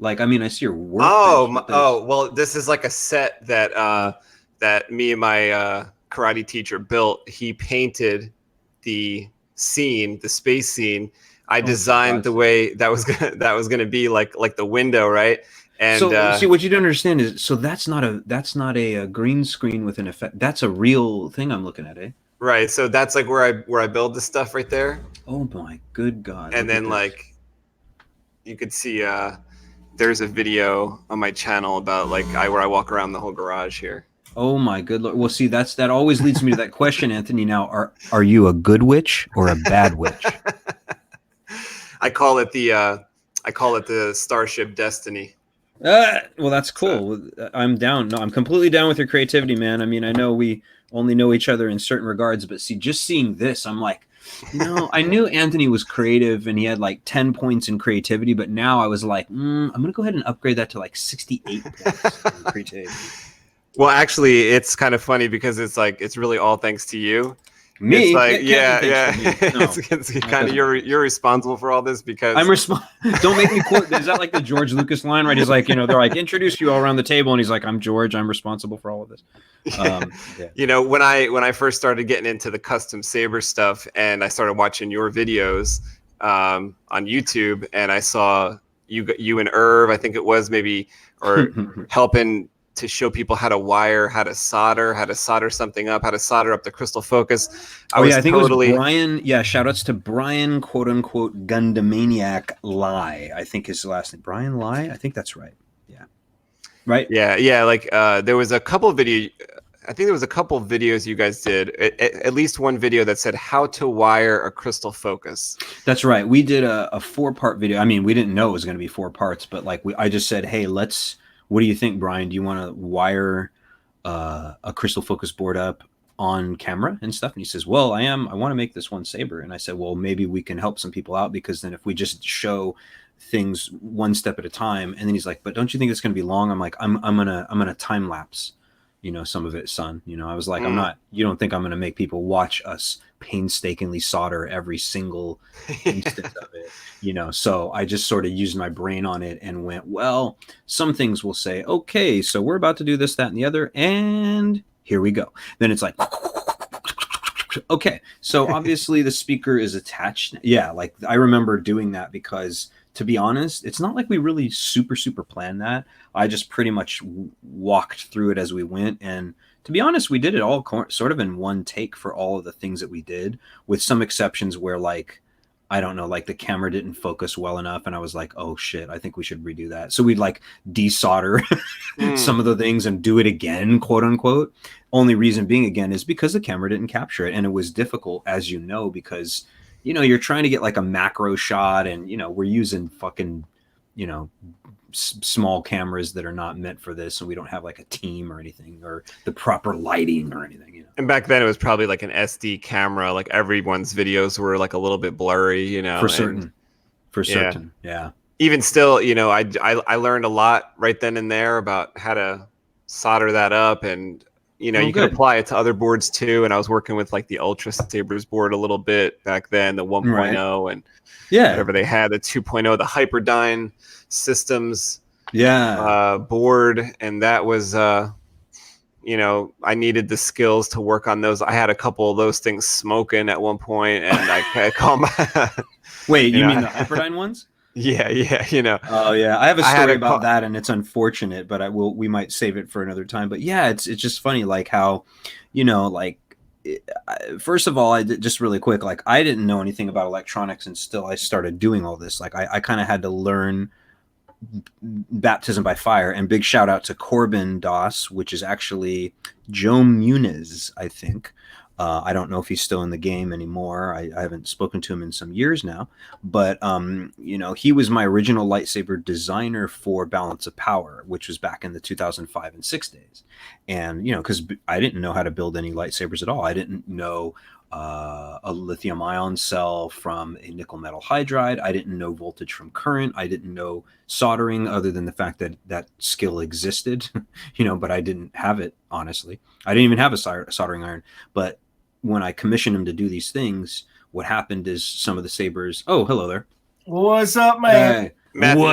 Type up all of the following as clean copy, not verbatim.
Like, I mean, I see your Oh, workbench. well, this is like a set that that me and my karate teacher built. He painted the scene, the space scene. I designed the way that was gonna be like the window, right? And so see, what you don't understand is, so that's not a green screen with an effect. That's a real thing I'm looking at, eh? right. So that's like where I build the stuff right there. Oh my good God! And then like you could see there's a video on my channel about like where I walk around the whole garage here. Oh my good Lord! Well, see, that always leads me to that question, Anthony. Now, are you a good witch or a bad witch? I call it the Starship Destiny. Well, that's cool. So, I'm down. No, I'm completely down with your creativity, man. I mean, I know we only know each other in certain regards, but see, just seeing this, I'm like, I knew Anthony was creative and he had like 10 points in creativity, but now I was like, I'm going to go ahead and upgrade that to like 68 points in creativity. Well, actually, it's kind of funny because it's really all thanks to you. Me? It's like, yeah. No, it's kind of you're responsible for all this because I'm Don't make me quote. Is that like the George Lucas line, right? He's like, they're like, introduce you all around the table, and he's like, I'm George. I'm responsible for all of this. Yeah. When I first started getting into the custom saber stuff, and I started watching your videos on YouTube, and I saw you and Irv, I think it was maybe, or helping to show people how to wire, how to solder something up, how to solder up the crystal focus. I think it was Brian. Yeah, shout outs to Brian, quote unquote, Gundamaniac Lie. I think his last name, Brian Lie. I think that's right. Yeah. Right. Yeah. Like there was a couple of videos. I think there was a couple of videos you guys did. At least one video that said how to wire a crystal focus. That's right. We did a 4-part video. I mean, we didn't know it was going to be 4 parts, but like I just said, hey, what do you think, Brian? Do you want to wire a crystal focus board up on camera and stuff? And he says, well, I want to make this one saber. And I said, well, maybe we can help some people out, because then if we just show things one step at a time. And then he's like, but don't you think it's going to be long? I'm like, I'm gonna time lapse, some of it, son. I was like, you don't think I'm going to make people watch us painstakingly solder every single instance of it, so I just sort of used my brain on it and went, well, some things will say, okay, so we're about to do this, that, and the other, and here we go. Then it's like, okay, so obviously the speaker is attached. Yeah, like I remember doing that because, to be honest, it's not like we really super planned that. I just pretty much walked through it as we went. And to be honest, we did it all sort of in one take for all of the things that we did, with some exceptions where, like, I don't know, like the camera didn't focus well enough. And I was like, oh shit, I think we should redo that. So we'd like desolder some of the things and do it again, quote unquote. Only reason being, again, is because the camera didn't capture it. And it was difficult, as you know, because you're trying to get like a macro shot, and we're using fucking small cameras that are not meant for this, and we don't have like a team or anything, or the proper lighting or anything. And back then it was probably like an SD camera. Like everyone's videos were like a little bit blurry, For certain, yeah. Even still, I learned a lot right then and there about how to solder that up, and you can apply it to other boards too. And I was working with like the Ultra Sabers board a little bit back then, the 1.0, right. And whatever they had, the 2.0, the Hyperdyne systems board. And that was, I needed the skills to work on those. I had a couple of those things smoking at one point, and I call my... Wait, you mean the Hyperdyne ones? Yeah. Oh yeah, I have a story about that, and it's unfortunate, but we might save it for another time. But yeah, it's just funny, like how, first of all, just really quick, like I didn't know anything about electronics until I started doing all this. Like I kind of had to learn baptism by fire. And big shout out to Corbin Doss, which is actually Joe Muniz, I think. I don't know if he's still in the game anymore. I haven't spoken to him in some years now, but he was my original lightsaber designer for Balance of Power, which was back in the 2005 and 6 days. And because I didn't know how to build any lightsabers at all. I didn't know a lithium ion cell from a nickel metal hydride. I didn't know voltage from current. I didn't know soldering, other than the fact that that skill existed, but I didn't have it, honestly. I didn't even have a soldering iron. But when I commissioned him to do these things, what happened is some of the sabers... Oh, hello there. What's up, man? Matthew,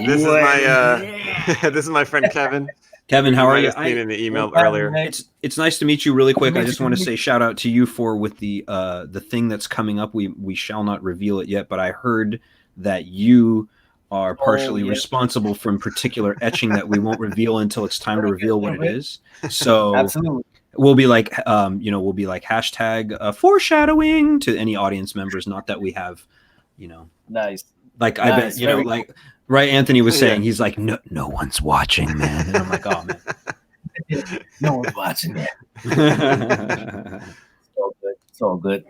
this is my friend. This is my friend Kevin. Kevin, how are you? Seen in the email earlier. It's nice to meet you. Really quick, I just want to say shout out to you for with the thing that's coming up. We shall not reveal it yet, but I heard that you are partially responsible for particular etching that we won't reveal until it's time to reveal what it is. So absolutely. We'll be like, we'll be like hashtag foreshadowing to any audience members. Not that we have, nice. Like I bet, like. Right, Anthony was saying, he's like, no one's watching, man. And I'm like, oh, man. No one's watching that. It's all good.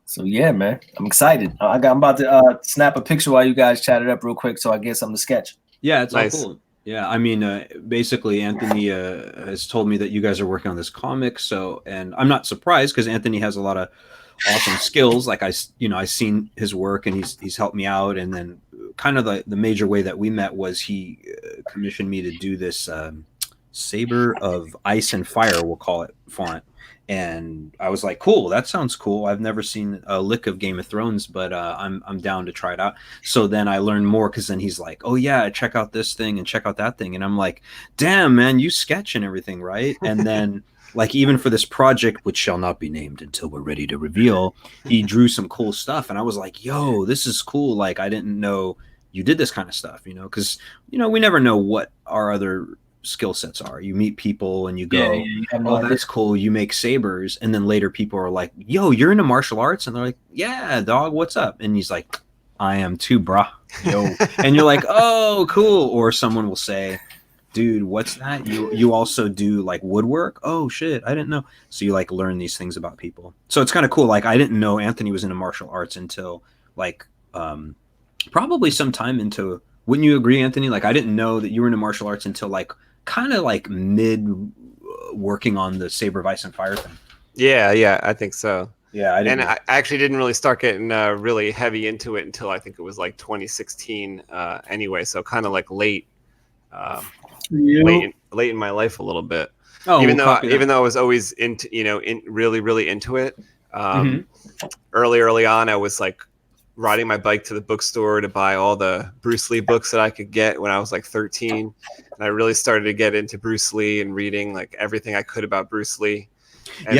So, yeah, man. I'm excited. I'm about to snap a picture while you guys chat it up real quick so I get something to sketch. Yeah, it's nice. All cool. Yeah, I mean, basically, Anthony has told me that you guys are working on this comic. So, and I'm not surprised because Anthony has a lot of awesome skills. Like I've seen his work and he's helped me out. And then kind of the major way that we met was he commissioned me to do this Saber of Ice and Fire, we'll call it, font. And I was like, cool, that sounds cool. I've never seen a lick of Game of Thrones, but I'm down to try it out. So then I learned more because then he's like, oh yeah, check out this thing and check out that thing. And I'm like, damn, man, you sketch and everything, right? And then like even for this project, which shall not be named until we're ready to reveal, he drew some cool stuff. And I was like, yo, this is cool. Like I didn't know you did this kind of stuff, because, we never know what our other skill sets are. You meet people and you go, oh, that's cool. You make sabers. And then later people are like, yo, you're into martial arts? And they're like, yeah, dog, what's up? And he's like, I am too, brah. Yo. And you're like, oh, cool. Or someone will say, dude, what's that? You also do like woodwork? Oh shit, I didn't know. So you like learn these things about people. So it's kind of cool. Like I didn't know Anthony was into martial arts until like probably sometime into, wouldn't you agree, Anthony? Like I didn't know that you were into martial arts until like kind of like mid working on the Saber of Ice and Fire thing. Yeah, I think so. Yeah, I actually didn't really start getting really heavy into it until I think it was like 2016 anyway. So kind of like late in my life a little bit. Oh, even though I was always into, really into it. Early on, I was like riding my bike to the bookstore to buy all the Bruce Lee books that I could get when I was like 13. And I really started to get into Bruce Lee and reading like everything I could about Bruce Lee. And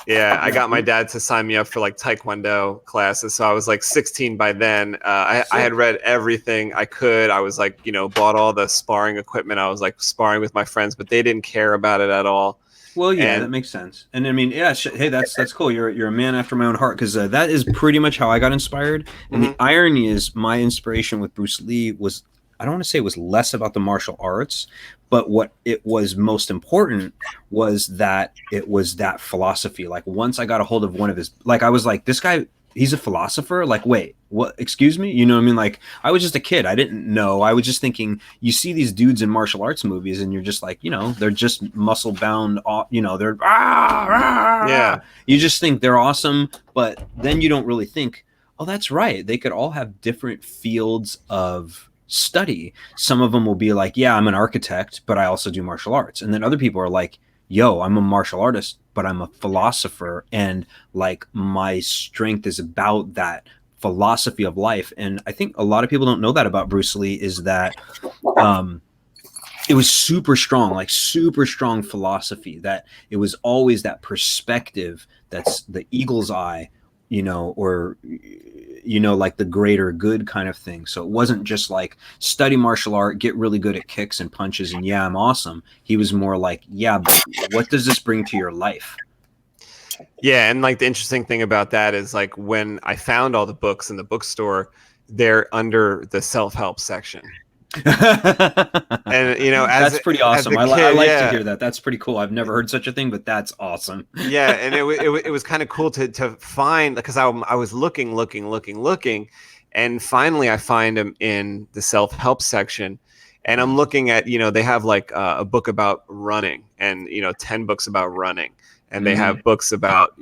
I got my dad to sign me up for like Taekwondo classes. So I was like 16 by then. I had read everything I could. I was like, bought all the sparring equipment. I was like sparring with my friends, but they didn't care about it at all. Well, yeah, that makes sense. And I mean, yeah, hey, that's cool. You're a man after my own heart because that is pretty much how I got inspired. And the irony is my inspiration with Bruce Lee was, I don't want to say it was less about the martial arts, but what it was most important was that it was that philosophy. Like once I got a hold of one of his, like I was like, this guy, he's a philosopher? Like, wait, what? Excuse me? You know what I mean? Like I was just a kid. I didn't know. I was just thinking, you see these dudes in martial arts movies and you're just like, they're just muscle bound, they're, yeah. You just think they're awesome. But then you don't really think, oh, that's right. They could all have different fields of study. Some of them will be like, yeah, I'm an architect, but I also do martial arts. And then other people are like, yo, I'm a martial artist, but I'm a philosopher. And like my strength is about that philosophy of life. And I think a lot of people don't know that about Bruce Lee is that it was super strong philosophy, that it was always that perspective that's the eagle's eye, or like the greater good kind of thing. So it wasn't just like study martial art, get really good at kicks and punches, and yeah, I'm awesome. He was more like, yeah, but what does this bring to your life? Yeah, and like the interesting thing about that is like when I found all the books in the bookstore, they're under the self-help section. And that's pretty awesome. I like to hear that. That's pretty cool. I've never heard such a thing, but that's awesome. Yeah, and it was kind of cool to find, because I was looking, and finally I find them in the self-help section, and I'm looking at they have like a book about running, and 10 books about running, and they have books about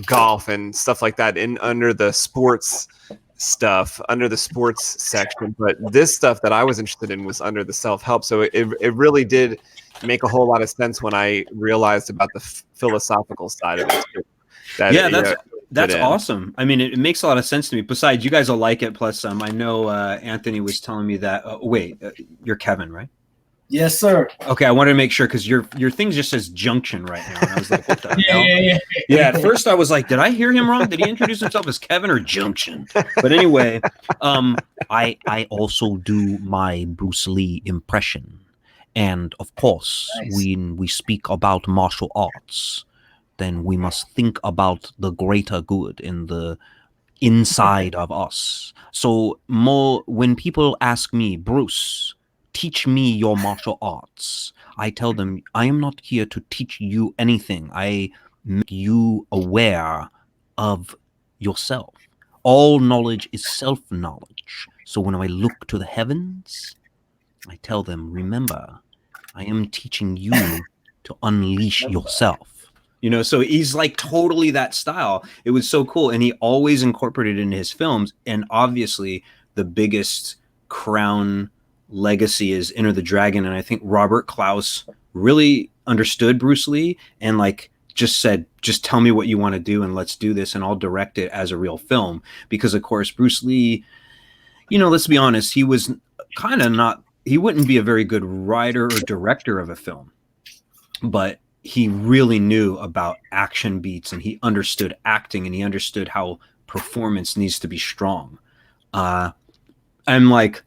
golf and stuff like that under the sports stuff, under the sports section. But this stuff that I was interested in was under the self-help. So it really did make a whole lot of sense when I realized about the philosophical side of it. That's awesome. I mean, it makes a lot of sense to me. Besides, you guys will like it. Plus, I know Anthony was telling me that. Wait, you're Kevin, right? Yes, sir. Okay, I wanted to make sure because your thing just says Junction right now, and I was like, what the hell? Yeah. Yeah, at first I was like, did I hear him wrong? Did he introduce himself as Kevin or Junction? But anyway, I also do my Bruce Lee impression, and of course, when we speak about martial arts, then we must think about the greater good in the inside of us. So more when people ask me, Bruce, teach me your martial arts, I tell them I am not here to teach you anything. I make you aware of yourself. All knowledge is self-knowledge. So when I look to the heavens, I tell them, remember, I am teaching you to unleash yourself. You know, so he's like totally that style. It was so cool. And he always incorporated it in his films. And obviously the biggest crown legacy is Enter the Dragon. And I think Robert Klaus really understood Bruce Lee and like just said, just tell me what you want to do and let's do this and I'll direct it as a real film. Because of course, Bruce Lee, you know, let's be honest, he was kind of not, he wouldn't be a very good writer or director of a film, but he really knew about action beats and he understood acting and he understood how performance needs to be strong. I'm like,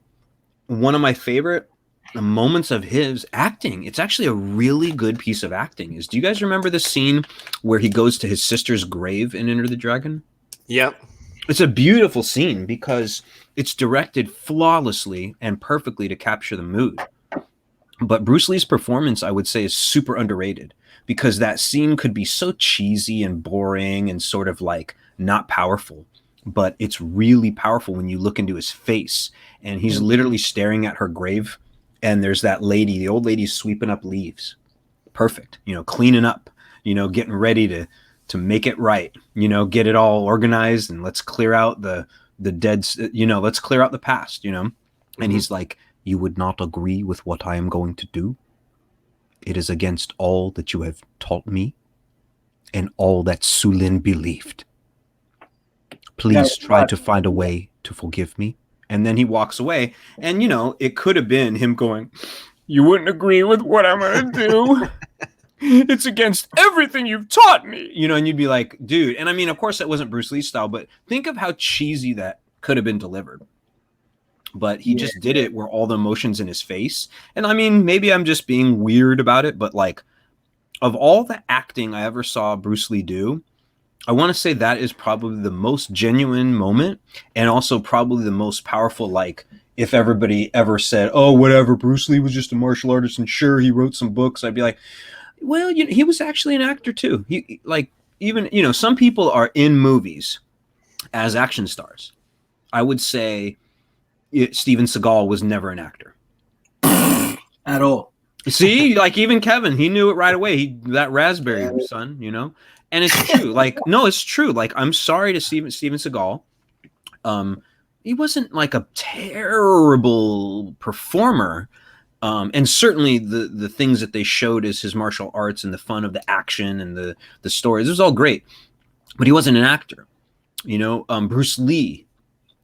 one of my favorite moments of his acting, it's actually a really good piece of acting, is do you guys remember the scene where he goes to his sister's grave in Enter the Dragon? Yep. It's a beautiful scene because it's directed flawlessly and perfectly to capture the mood. But Bruce Lee's performance, I would say, is super underrated because that scene could be so cheesy and boring and sort of like not powerful, but it's really powerful when you look into his face and he's literally staring at her grave and there's that lady, the old lady sweeping up leaves. Perfect. You know, cleaning up, you know, getting ready to make it right, you know, get it all organized and let's clear out the dead, you know, let's clear out the past, you know? And he's like, you would not agree with what I am going to do? It is against all that you have taught me and all that Sulin believed. Please try to find a way to forgive me. And then he walks away. And, you know, it could have been him going, you wouldn't agree with what I'm going to do. It's against everything you've taught me. You know, and you'd be like, dude. And I mean, of course, that wasn't Bruce Lee's style, but think of how cheesy that could have been delivered. But he just did it where all the emotions in his face. And I mean, maybe I'm just being weird about it, but like of all the acting I ever saw Bruce Lee do, I want to say that is probably the most genuine moment and also probably the most powerful. Like if everybody ever said, oh, whatever, Bruce Lee was just a martial artist and sure, he wrote some books. I'd be like, well, you know, he was actually an actor too. He like even, you know, some people are in movies as action stars. I would say Steven Seagal was never an actor at all. See, like even Kevin, he knew it right away. That raspberry son, you know, and it's true. Like, no, it's true. Like, I'm sorry to Steven Seagal. He wasn't like a terrible performer. And certainly the things that they showed as his martial arts and the fun of the action and the stories, it was all great, but he wasn't an actor. You know, Bruce Lee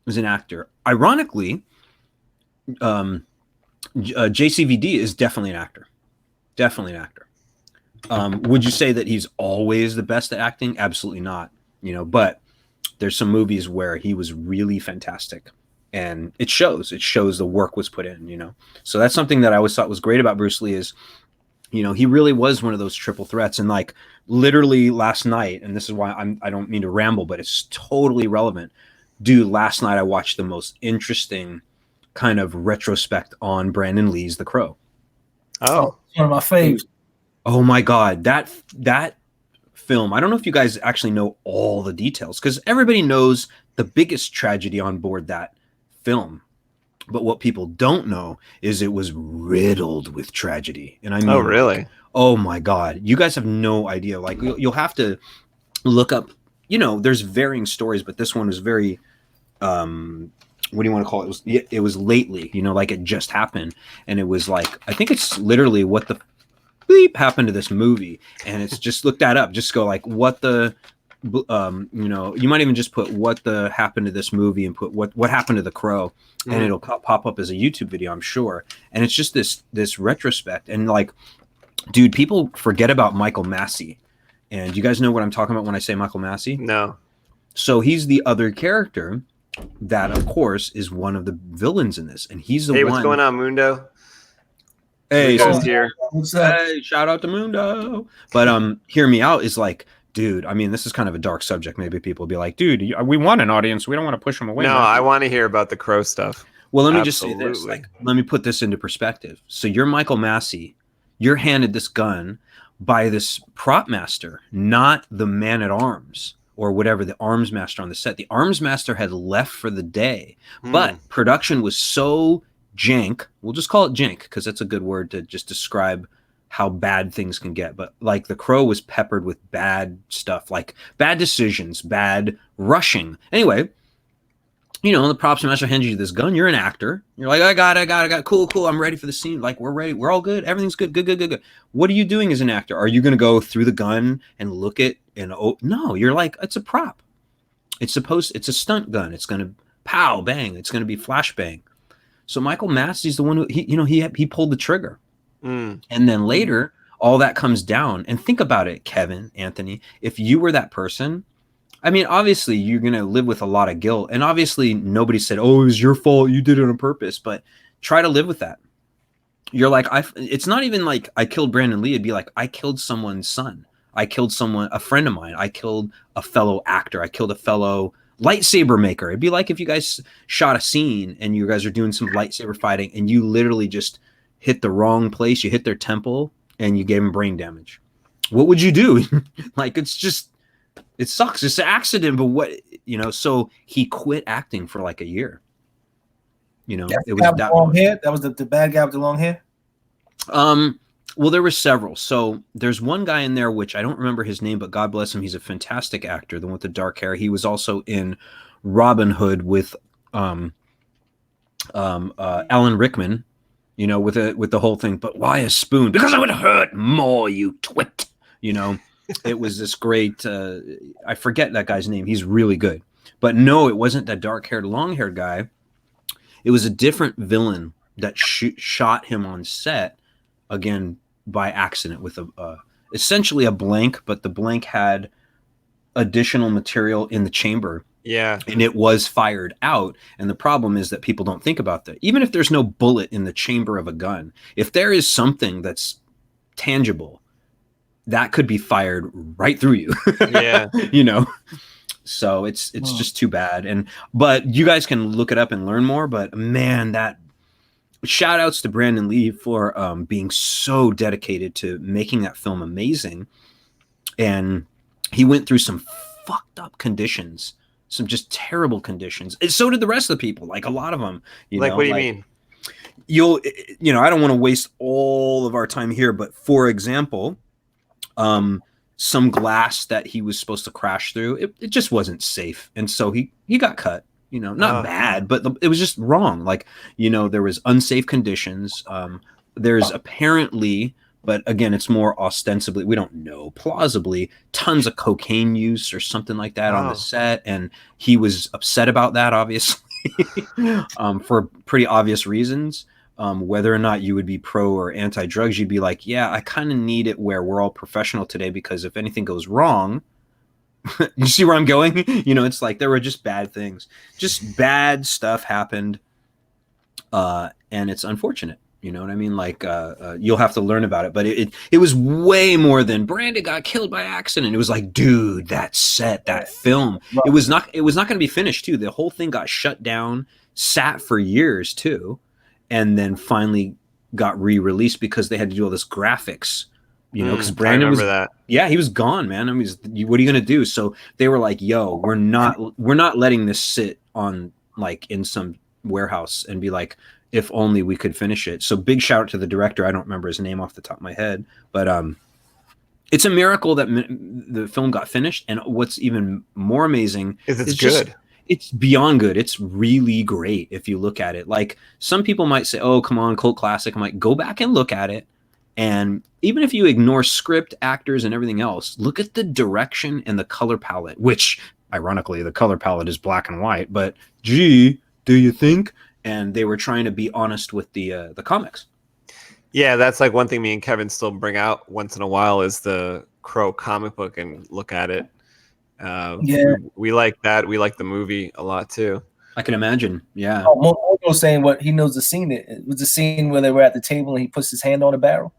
was an actor. Ironically, JCVD is definitely an actor. Definitely an actor. Would you say that he's always the best at acting? Absolutely not. You know, but there's some movies where he was really fantastic. And it shows the work was put in, you know? So that's something that I always thought was great about Bruce Lee is, you know, he really was one of those triple threats. And like literally last night, and this is why I don't mean to ramble, but it's totally relevant. Dude, last night I watched the most interesting kind of retrospect on Brandon Lee's The Crow. Oh, one of my favorites. Oh my God. That film, I don't know if you guys actually know all the details because everybody knows the biggest tragedy on board that film. But what people don't know is it was riddled with tragedy. And I mean, oh, really? Oh my God. You guys have no idea. Like you'll have to look up, you know, there's varying stories, but this one was very, what do you want to call it? It was lately, you know, like it just happened. And it was like, I think it's literally what the bleep happened to this movie. And it's just look that up, just go like, what the you might even just put what the happened to this movie and put what happened to the Crow, and it'll pop up as a YouTube video, I'm sure. And it's just this retrospect, and like, dude, people forget about Michael Massey. And you guys know what I'm talking about when I say Michael Massey? No. So he's the other character that, of course, is one of the villains in this, and he's the one. Hey, what's going on, Mundo? Hey, Mundo's here. Hey, shout out to Mundo. But hear me out is like, dude, I mean, this is kind of a dark subject. Maybe people will be like, dude, we want an audience. We don't want to push them away. No, I want to hear about the Crow stuff. Well, let me just say this. Like, let me put this into perspective. So you're Michael Massey. You're handed this gun by this prop master, not the man-at-arms or whatever, the arms master on the set. The arms master had left for the day, but production was so jank. We'll just call it jank because that's a good word to just describe how bad things can get. But like the Crow was peppered with bad stuff, like bad decisions, bad rushing. Anyway, you know, the props master hands you this gun. You're an actor. You're like, I got it. Cool. I'm ready for the scene. Like, we're ready. We're all good. Everything's good. Good. What are you doing as an actor? Are you going to go through the gun and look at and no, you're like, it's a prop. It's a stunt gun. It's going to pow, bang. It's going to be flashbang. So Michael Massey's the one who, he pulled the trigger. And then later, all that comes down. And think about it, Kevin, Anthony, if you were that person, I mean, obviously you're going to live with a lot of guilt. And obviously nobody said, oh, it was your fault. You did it on purpose. But try to live with that. You're like, it's not even like I killed Brandon Lee. It'd be like, I killed someone's son. I killed a friend of mine. I killed a fellow actor. I killed a fellow lightsaber maker. It'd be like if you guys shot a scene and you guys are doing some lightsaber fighting and you literally just hit the wrong place. You hit their temple and you gave them brain damage. What would you do? Like, it sucks. It's an accident, but what, so he quit acting for like a year. It was that long hair. That was the bad guy with the long hair. Well, there were several. So there's one guy in there, which I don't remember his name, but God bless him. He's a fantastic actor, the one with the dark hair. He was also in Robin Hood with Alan Rickman, with the whole thing. But why a spoon? Because I would hurt more, you twit. It was this great, I forget that guy's name. He's really good. But no, it wasn't that dark-haired, long-haired guy. It was a different villain that shot him on set, again, by accident with essentially a blank, but the blank had additional material in the chamber. Yeah. And it was fired out. And the problem is that people don't think about that. Even if there's no bullet in the chamber of a gun, if there is something that's tangible, that could be fired right through you. Yeah. So it's just too bad. But you guys can look it up and learn more. But man, that shout outs to Brandon Lee for being so dedicated to making that film amazing. And he went through some fucked up conditions, some just terrible conditions. And so did the rest of the people, like a lot of them. What do you mean? I don't want to waste all of our time here, but for example, some glass that he was supposed to crash through, it just wasn't safe. And so he got cut. Not bad, but it was just wrong. Like, there was unsafe conditions. There's apparently, but again, it's more ostensibly, we don't know, plausibly, tons of cocaine use or something like that on the set. And he was upset about that, obviously, for pretty obvious reasons. Whether or not you would be pro or anti-drugs, you'd be like, yeah, I kind of need it where we're all professional today, because if anything goes wrong, you see where I'm going? It's like there were just bad things, just bad stuff happened. And it's unfortunate. You know what I mean? Like, you'll have to learn about it, but it was way more than Brandon got killed by accident. It was like, dude, that set, that film, it was not going to be finished too. The whole thing got shut down, sat for years too. And then finally got re-released because they had to do all this graphics, because Brandon he was gone, man. I mean, what are you going to do? So they were like, yo, we're not letting this sit on like in some warehouse and be like, if only we could finish it. So big shout out to the director. I don't remember his name off the top of my head, but it's a miracle that the film got finished. And what's even more amazing is it's good. It's beyond good. It's really great if you look at it. Like, some people might say, oh, come on, cult classic. I'm like, go back and look at it And even if you ignore script, actors, and everything else, look at the direction and the color palette, which ironically the color palette is black and white, but gee, do you think? And they were trying to be honest with the comics. Yeah, that's like one thing me and Kevin still bring out once in a while is the Crow comic book and look at it. We like that. We like the movie a lot too. I can imagine. Yeah. Oh, Mojo saying what he knows the scene. It was the scene where they were at the table and he puts his hand on a barrel.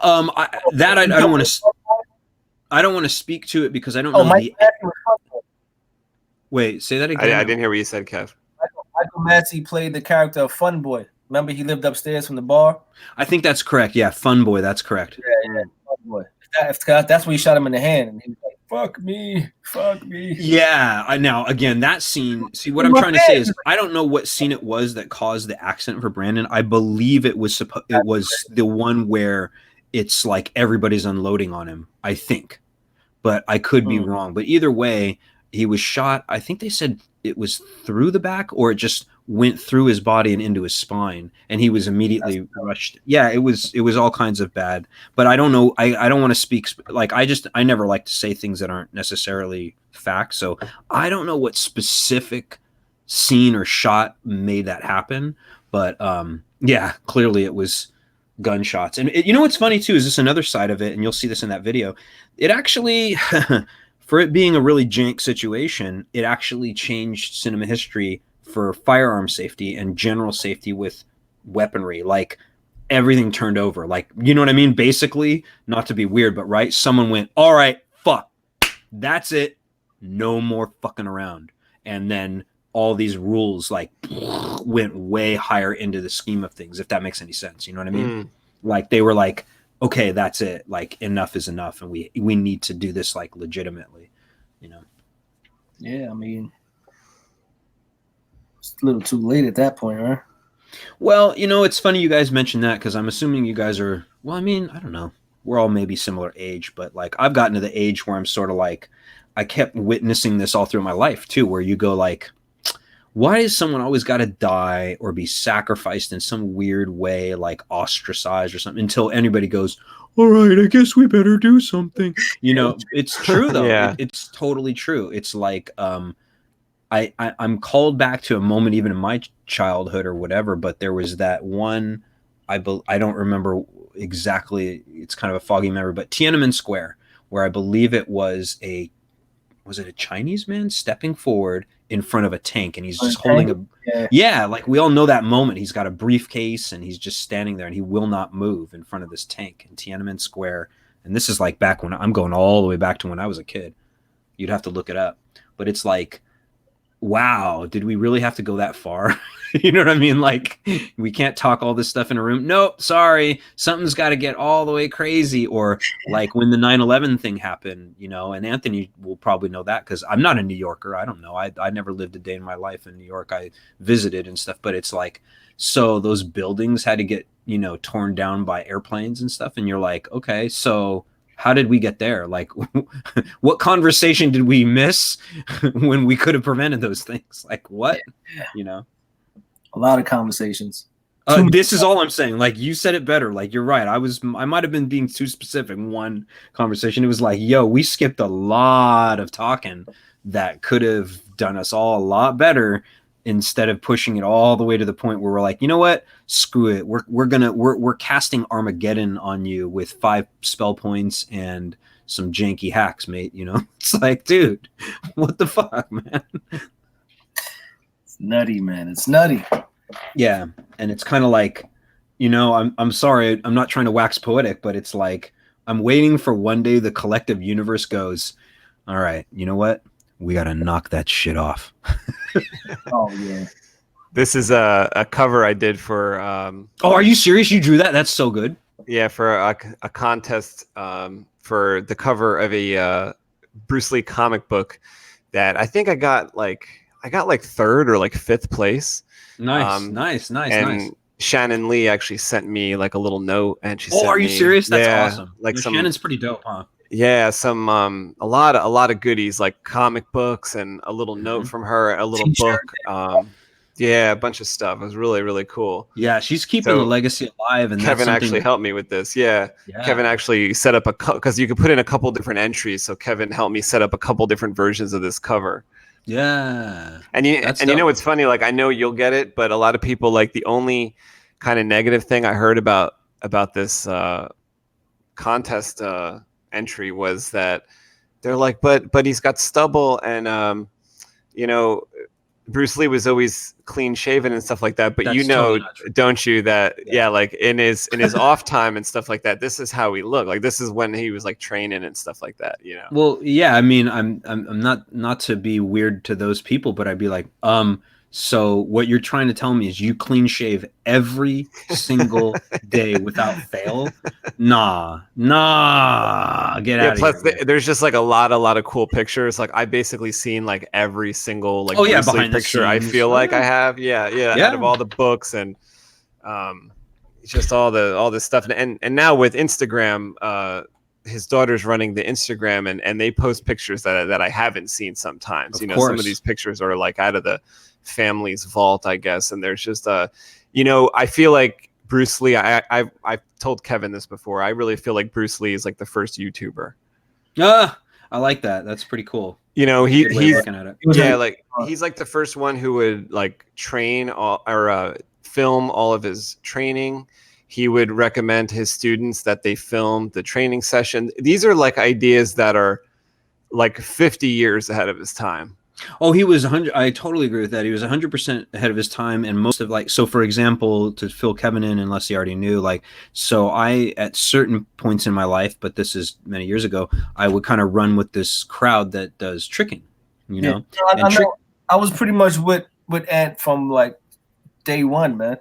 I don't want to. I don't want to speak to it because I don't know. Wait, say that again. I didn't hear what you said, Kev. Michael Massey played the character of Fun Boy. Remember, he lived upstairs from the bar. I think that's correct. Yeah, Fun Boy. That's correct. Yeah, Fun Boy. That's where he shot him in the hand, and he was like, "Fuck me, fuck me." Yeah, now again, that scene. See, what I'm trying to say is, I don't know what scene it was that caused the accident for Brandon. I believe it was the one where it's like everybody's unloading on him. I think, but I could be wrong. But either way, he was shot. I think they said it was through the back, or it just went through his body and into his spine, and he was immediately rushed. Yeah, it was all kinds of bad. But I don't know. I don't want to speak like I never like to say things that aren't necessarily facts. So I don't know what specific scene or shot made that happen. But yeah, clearly it was gunshots. And you know what's funny too is this another side of it, and you'll see this in that video. It actually. For it being a really jank situation, it actually changed cinema history for firearm safety and general safety with weaponry. Like everything turned over. Like, you know what I mean? Basically, not to be weird, but right? Someone went, all right, fuck. That's it. No more fucking around. And then all these rules like went way higher into the scheme of things, if that makes any sense. You know what I mean? Like they were like, okay, that's it. Like enough is enough, and we need to do this like legitimately, you know. Yeah, I mean, it's a little too late at that point, huh? Well, you know, it's funny you guys mentioned that because I'm assuming you guys are. Well, I mean, I don't know. We're all maybe similar age, but like I've gotten to the age where I'm sort of like I kept witnessing this all through my life too, where you go like, why is someone always got to die or be sacrificed in some weird way, like ostracized or something, until anybody goes, all right, I guess we better do something. You know, it's true though. Yeah. It's totally true. It's like I'm called back to a moment even in my childhood or whatever, but there was that one, I don't remember exactly. It's kind of a foggy memory, but Tiananmen Square, where I believe it was a Chinese man stepping forward in front of a tank, and he's just holding a like we all know that moment. He's got a briefcase and he's just standing there and he will not move in front of this tank in Tiananmen Square. And this is like back when I'm going all the way back to when I was a kid. You'd have to look it up, but it's like, wow, did we really have to go that far? You know what I mean? Like, we can't talk all this stuff in a room. Nope, sorry, something's got to get all the way crazy. Or like when the 9/11 thing happened, you know, and Anthony will probably know that because I'm not a New Yorker. I don't know. I never lived a day in my life in New York. I visited and stuff, but it's like, so those buildings had to get, you know, torn down by airplanes and stuff. And you're like, okay, so how did we get there? Like, what conversation did we miss when we could have prevented those things? Like, what? You know? A lot of conversations. This is all I'm saying. Like, you said it better. Like, you're right. I might have been being too specific. One conversation, it was like, yo, we skipped a lot of talking that could have done us all a lot better instead of pushing it all the way to the point where we're like, you know what? Screw it. We're casting Armageddon on you with 5 spell points and some janky hacks, mate. You know, it's like, dude, what the fuck, man? It's nutty, man. It's nutty. Yeah, and it's kind of like, you know, I'm sorry, I'm not trying to wax poetic, but it's like I'm waiting for one day the collective universe goes, all right, you know what? We got to knock that shit off. Oh, yeah. This is a cover I did for... oh, are you serious? You drew that? That's so good. Yeah, for a contest for the cover of a Bruce Lee comic book that I think I got like 3rd or like 5th place. Nice. And Shannon Lee actually sent me like a little note, and she said, "Oh, are you serious? That's awesome! Like Shannon's pretty dope, huh?" Yeah, some a lot of goodies like comic books and a little note from her, a little book. Yeah, a bunch of stuff. It was really, really cool. Yeah, she's keeping the legacy alive, and Kevin that's actually helped me with this. Yeah. Kevin actually set up because you could put in a couple different entries. So Kevin helped me set up a couple different versions of this cover. Yeah, and you know what's funny? Like, I know you'll get it, but a lot of people, like, the only kind of negative thing I heard about this contest entry was that they're like, but he's got stubble, and you know, Bruce Lee was always clean shaven and stuff like that. But that's totally don't you, that like in his off time and stuff like that, this is how he looked. Like, this is when he was like training and stuff like that, you know. Well, yeah, I mean, I'm not to be weird to those people, but I'd be like, so what you're trying to tell me is you clean shave every single day without fail? Nah, get out of here. Plus, there's just like a lot of cool pictures. Like, I basically seen like every single like behind picture I feel like I have. Yeah, out of all the books and just all this stuff. And now with Instagram, his daughter's running the Instagram, and they post pictures that I haven't seen sometimes. Some of these pictures are like out of the family's vault, I guess. And there's just I feel like Bruce Lee, I've told Kevin this before, I really feel like Bruce Lee is like the first YouTuber. I like that. That's pretty cool. He's looking at it. Yeah, like he's like the first one who would like train or film all of his training. He would recommend his students that they film the training session. These are like ideas that are like 50 years ahead of his time. Oh, he was 100. I totally agree with that. He was 100% ahead of his time. And most of so for example, to fill Kevin in, unless he already knew, so I, at certain points in my life, but this is many years ago, I would kind of run with this crowd that does tricking, I was pretty much with Ant from like day one, man.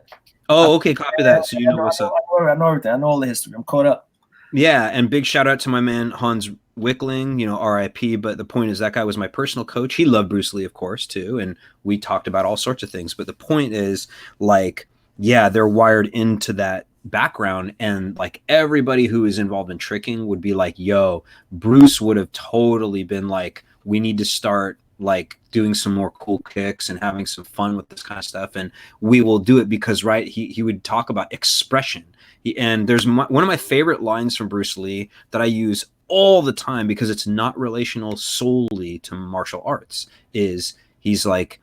Oh, okay. Copy that. So you know what's up. I know everything. I know all the history. I'm caught up. Yeah. And big shout out to my man, Hans Wickling, RIP. But the point is, that guy was my personal coach. He loved Bruce Lee, of course, too. And we talked about all sorts of things. But the point is, they're wired into that background. And like everybody who is involved in tricking would be like, yo, Bruce would have totally been like, we need to start like doing some more cool kicks and having some fun with this kind of stuff. And we will do it because, he would talk about expression. And there's one of my favorite lines from Bruce Lee that I use all the time because it's not relational solely to martial arts. He's like,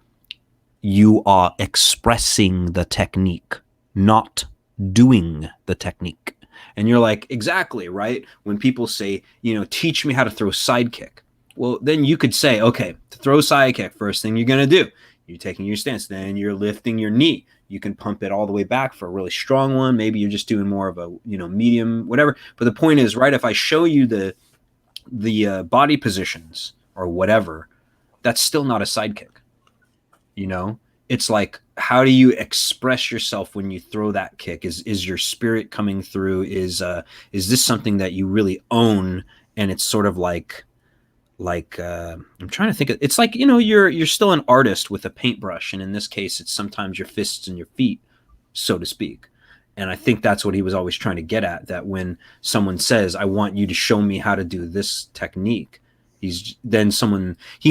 you are expressing the technique, not doing the technique. And you're like, exactly, right? When people say, teach me how to throw sidekick. Well, then you could say, okay, to throw sidekick, first thing you're going to do, you're taking your stance, then you're lifting your knee. You can pump it all the way back for a really strong one. Maybe you're just doing more of a, medium, whatever. But the point is, if I show you the body positions or whatever, that's still not a sidekick. It's like, how do you express yourself when you throw that kick? Is your spirit coming through? Is this something that you really own? And it's sort of like I'm trying to think of, it's like, you're still an artist with a paintbrush. And in this case, it's sometimes your fists and your feet, so to speak. And I think that's what he was always trying to get at, that when someone says, I want you to show me how to do this technique, he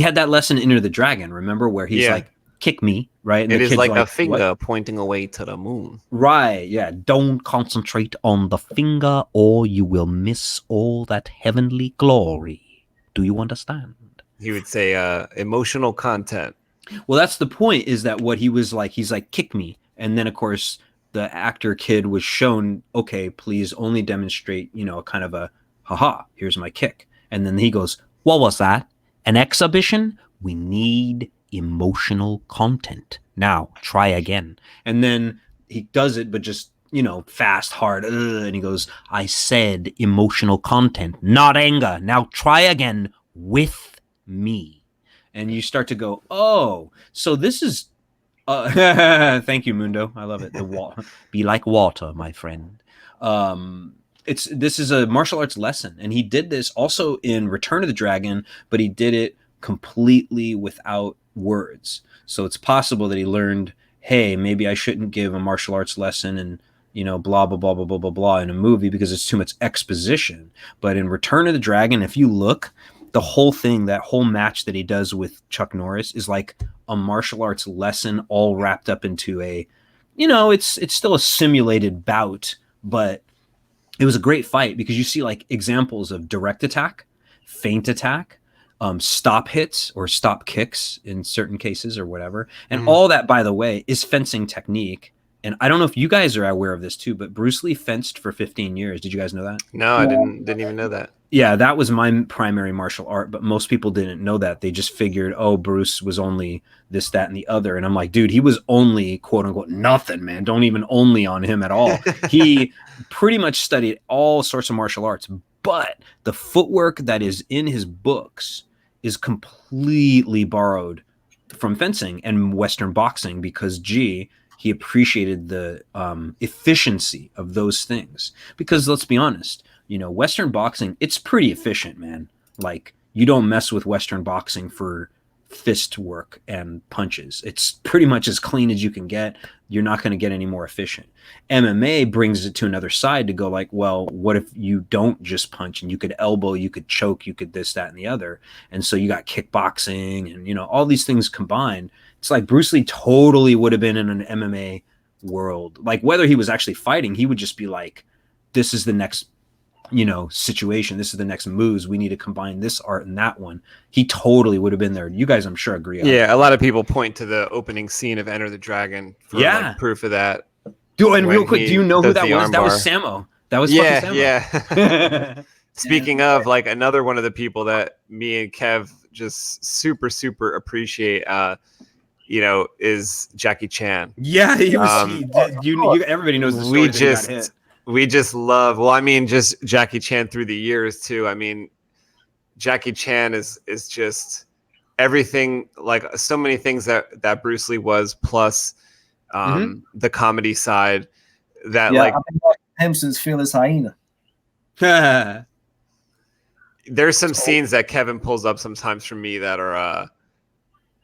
had that lesson in Enter the Dragon, remember, where he's like, kick me, right? And it is like a finger pointing away to the moon. Right, yeah. Don't concentrate on the finger or you will miss all that heavenly glory. Do you understand? He would say emotional content. Well, that's the point, is that what he was like, he's like, kick me. And then, of course, the actor kid was shown, okay, please only demonstrate, a kind of a, haha, here's my kick. And then he goes, what was that? An exhibition? We need emotional content. Now, try again. And then he does it, but just, fast, hard. And he goes, I said emotional content, not anger. Now try again with me. And you start to go, oh, so this is, thank you, Mundo. I love it. Be like water, my friend. This is a martial arts lesson. And he did this also in Return of the Dragon, but he did it completely without words. So it's possible that he learned, hey, maybe I shouldn't give a martial arts lesson and blah, blah, blah, blah, blah, blah, blah in a movie because it's too much exposition. But in Return of the Dragon, if you look, the whole thing, that whole match that he does with Chuck Norris is like a martial arts lesson all wrapped up into a, you know, it's still a simulated bout, but it was a great fight because you see like examples of direct attack, feint attack, stop hits or stop kicks in certain cases or whatever. And all that, by the way, is fencing technique. And I don't know if you guys are aware of this too, but Bruce Lee fenced for 15 years. Did you guys know that? No, I didn't even know that. Yeah, that was my primary martial art, but most people didn't know that. They just figured, oh, Bruce was only this, that, and the other. And I'm like, dude, he was only, quote unquote, nothing, man. Don't even only on him at all. He pretty much studied all sorts of martial arts, but the footwork that is in his books is completely borrowed from fencing and Western boxing because, he appreciated the efficiency of those things. Because let's be honest, you know, Western boxing, it's pretty efficient, man. Like, you don't mess with Western boxing for fist work and punches. It's pretty much as clean as you can get. You're not going to get any more efficient. MMA brings it to another side to go like, well, what if you don't just punch and you could elbow, you could choke, you could this, that, and the other. And so you got kickboxing and, you know, all these things combined. It's like Bruce Lee totally would have been in an MMA world. Like, whether he was actually fighting, he would just be like, this is the next, you know, situation. This is the next moves. We need to combine this art and that one. He totally would have been there. You guys, I'm sure, agree on Yeah, that. a lot of people point to the opening scene of Enter the Dragon for like, proof of that. Dude, and real quick, do you know who that was? That was Sammo. That was fucking Sammo. Yeah. Speaking of, like, another one of the people that me and Kev just super appreciate, you know, is Jackie Chan. Yeah, he was. Everybody knows the story. We just love. Well, I mean, just Jackie Chan through the years too. I mean, Jackie Chan is just everything. Like, so many things that Bruce Lee was, plus the comedy side. That like I've been watching him since Fearless Hyena. There's some scenes that Kevin pulls up sometimes for me that are.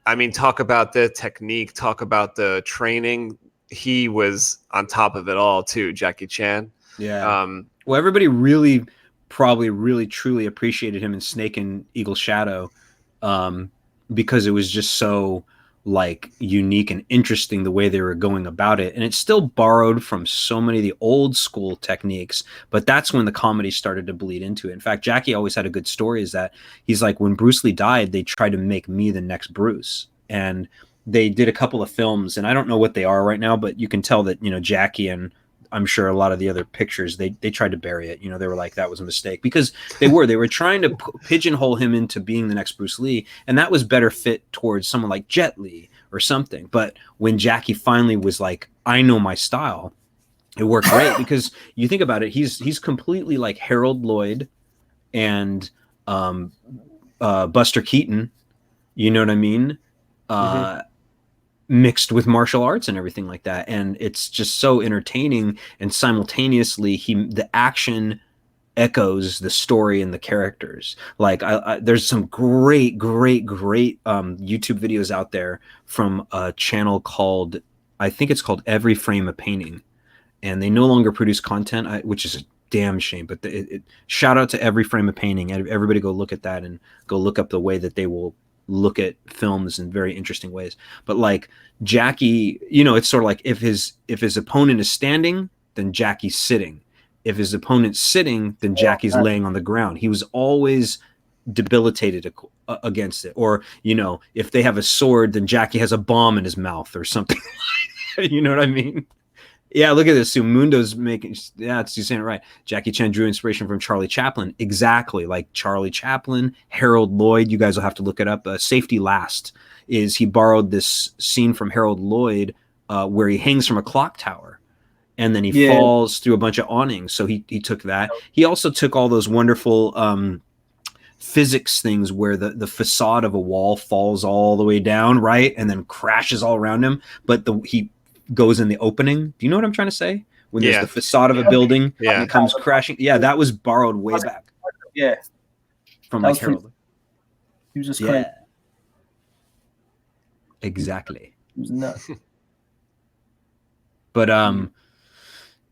I mean, talk about the technique, talk about the training. He was on top of it all too, Jackie Chan. Yeah. Well, everybody really, probably really truly appreciated him in Snake and Eagle Shadow, because it was just so like unique and interesting the way they were going about it. And it still borrowed from so many of the old school techniques, but that's when the comedy started to bleed into it. In fact, Jackie always had a good story, is that he's like, when Bruce Lee died, they tried to make me the next Bruce. And they did a couple of films, and I don't know what they are right now, but you can tell that, you know, Jackie and I'm sure a lot of the other pictures, they tried to bury it. You know, they were like, that was a mistake, because they were trying to pigeonhole him into being the next Bruce Lee. And that was better fit towards someone like Jet Li or something. But when Jackie finally was like, I know my style, it worked great because you think about it, he's completely like Harold Lloyd and Buster Keaton. You know what I mean? Mixed with martial arts and everything like that, and it's just so entertaining. And simultaneously, the action echoes the story and the characters. Like, there's some great YouTube videos out there from a channel called, I think it's called Every Frame a Painting, and they no longer produce content, which is a damn shame. But shout out to Every Frame a Painting. Everybody go look at that and go look up the way that they will look at films in very interesting ways. But like Jackie, you know, it's sort of like if his opponent is standing, then Jackie's sitting. If his opponent's sitting, then Jackie's laying on the ground. He was always debilitated against it. Or, you know, if they have a sword, then Jackie has a bomb in his mouth or something. You know what I mean? Yeah, look at this. So Mundo's making, you're saying it right. Jackie Chan drew inspiration from Charlie Chaplin. Exactly. Like Charlie Chaplin, Harold Lloyd. You guys will have to look it up. Safety Last is he borrowed this scene from Harold Lloyd where he hangs from a clock tower and then he falls through a bunch of awnings. So he took that. He also took all those wonderful physics things where the facade of a wall falls all the way down, right? And then crashes all around him. But he goes in the opening. Do you know what I'm trying to say? When there's the facade of a building and it comes crashing. Yeah, that was borrowed way back. Yeah. From like Harold. He was just crazy. Exactly. He was nuts. But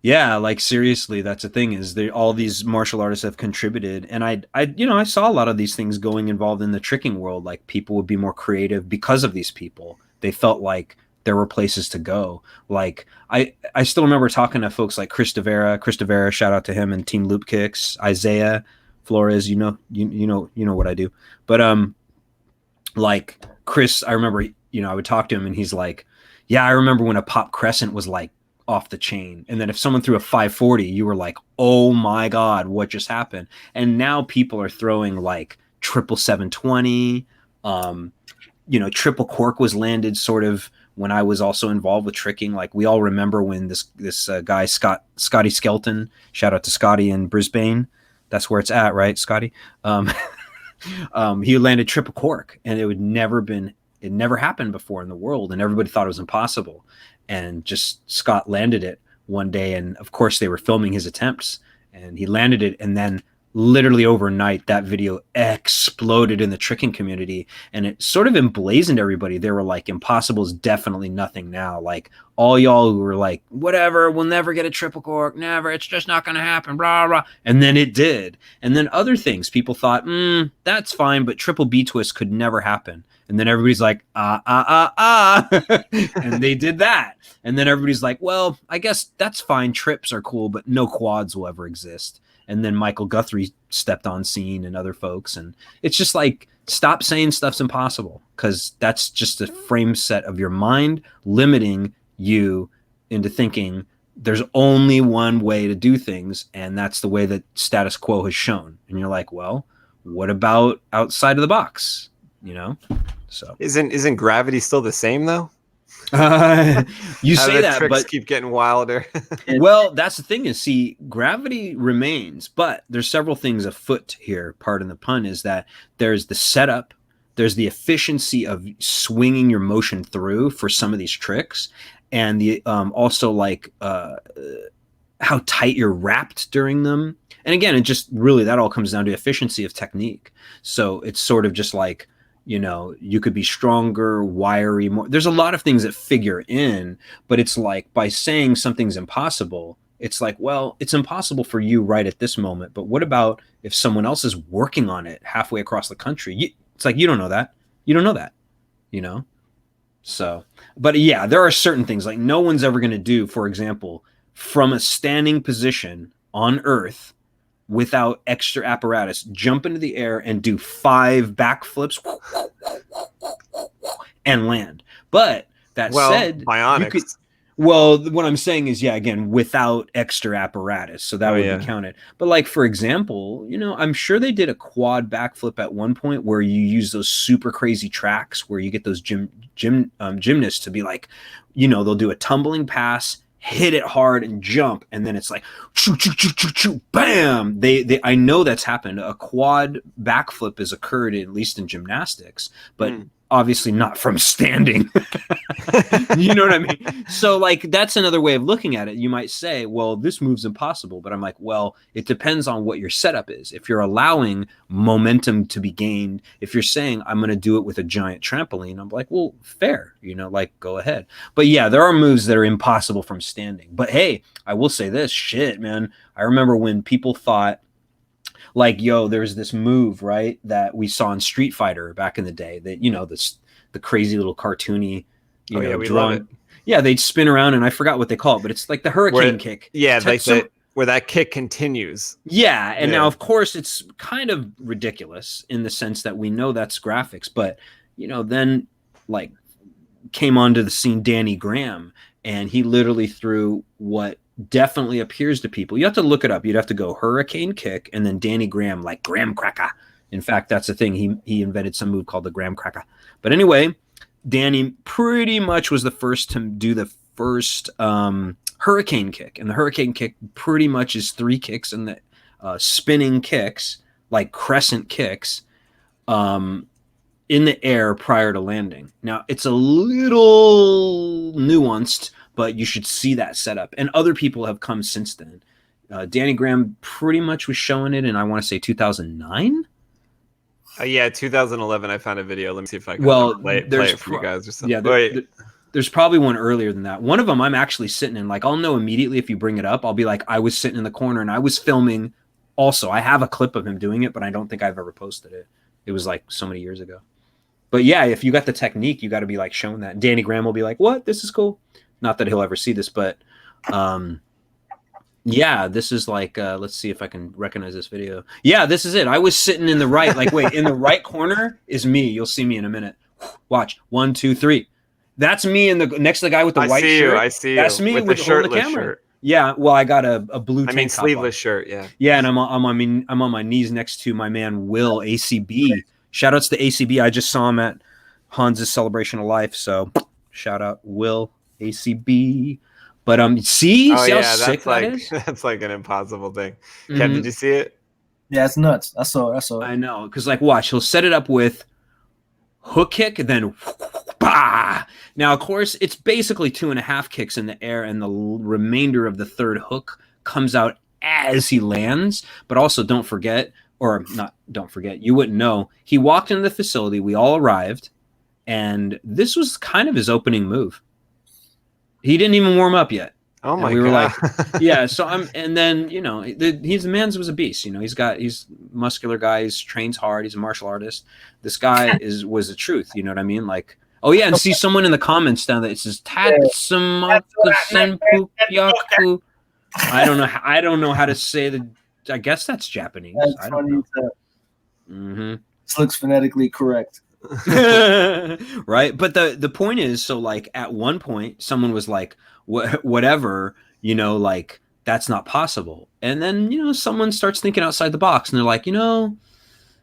Yeah, like seriously, that's the thing is all these martial artists have contributed, and I saw a lot of these things going involved in the tricking world. Like people would be more creative because of these people. They felt like there were places to go. Like I still remember talking to folks like Chris Devera, shout out to him, and Team Loop Kicks, Isaiah Flores. You know what I do, but like Chris, I remember I would talk to him, and he's like, yeah, I remember when a pop crescent was like off the chain, and then if someone threw a 540, you were like, oh my god, what just happened? And now people are throwing like triple 720. Triple cork was landed sort of when I was also involved with tricking. Like we all remember when this guy Scotty Skelton, shout out to Scotty in Brisbane, that's where it's at, right, Scotty? He landed triple cork, and it never happened before in the world, and everybody thought it was impossible. And just Scott landed it one day, and of course they were filming his attempts, and he landed it, and then literally overnight that video exploded in the tricking community, and it sort of emblazoned everybody. They were like, impossible is definitely nothing now. Like all y'all who were like, whatever, we'll never get a triple cork, never, it's just not gonna happen, blah blah. And then it did. And then other things people thought, that's fine, but triple B twist could never happen. And then everybody's like, and they did that. And then everybody's like, well, I guess that's fine, trips are cool, but no quads will ever exist. And then Michael Guthrie stepped on scene, and other folks. And it's just like, stop saying stuff's impossible, because that's just a frame set of your mind limiting you into thinking there's only one way to do things, and that's the way that status quo has shown. And you're like, well, what about outside of the box? So isn't gravity still the same though? You say that, tricks but keep getting wilder. Well, that's the thing is, see, gravity remains, but there's several things afoot here. Pardon the pun, is that there's the setup, there's the efficiency of swinging your motion through for some of these tricks, and the also like how tight you're wrapped during them. And again, it just really, that all comes down to efficiency of technique. So it's sort of just like, you could be stronger, wiry, more. There's a lot of things that figure in, but it's like by saying something's impossible, it's like, well, it's impossible for you right at this moment. But what about if someone else is working on it halfway across the country? It's like, you don't know that. You don't know that, So, but yeah, there are certain things like no one's ever going to do, for example, from a standing position on Earth, without extra apparatus, jump into the air and do 5 backflips and land. But that said, bionics. What I'm saying is, yeah, again, without extra apparatus, so that would be counted. But like, for example, I'm sure they did a quad backflip at one point where you use those super crazy tracks where you get those gymnasts to be like, they'll do a tumbling pass, hit it hard and jump, and then it's like choo choo choo choo choo bam. I know that's happened. A quad backflip has occurred, at least in gymnastics, but obviously not from standing. You know what I mean? So like, that's another way of looking at it. You might say, well, this move's impossible, but I'm like, well, it depends on what your setup is. If you're allowing momentum to be gained, if you're saying I'm going to do it with a giant trampoline, I'm like, well, fair, like, go ahead. But yeah, there are moves that are impossible from standing. But hey, I will say this, shit, man, I remember when people thought, like, there's this move, right, that we saw in Street Fighter back in the day, that the crazy little cartoony, we love it. Yeah, they'd spin around, and I forgot what they call it, but it's like the hurricane kick. Yeah, where that kick continues. Yeah, and now of course it's kind of ridiculous in the sense that we know that's graphics, but then like came onto the scene Danny Graham, and he literally threw what definitely appears to people. You have to look it up. You'd have to go hurricane kick and then Danny Graham, like graham cracker. In fact, that's the thing. He invented some move called the graham cracker. But anyway, Danny pretty much was the first to do the first hurricane kick. And the hurricane kick pretty much is 3 kicks and the spinning kicks, like crescent kicks, in the air prior to landing. Now, it's a little nuanced, but you should see that setup. And other people have come since then. Danny Graham pretty much was showing it in, I want to say, 2009? Yeah, 2011, I found a video. Let me see if I can play it for you guys or something. Yeah, There's probably one earlier than that. One of them I'm actually sitting in. Like, I'll know immediately if you bring it up. I'll be like, I was sitting in the corner and I was filming. Also, I have a clip of him doing it, but I don't think I've ever posted it. It was like so many years ago. But yeah, if you got the technique, you got to be like showing that. Danny Graham will be like, "What? This is cool." Not that he'll ever see this, but yeah, this is like. Let's see if I can recognize this video. Yeah, this is it. I was sitting in the right. Like, wait, in the right corner is me. You'll see me in a minute. Watch 1, 2, 3. That's me in the next to the guy with the white shirt. I see you. That's me with with the shirtless camera. shirt. Yeah, well, I got a blue. I mean, sleeveless shirt. Yeah. Yeah, and I'm on my knees next to my man Will ACB. Shout outs to ACB. I just saw him at Hans's Celebration of Life. So shout out Will ACB. But see how sick that is? That's like an impossible thing. Kev, did you see it? Yeah, it's nuts. I saw it. I know, because like, watch, he'll set it up with hook kick, then bah! Now, of course, it's basically 2.5 kicks in the air, and the remainder of the third hook comes out as he lands. But also, don't forget, you wouldn't know, he walked into the facility, we all arrived, and this was kind of his opening move. He didn't even warm up yet. Oh my God. We were like, yeah. So and then, you know, he's the man's was a beast. You know, he's a muscular guy. He trains hard. He's a martial artist. This guy was the truth. You know what I mean? Like, oh yeah. And see someone in the comments down there. It says Tatsumaku Senpu Yaku. I don't know how to say the. I guess that's Japanese. I don't know. This looks phonetically correct. Right, but the point is, so like at one point someone was like, whatever, you know, like that's not possible, and then, you know, someone starts thinking outside the box and they're like, you know,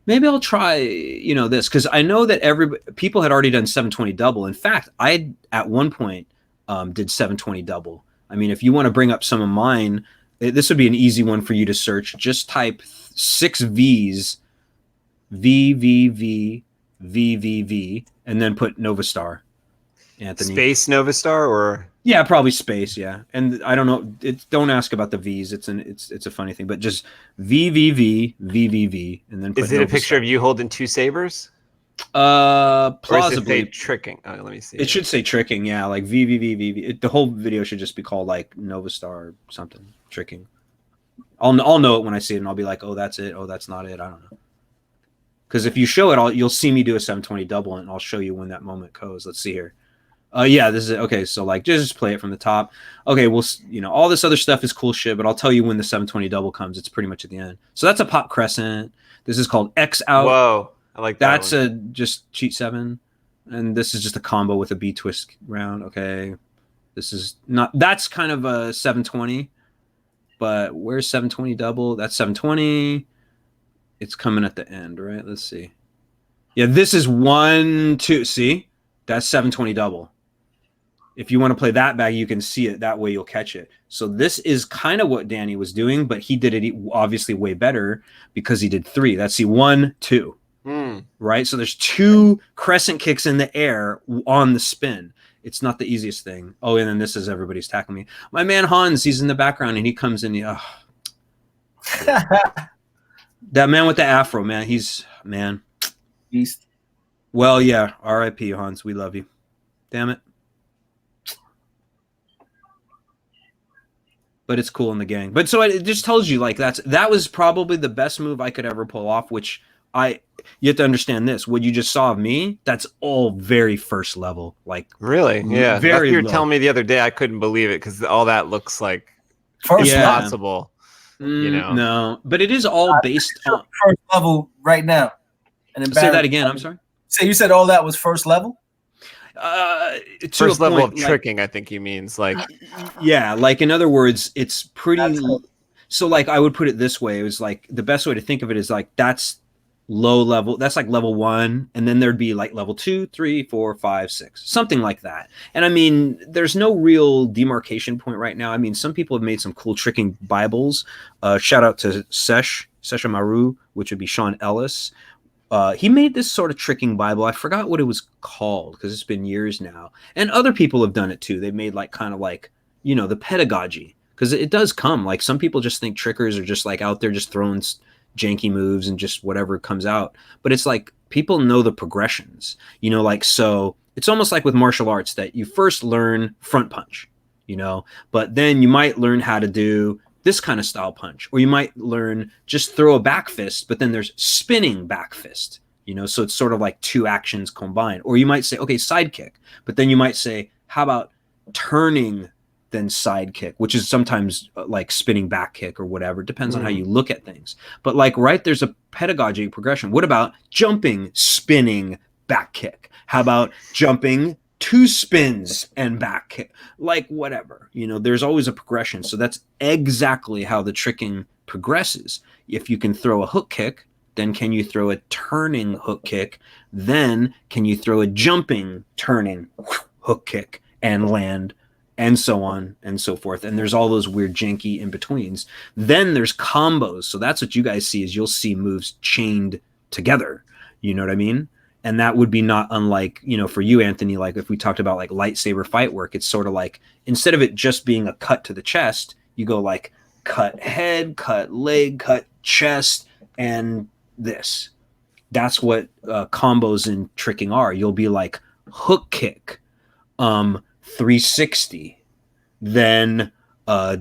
maybe I'll try, you know, this, because I know that people had already done 720 double. In fact, I at one point did 720 double. I mean, if you want to bring up some of mine, this would be an easy one for you to search. Just type 6 V's VVV VVV and then put NOVASTAR. Anthony. Space NOVASTAR, or yeah, probably space. Yeah, and I don't know. Don't ask about the V's. It's a funny thing, but just VVV VVV and then. Put is it NOVASTAR. A picture of you holding 2 sabers? Plausibly. Or does it say tricking? Oh, let me see. It should say tricking. Yeah, like VVV. The whole video should just be called like NOVASTAR or something. Tricking. I'll know it when I see it, and I'll be like, oh, that's it. Oh, that's not it. I don't know. Because if you show it, you'll see me do a 720 double, and I'll show you when that moment goes. Let's see here. Yeah, this is it. Okay. So like, just play it from the top. Okay, well, you know, all this other stuff is cool shit, but I'll tell you when the 720 double comes. It's pretty much at the end. So that's a pop crescent. This is called X out. Whoa, I like that. That's a just cheat 7, and this is just a combo with a B twist round. Okay, this is not. That's kind of a 720, but where's 720 double? That's 720. It's coming at the end, right? Let's see. Yeah, this is 1, 2. See, that's 720 double. If you want to play that back, you can see it. That way you'll catch it. So this is kind of what Danny was doing, but he did it obviously way better because he did 3. That's the 1, 2. Right? So there's 2 crescent kicks in the air on the spin. It's not the easiest thing. Oh, and then this is everybody's tackling me. My man Hans, he's in the background, and he comes in. That man with the afro, man. He's, man. Beast. Well, yeah. R.I.P. Hans. We love you. Damn it. But it's cool in the gang. But so it just tells you, like, that was probably the best move I could ever pull off, which you have to understand this. What you just saw of me, that's all very first level. Like, really? Yeah. Very you were low. telling me the other day, I couldn't believe it because all that looks like first possible. You know, no, but it is all based on first level right now. And say that again. I'm sorry. So you said all that was first level? First level of tricking, I think he means, like, yeah, like in other words, it's pretty. So like I would put it this way: it was like the best way to think of it is like that's low level. That's like level 1, and then there'd be like level 2, 3, 4, 5, 6, something like that. And I mean, there's no real demarcation point right now. I mean, some people have made some cool tricking Bibles. Shout out to Sesha Maru, which would be Sean Ellis. He made this sort of tricking Bible. I forgot what it was called because it's been years now. And other people have done it too. They've made like kind of like, you know, the pedagogy, because it does come. Like some people just think trickers are just like out there just throwing janky moves and just whatever comes out. But it's like people know the progressions, you know, like, so it's almost like with martial arts that you first learn front punch, you know, but then you might learn how to do this kind of style punch, or you might learn just throw a back fist, but then there's spinning back fist, you know, so it's sort of like two actions combined. Or you might say, okay, side kick, but then you might say, how about turning then side kick, which is sometimes like spinning back kick or whatever. It depends on how you look at things. But like, right, there's a pedagogy progression. What about jumping, spinning, back kick? How about jumping, 2 spins and back kick? Like, whatever, you know, there's always a progression. So that's exactly how the tricking progresses. If you can throw a hook kick, then can you throw a turning hook kick? Then can you throw a jumping, turning hook kick and land, and so on and so forth. And there's all those weird janky in-betweens. Then there's combos. So that's what you guys see, is you'll see moves chained together. You know what I mean? And that would be not unlike, you know, for you, Anthony, like if we talked about like lightsaber fight work, it's sort of like, instead of it just being a cut to the chest, you go like cut head, cut leg, cut chest, and this. That's what combos in tricking are. You'll be like hook kick, 360, then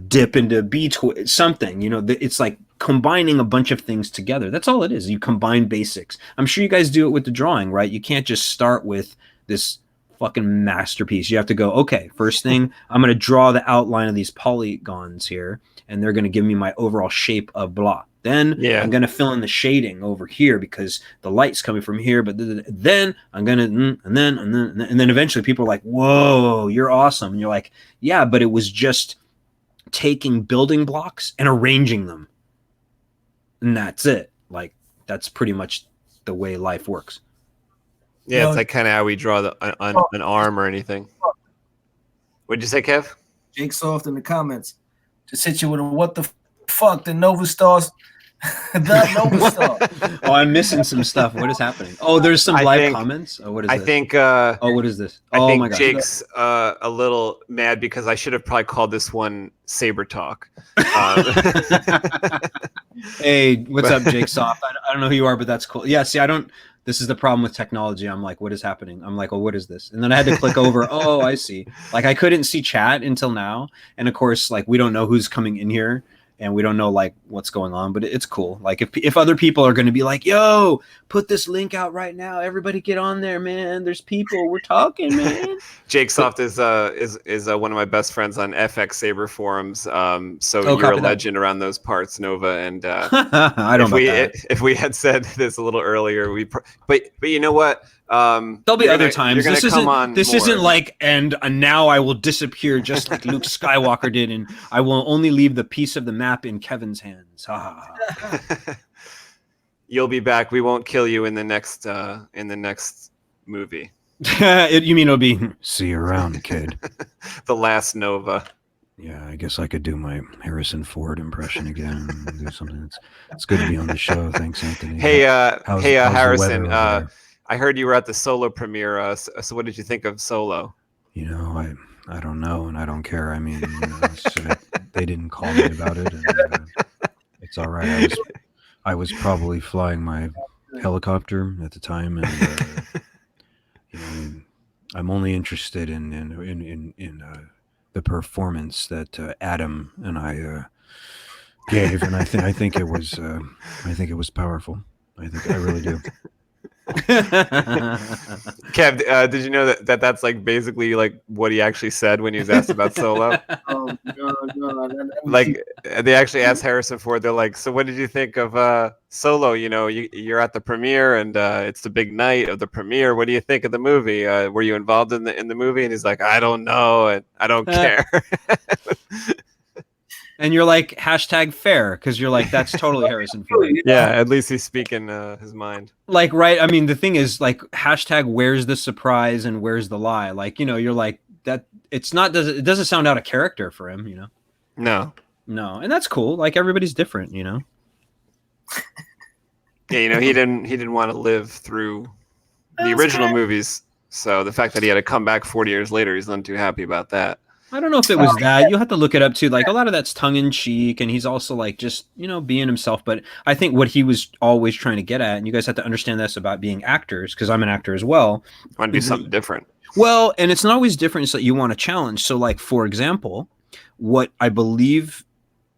dip into B twist, something, you know, it's like combining a bunch of things together. That's all it is. You combine basics. I'm sure you guys do it with the drawing, right? You can't just start with this fucking masterpiece. You have to go, okay, first thing, I'm going to draw the outline of these polygons here, and they're going to give me my overall shape of blah. Then I'm going to fill in the shading over here because the light's coming from here. But then I'm going to, and then eventually people are like, whoa, you're awesome. And you're like, yeah, but it was just taking building blocks and arranging them. And that's it. Like, that's pretty much the way life works. Yeah, it's like kind of how we draw an arm or anything. What'd you say, Kev? Jake Soft in the comments just hit you with a what the fuck, the NOVASTAR. NOVASTAR. Oh, I'm missing some stuff. What is happening? Oh, there's some live comments. Oh, what is this? I think. Oh, what is this? Oh, I think my God. Jake's a little mad because I should have probably called this one Saber Talk. Hey, what's up, Jake Soft? I don't know who you are, but that's cool. Yeah, see, this is the problem with technology. I'm like, what is happening? I'm like, oh, what is this? And then I had to click over. Oh, I see. Like, I couldn't see chat until now. And of course, like, we don't know who's coming in here. And we don't know like what's going on, but it's cool. Like if other people are going to be like, yo, put this link out right now. Everybody get on there, man. There's people. We're talking, man. Jake Soft is one of my best friends on FX-Saber forums. So you're a legend around those parts, Nova. And I don't know if we had said this a little earlier, but you know what? There'll be other times. This isn't like, and now I will disappear just like Luke Skywalker did, and I will only leave the piece of the map in Kevin's hands. You'll be back. We won't kill you in the next movie. You mean it'll be see you around, kid? The last Nova. Yeah, I guess I could do my Harrison Ford impression again. Do something. It's good to be on the show. Thanks, Anthony. Hey, Harrison. I heard you were at the Solo premiere. So what did you think of Solo? You know, I don't know, and I don't care. I mean, they didn't call me about it, and it's all right. I was probably flying my helicopter at the time, and you know, I'm only interested in the performance that Adam and I gave, and I think it was powerful. I really do. Kev, did you know that that's like basically like what he actually said when he was asked about Solo? No. Like they actually asked Harrison Ford. They're like, "So what did you think of Solo? You know, you're at the premiere and it's the big night of the premiere. What do you think of the movie? Were you involved in the movie?" And he's like, "I don't know, and I don't care." And you're like, #fair, because you're like, that's totally Harrison Ford. Yeah, at least he's speaking his mind. Like, right? I mean, the thing is, like, #where's the surprise and where's the lie? Like, you know, you're like, that. It doesn't sound out of character for him, you know? No, and that's cool. Like, everybody's different, you know? Yeah, you know, he didn't want to live through the original movies. So the fact that he had to come back 40 years later, he's not too happy about that. I don't know if it was that. You'll have to look it up too. Like a lot of that's tongue in cheek, and he's also like just, you know, being himself. But I think what he was always trying to get at, and you guys have to understand this about being actors, because I'm an actor as well. I want to do something different. Well, and it's not always different. It's that you want to challenge. So, like, for example, what I believe,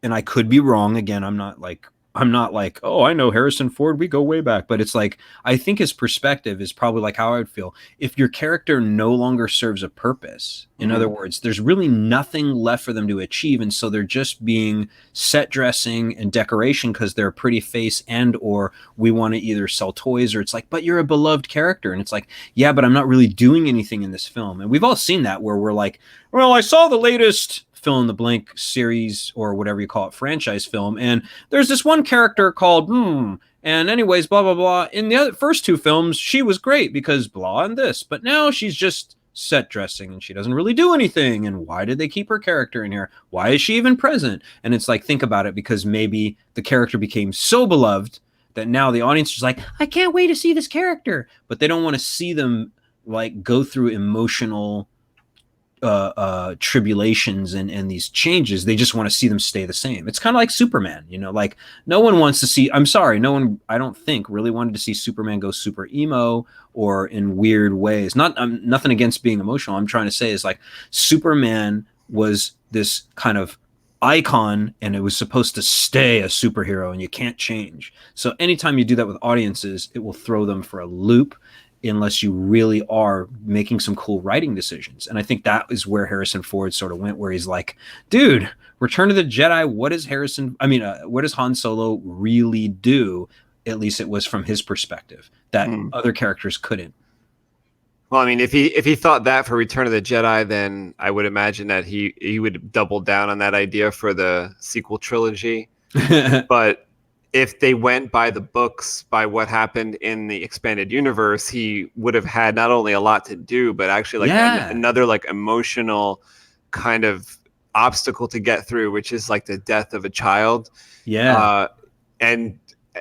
and I could be wrong. Again, I'm not like, oh, I know Harrison Ford. We go way back. But it's like, I think his perspective is probably like how I would feel if your character no longer serves a purpose. In other words, there's really nothing left for them to achieve. And so they're just being set dressing and decoration because they're a pretty face, and or we want to either sell toys, or it's like, but you're a beloved character. And it's like, yeah, but I'm not really doing anything in this film. And we've all seen that where we're like, well, I saw the latest fill in the blank series or whatever you call it, franchise film, and there's this one character called and anyways, blah blah blah. In the other first two films, she was great because blah and this, but now she's just set dressing and she doesn't really do anything. And why did they keep her character in here? Why is she even present? And it's like, think about it, because maybe the character became so beloved that now the audience is like, I can't wait to see this character, but they don't want to see them like go through emotional tribulations and these changes. They just want to see them stay the same. It's kind of like Superman, you know, like no one wants to see, I'm sorry, no one, I don't think, really wanted to see Superman go super emo or in weird ways. Nothing against being emotional. I'm trying to say is like Superman was this kind of icon and it was supposed to stay a superhero and you can't change. So anytime you do that with audiences, it will throw them for a loop unless you really are making some cool writing decisions. And I think that is where Harrison Ford sort of went, where he's like, dude, Return of the Jedi, what does Han Solo really do? At least it was from his perspective that other characters couldn't. Well, I mean, if he thought that for Return of the Jedi, then I would imagine that he would double down on that idea for the sequel trilogy. But if they went by the books, by what happened in the expanded universe, he would have had not only a lot to do, but actually like another like emotional kind of obstacle to get through, which is like the death of a child. Yeah. And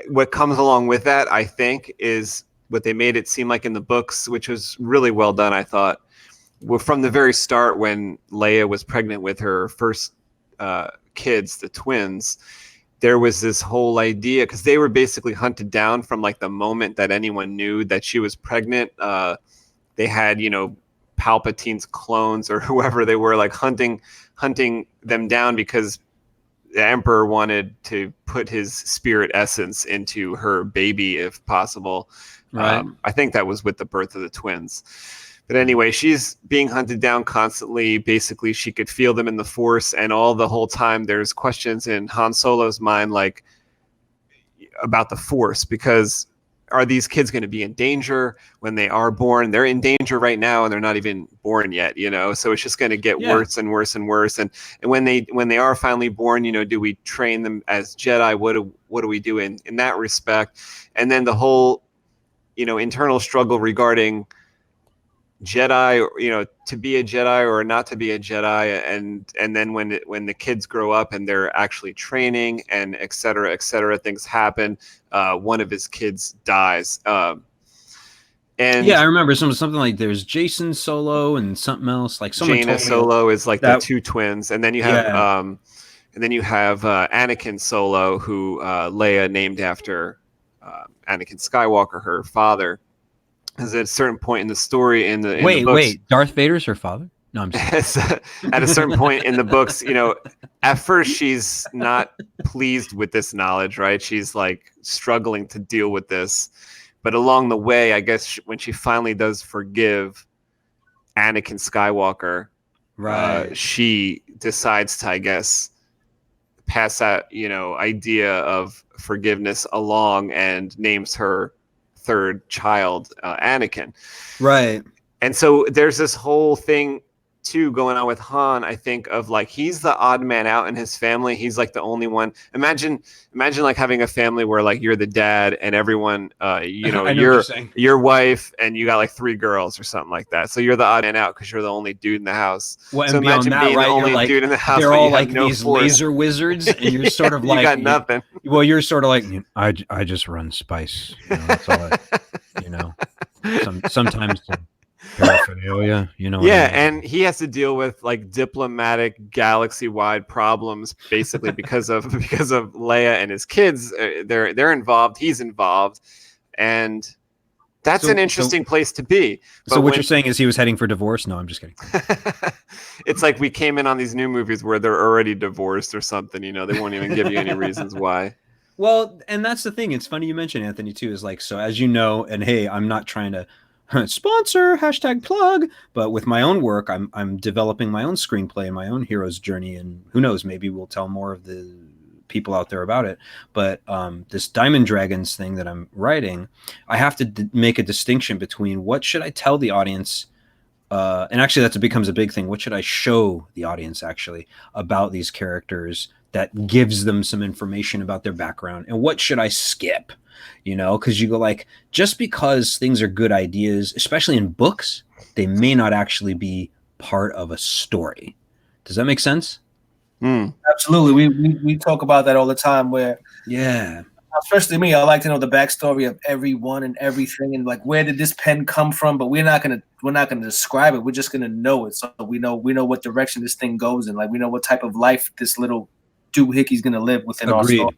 what comes along with that, I think, is what they made it seem like in the books, which was really well done, I thought. Well, from the very start, when Leia was pregnant with her first kids, the twins, there was this whole idea, because they were basically hunted down from like the moment that anyone knew that she was pregnant. They had, you know, Palpatine's clones or whoever they were, like hunting them down because the Emperor wanted to put his spirit essence into her baby if possible. Right. I think that was with the birth of the twins. But anyway, she's being hunted down constantly. Basically, she could feel them in the Force, and all the whole time there's questions in Han Solo's mind, like about the Force, because are these kids going to be in danger when they are born? They're in danger right now, and they're not even born yet, you know. So it's just going to get worse and worse and worse. And when they are finally born, you know, do we train them as Jedi? What do we do in that respect? And then the whole, you know, internal struggle regarding Jedi, you know, to be a Jedi or not to be a Jedi, and then when the kids grow up and they're actually training and et cetera, things happen. One of his kids dies. And yeah, I remember something like there's Jason Solo and something else, like someone Jaina Solo is like the two twins, and then you have Anakin Solo, who Leia named after Anakin Skywalker, her father. Because at a certain point in the story, in the books, Darth Vader's her father? No, I'm sorry. At a certain point in the books, you know, at first she's not pleased with this knowledge, right? She's like struggling to deal with this, but along the way, I guess when she finally does forgive Anakin Skywalker, right, she decides to, I guess, pass that, you know, idea of forgiveness along and names her third child Anakin. Right. And so there's this whole thing too going on with Han, I think, of like he's the odd man out in his family. He's like the only one. Imagine like having a family where like you're the dad and everyone you know, your wife and you got like 3 girls or something like that. So you're the odd man out because you're the only dude in the house. Well, so imagine being the only dude in the house. They're all like these Force. Laser wizards, and you're sort of like you got nothing. Well, you're sort of like I just run spice. You know, that's all you know. Sometimes. Paraphernalia, you know. Yeah, and he has to deal with like diplomatic, galaxy-wide problems, basically because of Leia and his kids. They're involved. He's involved, and That's an interesting place to be. So what you're saying is he was heading for divorce? No, I'm just kidding. It's like we came in on these new movies where they're already divorced or something. You know, they won't even give you any reasons why. Well, and that's the thing. It's funny you mentioned Anthony too. Is like, so as you know, and hey, I'm not trying to sponsor #plug, but with my own work, I'm developing my own screenplay and my own hero's journey, and who knows, maybe we'll tell more of the people out there about it. But this Diamond Dragons thing that I'm writing, I have to make a distinction between what should I tell the audience, and actually that becomes a big thing. What should I show the audience actually about these characters that gives them some information about their background, and what should I skip? You know, because you go like, just because things are good ideas, especially in books, they may not actually be part of a story. Does that make sense? Absolutely. We talk about that all the time where, yeah, especially me, I like to know the backstory of everyone and everything, and like, where did this pen come from? But we're not gonna describe it. We're just gonna know it. So we know what direction this thing goes in. Like, we know what type of life this little doohickeys gonna live within our story.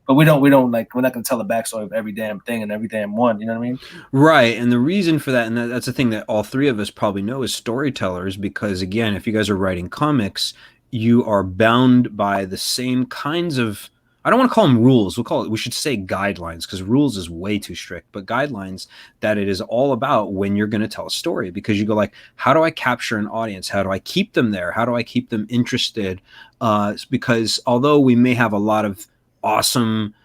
But we're not gonna tell the backstory of every damn thing and every damn one. You know what I mean? Right. And the reason for that, and that's the thing that all three of us probably know as storytellers, because again, if you guys are writing comics, you are bound by the same kinds of, I don't want to call them rules. We should say guidelines, because rules is way too strict, but guidelines that it is all about when you're going to tell a story, because you go like, how do I capture an audience? How do I keep them there? How do I keep them interested? Because although we may have a lot of awesome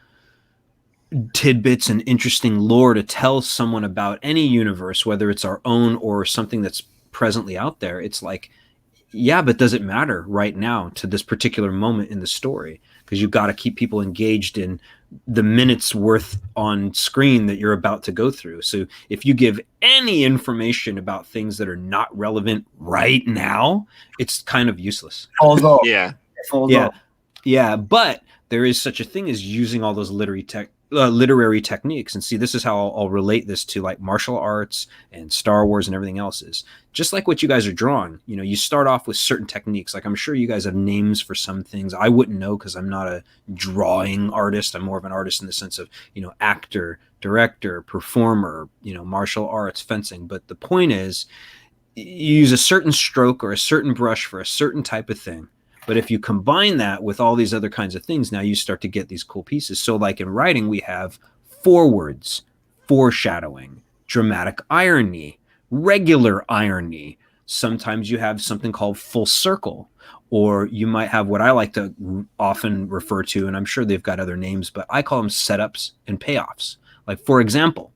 tidbits and interesting lore to tell someone about any universe, whether it's our own or something that's presently out there, it's like, yeah, but does it matter right now to this particular moment in the story? Because you've got to keep people engaged in the minutes worth on screen that you're about to go through. So if you give any information about things that are not relevant right now, it's kind of useless. Yeah. Yeah. But there is such a thing as using all those literary techniques. And see, this is how I'll relate this to like martial arts and Star Wars and everything else. Is just like what you guys are drawing. You know, you start off with certain techniques. Like, I'm sure you guys have names for some things. I wouldn't know because I'm not a drawing artist. I'm more of an artist in the sense of, you know, actor, director, performer, you know, martial arts, fencing. But the point is, you use a certain stroke or a certain brush for a certain type of thing. But if you combine that with all these other kinds of things, now you start to get these cool pieces. So like in writing, we have forewords, foreshadowing, dramatic irony, regular irony. Sometimes you have something called full circle, or you might have what I like to often refer to, and I'm sure they've got other names, but I call them setups and payoffs. Like, for example,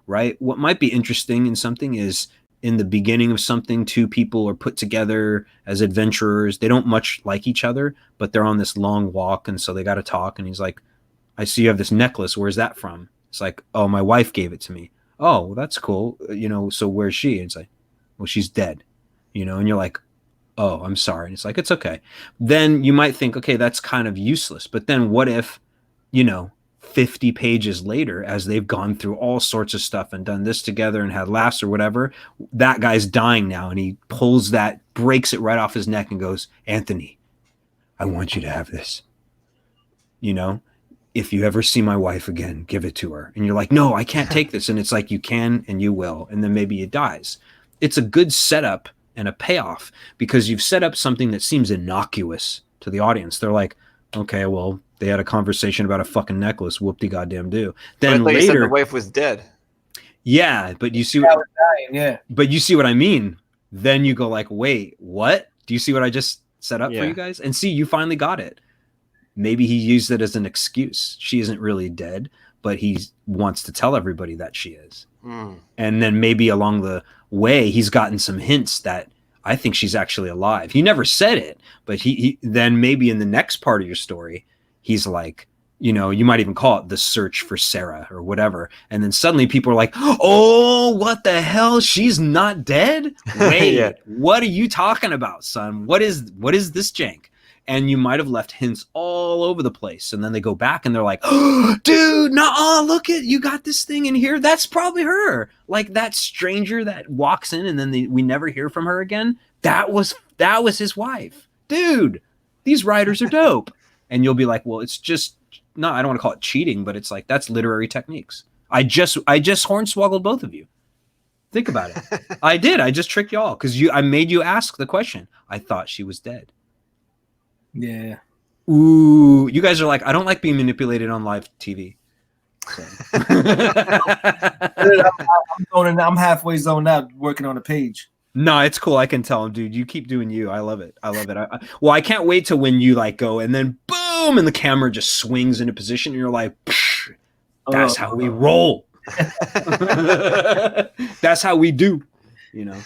right, what might be interesting in something is in the beginning of something, two people are put together as adventurers. They don't much like each other, but they're on this long walk, and so they got to talk. And he's like, I see you have this necklace. Where's that from? It's like, oh, my wife gave it to me. Oh, well, that's cool. You know, so where's she? And it's like, well, she's dead. You know, and you're like, oh, I'm sorry. And it's like, it's okay. Then you might think, okay, that's kind of useless. But then what if, you know, 50 pages later, as they've gone through all sorts of stuff and done this together and had laughs or whatever, that guy's dying now, and he pulls that, breaks it right off his neck and goes, Anthony, I want you to have this. You know, if you ever see my wife again, give it to her. And you're like, no, I can't take this. And it's like, you can and you will. And then maybe it dies. It's a good setup and a payoff, because you've set up something that seems innocuous to the audience. They're like, okay, well, they had a conversation about a fucking necklace. Whoop-de goddamn do. Then later, you said the wife was dead. Yeah, but you see, but you see what I mean. Then you go like, wait, what? Do you see what I just set up for you guys? And see, you finally got it. Maybe he used it as an excuse. She isn't really dead, but he wants to tell everybody that she is. And then maybe along the way, he's gotten some hints that I think she's actually alive. He never said it, but he then maybe in the next part of your story, he's like, you know, you might even call it the search for Sarah or whatever. And then suddenly people are like, oh, what the hell? She's not dead? Wait, What are you talking about, son? What is this jank? And you might have left hints all over the place. And then they go back and they're like, oh, dude, look at, you got this thing in here. That's probably her. Like that stranger that walks in and then we never hear from her again. That was his wife. Dude, these writers are dope. And you'll be like, well, it's just, no, I don't want to call it cheating, but it's like, that's literary techniques. I just hornswoggled both of you. Think about it. I did. I just tricked y'all because I made you ask the question. I thought she was dead. Yeah. Ooh, you guys are like, I don't like being manipulated on live TV. So. I'm halfway zoned out working on a page. No, it's cool. I can tell him, dude. You keep doing you. I love it. I love it. Well, I can't wait till when you like go and then boom, and the camera just swings into position, and you're like, that's how we roll. That's how we do. You know.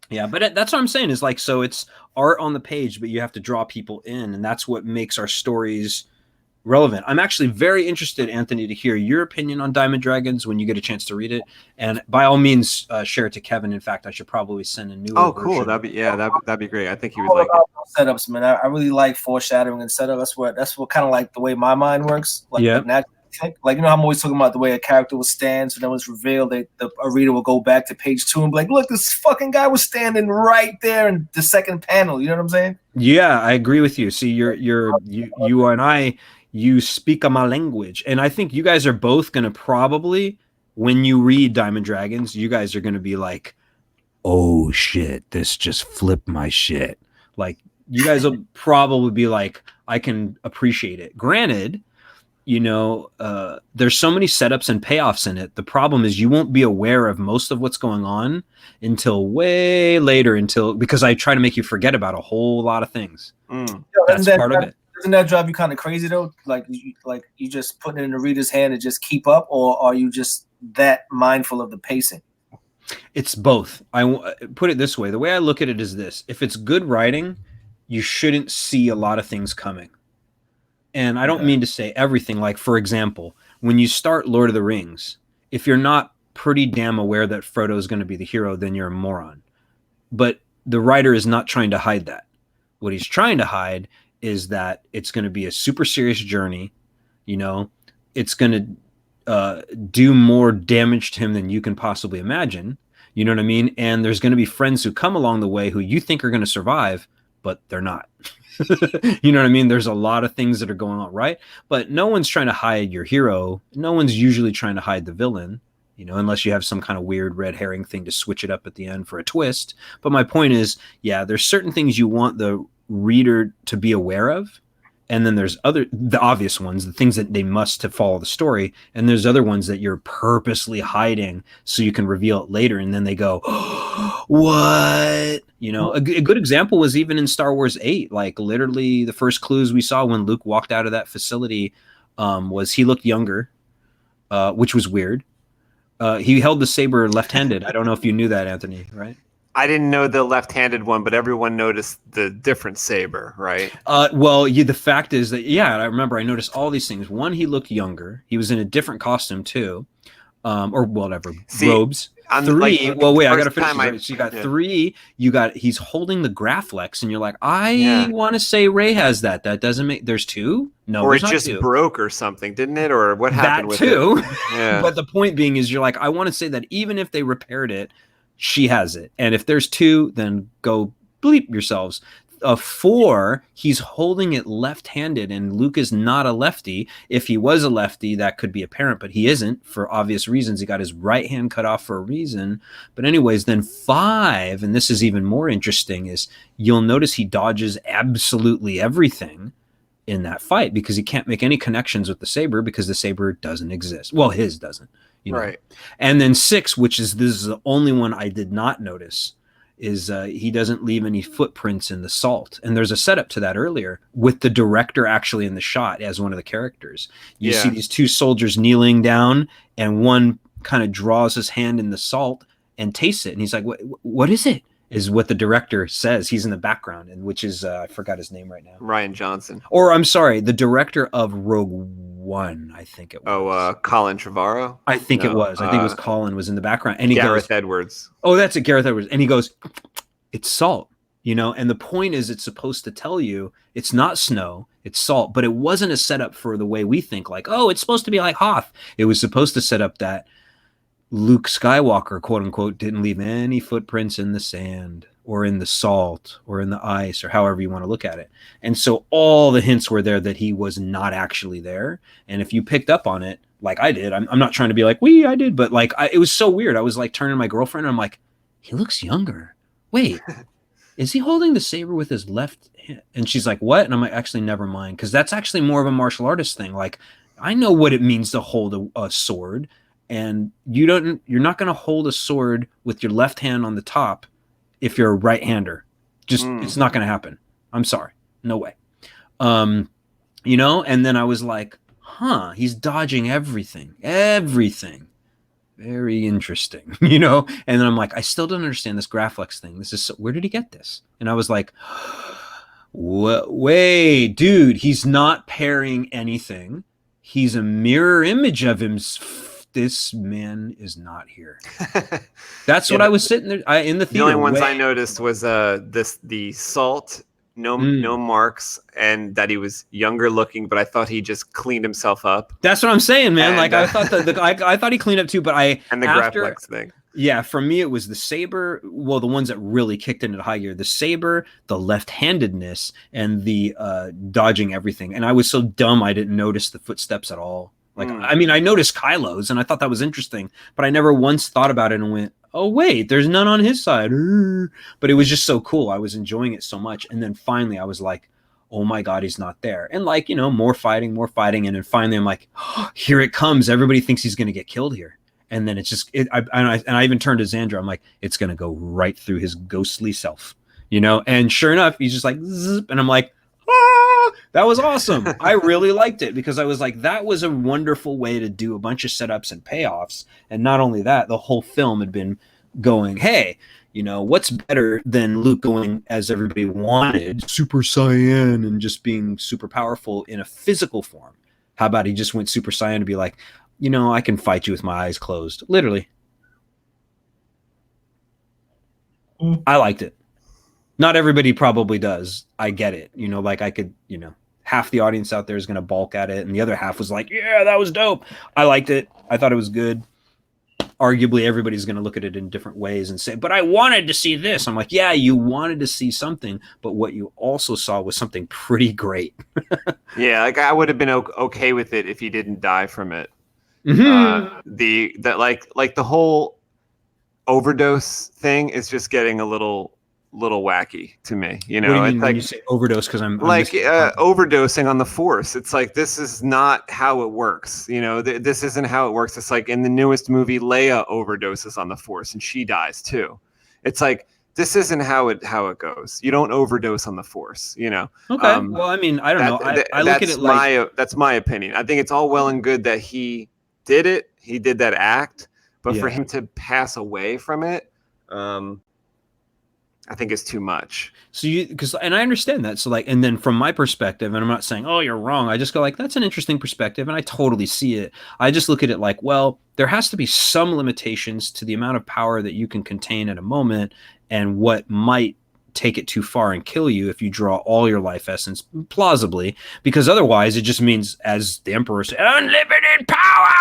Yeah, but that's what I'm saying is like, so it's art on the page, but you have to draw people in, and that's what makes our stories relevant. I'm actually very interested, Anthony, to hear your opinion on Diamond Dragons when you get a chance to read it, and by all means, share it to Kevin. In fact, I should probably send a new. Oh, cool! That'd be great. I think he would like it. Setups, man. I really like foreshadowing and setup. That's what kind of like the way my mind works. Like, yeah. Like, you know, I'm always talking about the way a character will stand, so then when it's revealed, a reader will go back to page 2 and be like, look, this fucking guy was standing right there in the second panel. You know what I'm saying? Yeah, I agree with you. See, you and I, you speak my language. And I think you guys are both going to probably, when you read Diamond Dragons, you guys are going to be like, oh shit, this just flipped my shit. Like, you guys will probably be like, I can appreciate it. Granted, you know, there's so many setups and payoffs in it. The problem is you won't be aware of most of what's going on until way later, because I try to make you forget about a whole lot of things. That's part of it. Doesn't that drive you kind of crazy though? Like you just putting it in the reader's hand and just keep up, or are you just that mindful of the pacing? It's both. I put it this way. The way I look at it is this: if it's good writing, you shouldn't see a lot of things coming. And I don't mean to say everything. Like, for example, when you start Lord of the Rings, if you're not pretty damn aware that Frodo is going to be the hero, then you're a moron. But the writer is not trying to hide that. What he's trying to hide is that it's going to be a super serious journey. You know, it's going to do more damage to him than you can possibly imagine. You know what I mean? And there's going to be friends who come along the way who you think are going to survive, but they're not. You know what I mean? There's a lot of things that are going on, right? But no one's trying to hide your hero. No one's usually trying to hide the villain, you know, unless you have some kind of weird red herring thing to switch it up at the end for a twist. But my point is, yeah, there's certain things you want the reader to be aware of. And then there's the obvious ones, the things that they must to follow the story. And there's other ones that you're purposely hiding so you can reveal it later. And then they go, oh, what? You know, a good example was even in Star Wars 8. Like, literally the first clues we saw when Luke walked out of that facility was he looked younger, which was weird. He held the saber left-handed. I don't know if you knew that, Anthony, right? I didn't know the left-handed one, but everyone noticed the different saber, right? Well, the fact is that, yeah, I remember I noticed all these things. One, he looked younger. He was in a different costume too, or whatever, robes. 3, well, wait, I got to finish. So you got 3, he's holding the Graflex, and you're like, I want to say Ray has that. That doesn't make, there's 2? No, or it just broke or something, didn't it? Or what happened with too. It? Yeah. But the point being is, you're like, I want to say that even if they repaired it, she has it. And if there's 2, then go bleep yourselves. 4, he's holding it left-handed, and Luke is not a lefty. If he was a lefty, that could be apparent, but he isn't for obvious reasons. He got his right hand cut off for a reason. But anyways, then 5, and this is even more interesting, is you'll notice he dodges absolutely everything in that fight because he can't make any connections with the saber because the saber doesn't exist. Well, his doesn't. You know? Right. And then 6, this is the only one I did not notice, is he doesn't leave any footprints in the salt. And there's a setup to that earlier with the director actually in the shot as one of the characters. You see these 2 soldiers kneeling down, and one kind of draws his hand in the salt and tastes it. And he's like, what is it? Is what the director says. He's in the background, and which is, I forgot his name right now. Rian Johnson. Or I'm sorry, the director of Rogue One, I think it was. Oh, Colin Trevorrow? I think it was. I think it was Colin was in the background. And he Gareth Edwards. Oh, that's it, Gareth Edwards. And he goes, it's salt, you know? And the point is, it's supposed to tell you it's not snow, it's salt. But it wasn't a setup for the way we think, like, oh, it's supposed to be like Hoth. It was supposed to set up that Luke Skywalker, quote unquote, didn't leave any footprints in the sand or in the salt or in the ice or however you want to look at it. And so all the hints were there that he was not actually there. And if you picked up on it, like I did. I'm not trying to be like, I did, but like, it was so weird. I was like turning to my girlfriend and I'm like, he looks younger. Wait, is he holding the saber with his left hand? And she's like, what? And I'm like, actually, never mind. Cause that's actually more of a martial artist thing. Like, I know what it means to hold a sword, and you're not going to hold a sword with your left hand on the top if you're a right-hander. Just, it's not going to happen. I'm sorry. No way. You know, and then I was like, he's dodging everything. Very interesting, you know? And then I'm like, I still don't understand this Graflex thing. Where did he get this? And I was like, wait, dude, he's not parrying anything. He's a mirror image of him. This man is not here. That's what I was sitting there in the theater. The only ones I noticed was the salt, no marks, and that he was younger looking, but I thought he just cleaned himself up. That's what I'm saying, man. And, like I thought I thought he cleaned up too, but and the Graflex thing. Yeah, for me it was the saber. Well, the ones that really kicked into high gear: the saber, the left-handedness, and the dodging everything. And I was so dumb I didn't notice the footsteps at all. Like, I mean, I noticed Kylo's, and I thought that was interesting, but I never once thought about it and went, oh wait, there's none on his side. But it was just so cool. I was enjoying it so much, and then finally I was like, oh my god, he's not there. And like, you know, more fighting, and then finally I'm like, here it comes. Everybody thinks he's gonna get killed here. And then it's just, I even turned to Xandra. I'm like, it's going to go right through his ghostly self, you know? And sure enough, he's just like, zip, and I'm like, that was awesome. I really liked it because I was like, that was a wonderful way to do a bunch of setups and payoffs. And not only that, the whole film had been going, hey, you know, what's better than Luke going as everybody wanted, Super Saiyan, and just being super powerful in a physical form? How about he just went Super Saiyan to be like, you know, I can fight you with my eyes closed. Literally. I liked it. Not everybody probably does. I get it. You know, like I could, you know, half the audience out there is going to balk at it. And the other half was like, yeah, that was dope. I liked it. I thought it was good. Arguably, everybody's going to look at it in different ways and say, but I wanted to see this. I'm like, yeah, you wanted to see something, but what you also saw was something pretty great. Yeah, like I would have been okay with it if he didn't die from it. Like the whole overdose thing is just getting a little wacky to me. You know, what do you mean it's when like you say overdose, because I'm like overdosing on the Force. It's like, this is not how it works. You know, this isn't how it works. It's like in the newest movie, Leia overdoses on the Force and she dies too. It's like, this isn't how it goes. You don't overdose on the Force, you know. Okay. Well, I mean, I don't know. I look at it like that's my opinion. I think it's all well and good that he did it. He did that act, but for him to pass away from it, I think it's too much. So and I understand that. So like, and then from my perspective, and I'm not saying, oh, you're wrong. I just go like, that's an interesting perspective. And I totally see it. I just look at it like, well, there has to be some limitations to the amount of power that you can contain at a moment and what might take it too far and kill you if you draw all your life essence plausibly, because otherwise it just means, as the Emperor said, unlimited power,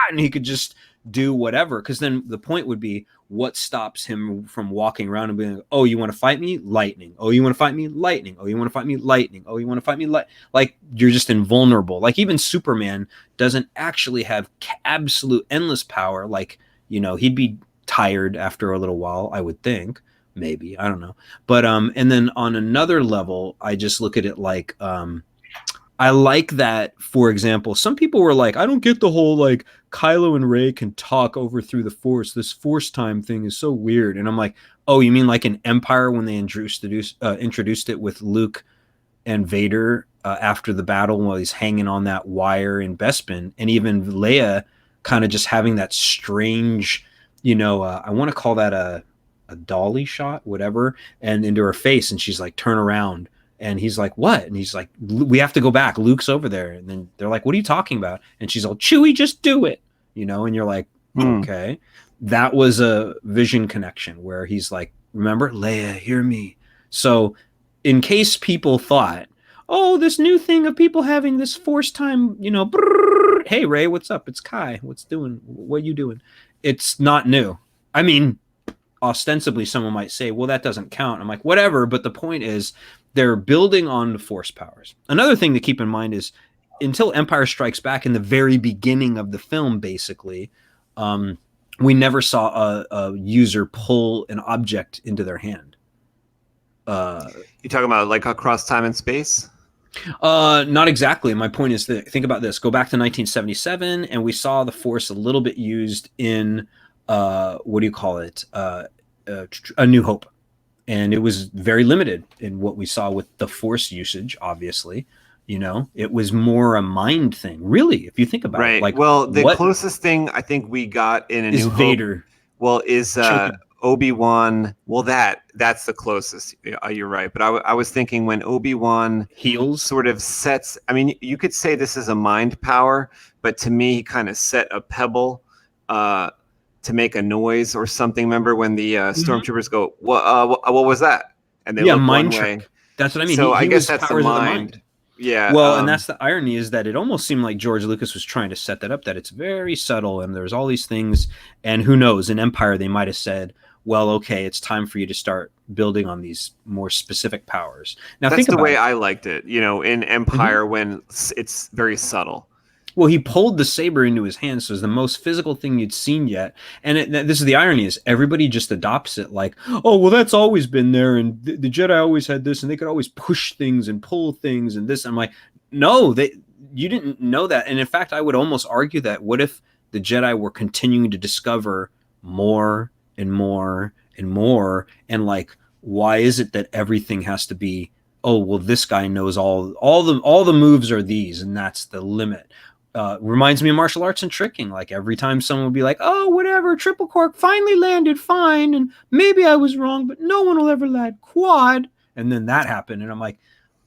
and he could just do whatever. Because then the point would be, what stops him from walking around and being like, oh, you want to fight me? Lightning. Oh, you want to fight me? Lightning. Oh, you want to fight me? Lightning. Oh, you want to fight me? Like, you're just invulnerable. Like, even Superman doesn't actually have absolute endless power. Like, you know, he'd be tired after a little while, I would think. Maybe, I don't know. But and then on another level, I just look at it like, I like that, for example, some people were like, I don't get the whole like Kylo and Rey can talk over through the Force. This Force time thing is so weird. And I'm like, oh, you mean like in Empire when they introduced it with Luke and Vader after the battle while he's hanging on that wire in Bespin, and even Leia kind of just having that strange, you know, I want to call that a dolly shot, whatever, and into her face, and she's like, turn around. And he's like, what? And he's like, we have to go back. Luke's over there. And then they're like, what are you talking about? And she's all, Chewie, just do it. You know, and you're like, okay. That was a vision connection where he's like, remember, Leia, hear me. So in case people thought, oh, this new thing of people having this Force time, you know, brrr, hey, Rey, what's up? It's Kai. What are you doing? It's not new. I mean, ostensibly someone might say, well, that doesn't count. I'm like, whatever. But the point is, they're building on the Force powers. Another thing to keep in mind is until Empire Strikes Back, in the very beginning of the film, basically, we never saw a user pull an object into their hand. You talking about like across time and space? Not exactly. My point is that, think about this. Go back to 1977, and we saw the Force a little bit used in what do you call it? A New Hope, and it was very limited in what we saw with the Force usage. Obviously, you know, it was more a mind thing. Really, if you think about it, like, well, the closest thing I think we got in a New Hope, Vader. Well, is Obi-Wan. Well, that's the closest. You're right, but I was thinking when Obi-Wan heals, sort of sets. I mean, you could say this is a mind power, but to me, he kind of set a pebble to make a noise or something. Remember when the stormtroopers go, what was that? And they look mind one trick. Way. That's what I mean. So I guess that's the mind. Yeah. Well, and that's the irony, is that it almost seemed like George Lucas was trying to set that up, that it's very subtle and there's all these things. And who knows, in Empire, they might have said, well, okay, it's time for you to start building on these more specific powers. Now, that's the way I liked it, you know, in Empire, when it's very subtle. Well, he pulled the saber into his hand, so it's the most physical thing you'd seen yet. And this is the irony, is everybody just adopts it like, oh, well, that's always been there, and the Jedi always had this, and they could always push things and pull things and this. I'm like, no, you didn't know that. And in fact, I would almost argue that, what if the Jedi were continuing to discover more and more and more, and like, why is it that everything has to be, oh, well, this guy knows all the moves are these, and that's the limit. Reminds me of martial arts and tricking. Like, every time someone would be like, oh, whatever, triple cork finally landed fine, and maybe I was wrong, but no one will ever land quad. And then that happened, and I'm like,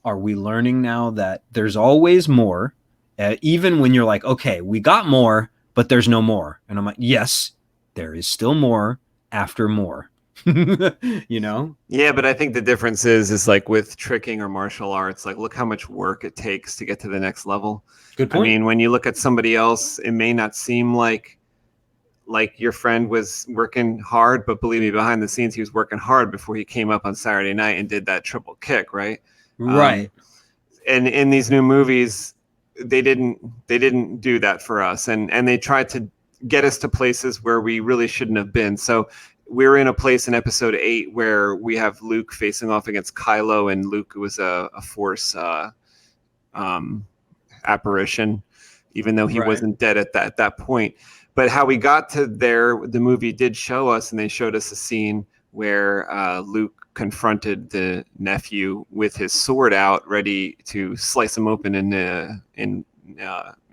are we learning now that there's always more, even when you're like, okay, we got more, but there's no more? And I'm like, yes, there is still more after more. You know? Yeah, but I think the difference is like with tricking or martial arts, like, look how much work it takes to get to the next level. Good point. I mean, when you look at somebody else, it may not seem like your friend was working hard, but believe me, behind the scenes, he was working hard before he came up on Saturday night and did that triple kick, right? Right. And in these new movies, they didn't do that for us, and they tried to get us to places where we really shouldn't have been. So we're in a place in episode 8 where we have Luke facing off against Kylo, and Luke was a Force apparition, even though he wasn't dead at that point. But how we got to there, the movie did show us, and they showed us a scene where Luke confronted the nephew with his sword out, ready to slice him open in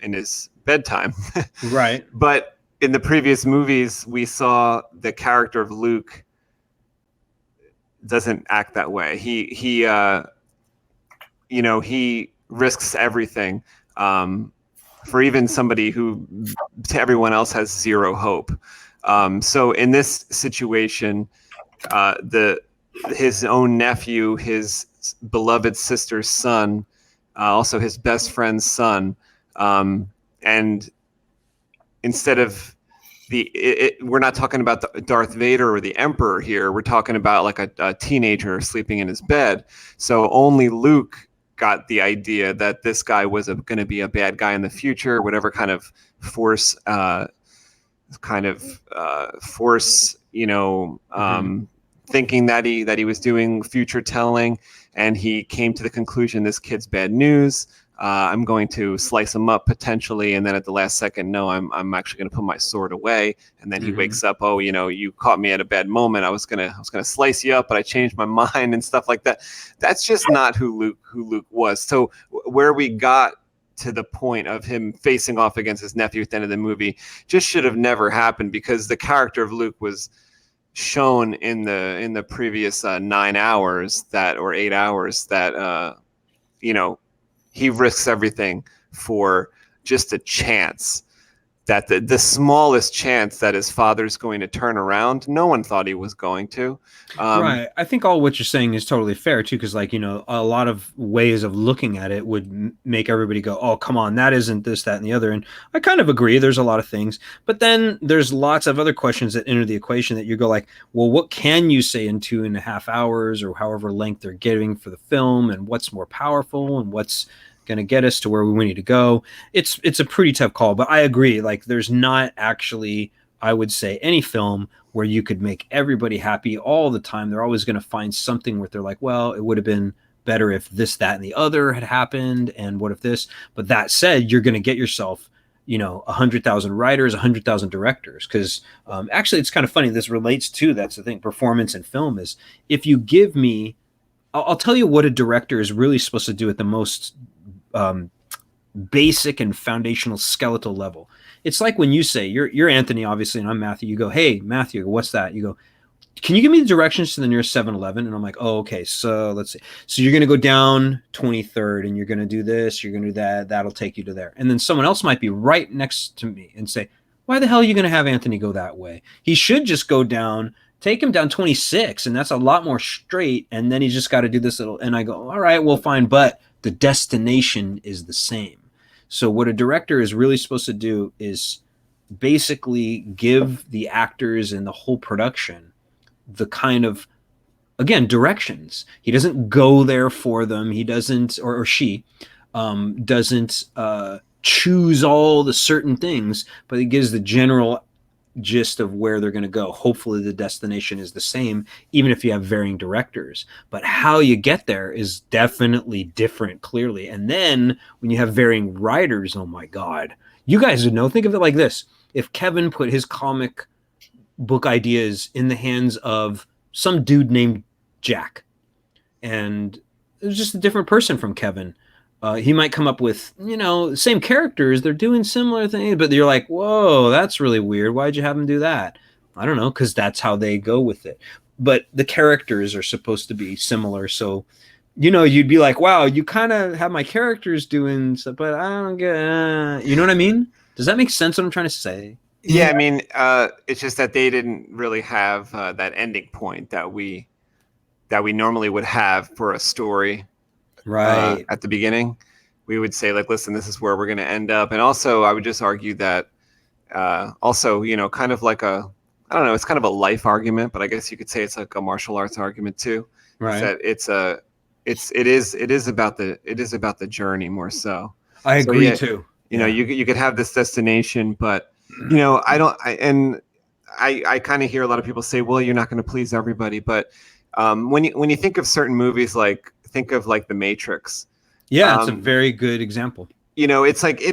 his bedtime. Right. But in the previous movies, we saw the character of Luke doesn't act that way. He risks everything for even somebody who to everyone else has zero hope. So in this situation, his own nephew, his beloved sister's son, also his best friend's son, and instead of we're not talking about the Darth Vader or the Emperor here. We're talking about like a teenager sleeping in his bed. So only Luke got the idea that this guy was going to be a bad guy in the future, whatever kind of force, thinking that he was doing future telling, and he came to the conclusion, this kid's bad news. I'm going to slice him up potentially, and then at the last second, no, I'm actually going to put my sword away. And then he wakes up, oh, you caught me at a bad moment. I was gonna slice you up, but I changed my mind and stuff like that. That's just not who Luke was. So where we got to the point of him facing off against his nephew at the end of the movie just should have never happened, because the character of Luke was shown in the previous 9 hours or 8 hours that he risks everything for just a chance, that the smallest chance that his father's going to turn around. No one thought he was going to. Right. I think all what you're saying is totally fair too, because a lot of ways of looking at it would make everybody go, oh, come on, that isn't this, that, and the other. And I kind of agree. There's a lot of things, but then there's lots of other questions that enter the equation that you go like, well, what can you say in 2.5 hours or however length they're giving for the film, and what's more powerful and what's going to get us to where we need to go. It's a pretty tough call, but I agree. Like, there's not actually, I would say, any film where you could make everybody happy all the time. They're always going to find something where they're like, well, it would have been better if this, that, and the other had happened. And what if this? But that said, you're going to get yourself, 100,000 writers, 100,000 directors. Because actually, it's kind of funny. This relates to, that's the thing, performance in film is, if you give me, I'll tell you what a director is really supposed to do at the most basic and foundational skeletal level. It's like when you say, you're Anthony, obviously, and I'm Matthew. You go, hey, Matthew, what's that? You go, can you give me the directions to the nearest 7-Eleven? And I'm like, oh, okay. So let's see. So you're going to go down 23rd and you're going to do this. You're going to do that. That'll take you to there. And then someone else might be right next to me and say, why the hell are you going to have Anthony go that way? He should just go down, take him down 26. And that's a lot more straight. And then he's just got to do this little, and I go, all right, well, fine. But the destination is the same. So what a director is really supposed to do is basically give the actors and the whole production the kind of, again, directions. He doesn't go there for them. He doesn't, or she doesn't choose all the certain things, but he gives the general gist of where they're going to go. Hopefully the destination is the same, even if you have varying directors. But how you get there is definitely different, clearly. And then when you have varying writers, oh my God, you guys would know. Think of it like this. If Kevin put his comic book ideas in the hands of some dude named Jack, and it was just a different person from Kevin, he might come up with, same characters, they're doing similar things, but you're like, whoa, that's really weird. Why'd you have him do that? I don't know, because that's how they go with it. But the characters are supposed to be similar, so you'd be like, wow, you kind of have my characters doing stuff, but I don't get, you know what I mean? Does that make sense what I'm trying to say? Yeah, I mean, it's just that they didn't really have that ending point that we normally would have for a story. Right. At the beginning, we would say, like, listen, this is where we're going to end up. And also, I would just argue that also, kind of like I don't know, it's kind of a life argument, but I guess you could say it's like a martial arts argument too. Right. That it is about the journey more so. I agree too. You could have this destination, but I kind of hear a lot of people say, well, you're not going to please everybody. But when you think of certain movies, like think of like The Matrix. Yeah, it's a very good example. It's like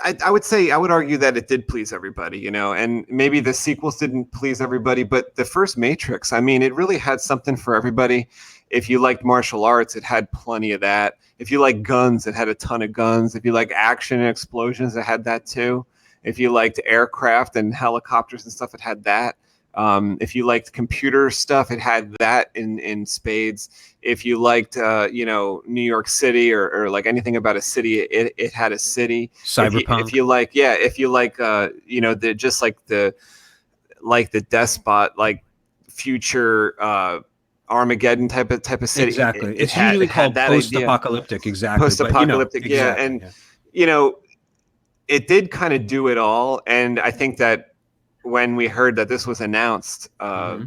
I would argue that it did please everybody, and maybe the sequels didn't please everybody, but the first Matrix, I mean, it really had something for everybody. If you liked martial arts, it had plenty of that. If you like guns, it had a ton of guns. If you like action and explosions, it had that too. If you liked aircraft and helicopters and stuff, it had that. If you liked computer stuff, it had that in spades. If you liked, New York City or like anything about a city, it had a city. Cyberpunk. If you like, the despot, like future Armageddon type of city. Exactly. It's usually called post-apocalyptic. Exactly. Post-apocalyptic. But, yeah. And, it did kind of do it all. And I think that when we heard that this was announced,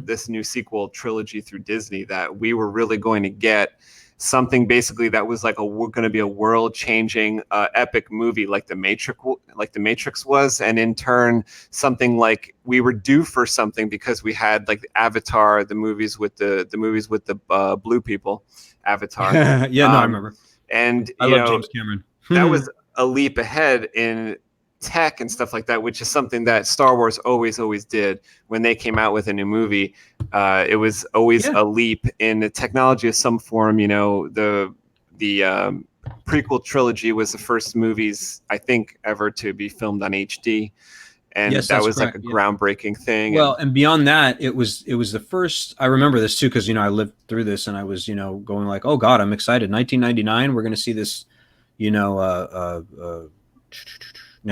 this new sequel trilogy through Disney, that we were really going to get something basically that was like going to be a world-changing epic movie like the Matrix was, and in turn something like we were due for something because we had like Avatar, the movies with the blue people, Avatar. Yeah, no, I remember. And I love James Cameron. That was a leap ahead in tech and stuff like that, which is something that Star Wars always did. When they came out with a new movie, it was always a leap in the technology of some form. The prequel trilogy was the first movies I think ever to be filmed on HD, and that was correct. Like a groundbreaking thing. Well, and beyond that, it was the first. I remember this too because I lived through this, and I was going like, oh God, I'm excited. 1999, we're going to see this. Now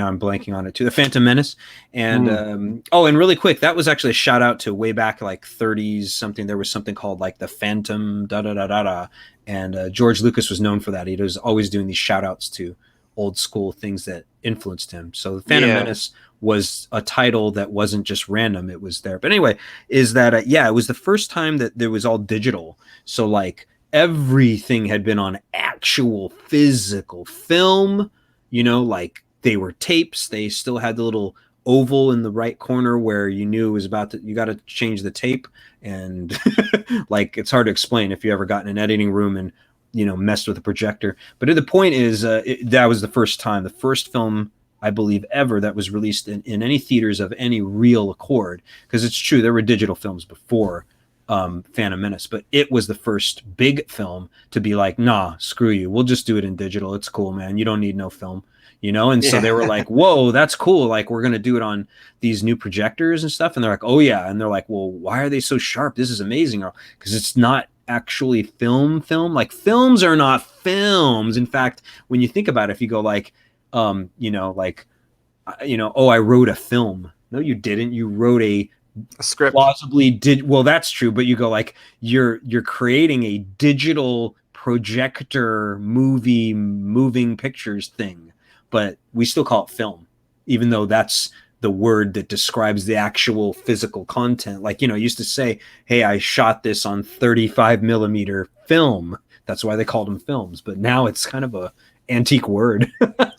I'm blanking on it too. The Phantom Menace, and and really quick, that was actually a shout out to way back like 30s something. There was something called like the Phantom and George Lucas was known for that. He was always doing these shout outs to old school things that influenced him. So the Phantom Menace was a title that wasn't just random; it was there. But anyway, is that it was the first time that there was all digital. So like everything had been on actual physical film, you know, like they were tapes. They still had the little oval in the right corner where you knew it was about to, you got to change the tape. And like, it's hard to explain if you ever got in an editing room and, you know, messed with a projector. But the point is, that was the first film, I believe, ever that was released in any theaters of any real accord. Because it's true, there were digital films before Phantom Menace, but it was the first big film to be like, nah, screw you. We'll just do it in digital. It's cool, man. You don't need no film, you know? And so they were like, whoa, that's cool. Like, we're going to do it on these new projectors and stuff. And they're like, oh yeah. And they're like, well, why are they so sharp? This is amazing. Because it's not actually film. Like, films are not films. In fact, when you think about it, if you go like, you know, like, you know, oh, I wrote a film. No, you didn't. You wrote a script. Plausibly did. Well, that's true. But you go like, you're creating a digital projector movie, moving pictures thing, but we still call it film, even though that's the word that describes the actual physical content. Like, you know, I used to say, hey, I shot this on 35 millimeter film. That's why they called them films. But now it's kind of a antique word.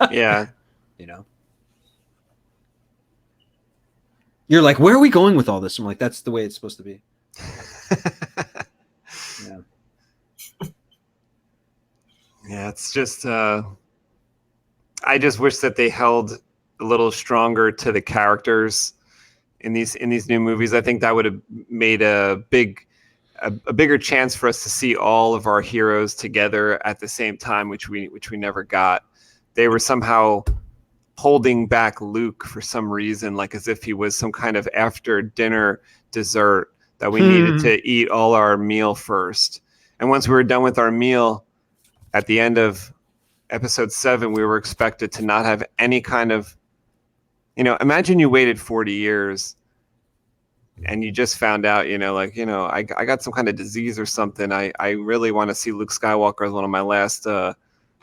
Yeah. You know, you're like, where are we going with all this? I'm like, that's the way it's supposed to be. Yeah. Yeah, it's just I just wish that they held a little stronger to the characters in these new movies. I think that would have made a bigger chance for us to see all of our heroes together at the same time, which we never got. They were somehow holding back Luke for some reason, like as if he was some kind of after dinner dessert that we needed to eat all our meal first. And once we were done with our meal at the end of episode 7, we were expected to not have any kind of, you know, imagine you waited 40 years and you just found out, you know, like, you know, I got some kind of disease or something. I really want to see Luke Skywalker as one of my last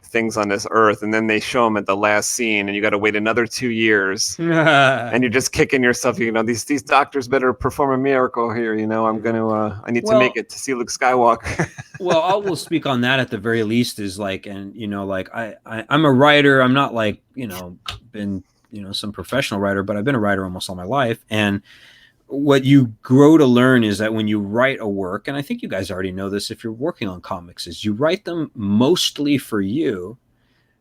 things on this earth. And then they show him at the last scene and you got to wait another 2 years and you're just kicking yourself, you know, these doctors better perform a miracle here. You know, I need to make it to see Luke Skywalker. Well, I will speak on that at the very least is like, and, you know, like I'm a writer. I'm not like, you know, been, you know, some professional writer, but I've been a writer almost all my life. And what you grow to learn is that when you write a work, and I think you guys already know this if you're working on comics, is you write them mostly for you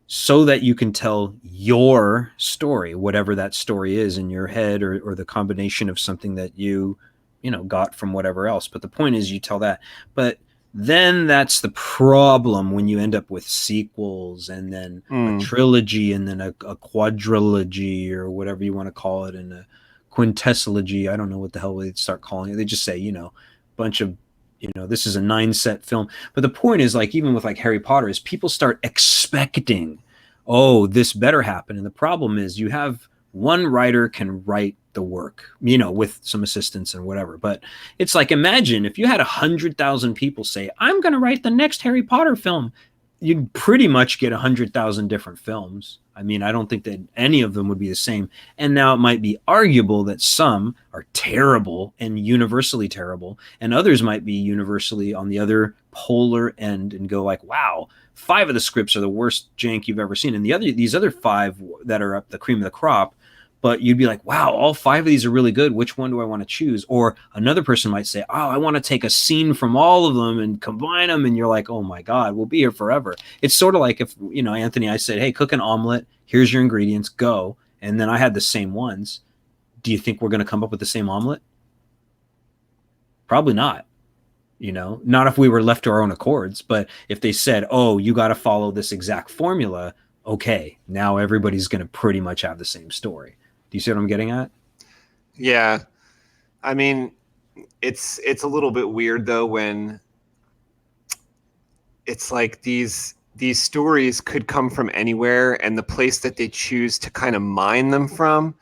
so that you can tell your story, whatever that story is in your head, or the combination of something that you know, got from whatever else. But the point is you tell that. But then that's the problem when you end up with sequels and then a trilogy and then a quadrilogy or whatever you want to call it, and a quintessalogy. I don't know what the hell they start calling it. They just say, you know, a bunch of, you know, this is a 9-set film. But the point is, like, even with like Harry Potter, is people start expecting, oh, this better happen. And the problem is you have one writer can write the work, you know, with some assistance and whatever. But it's like, imagine if you had 100,000 people say, I'm going to write the next Harry Potter film. You'd pretty much get 100,000 different films. I mean, I don't think that any of them would be the same. And now it might be arguable that some are terrible and universally terrible, and others might be universally on the other polar end and go like, wow, 5 of the scripts are the worst jank you've ever seen. And these other 5 that are up the cream of the crop, but you'd be like, wow, all 5 of these are really good. Which one do I want to choose? Or another person might say, oh, I want to take a scene from all of them and combine them. And you're like, oh my God, we'll be here forever. It's sort of like if, you know, Anthony, I said, hey, cook an omelet. Here's your ingredients, go. And then I had the same ones. Do you think we're going to come up with the same omelet? Probably not. You know, not if we were left to our own accords. But if they said, oh, you got to follow this exact formula. Okay, now everybody's going to pretty much have the same story. Do you see what I'm getting at? Yeah. I mean, it's a little bit weird though when it's like these stories could come from anywhere, and the place that they choose to kind of mine them from,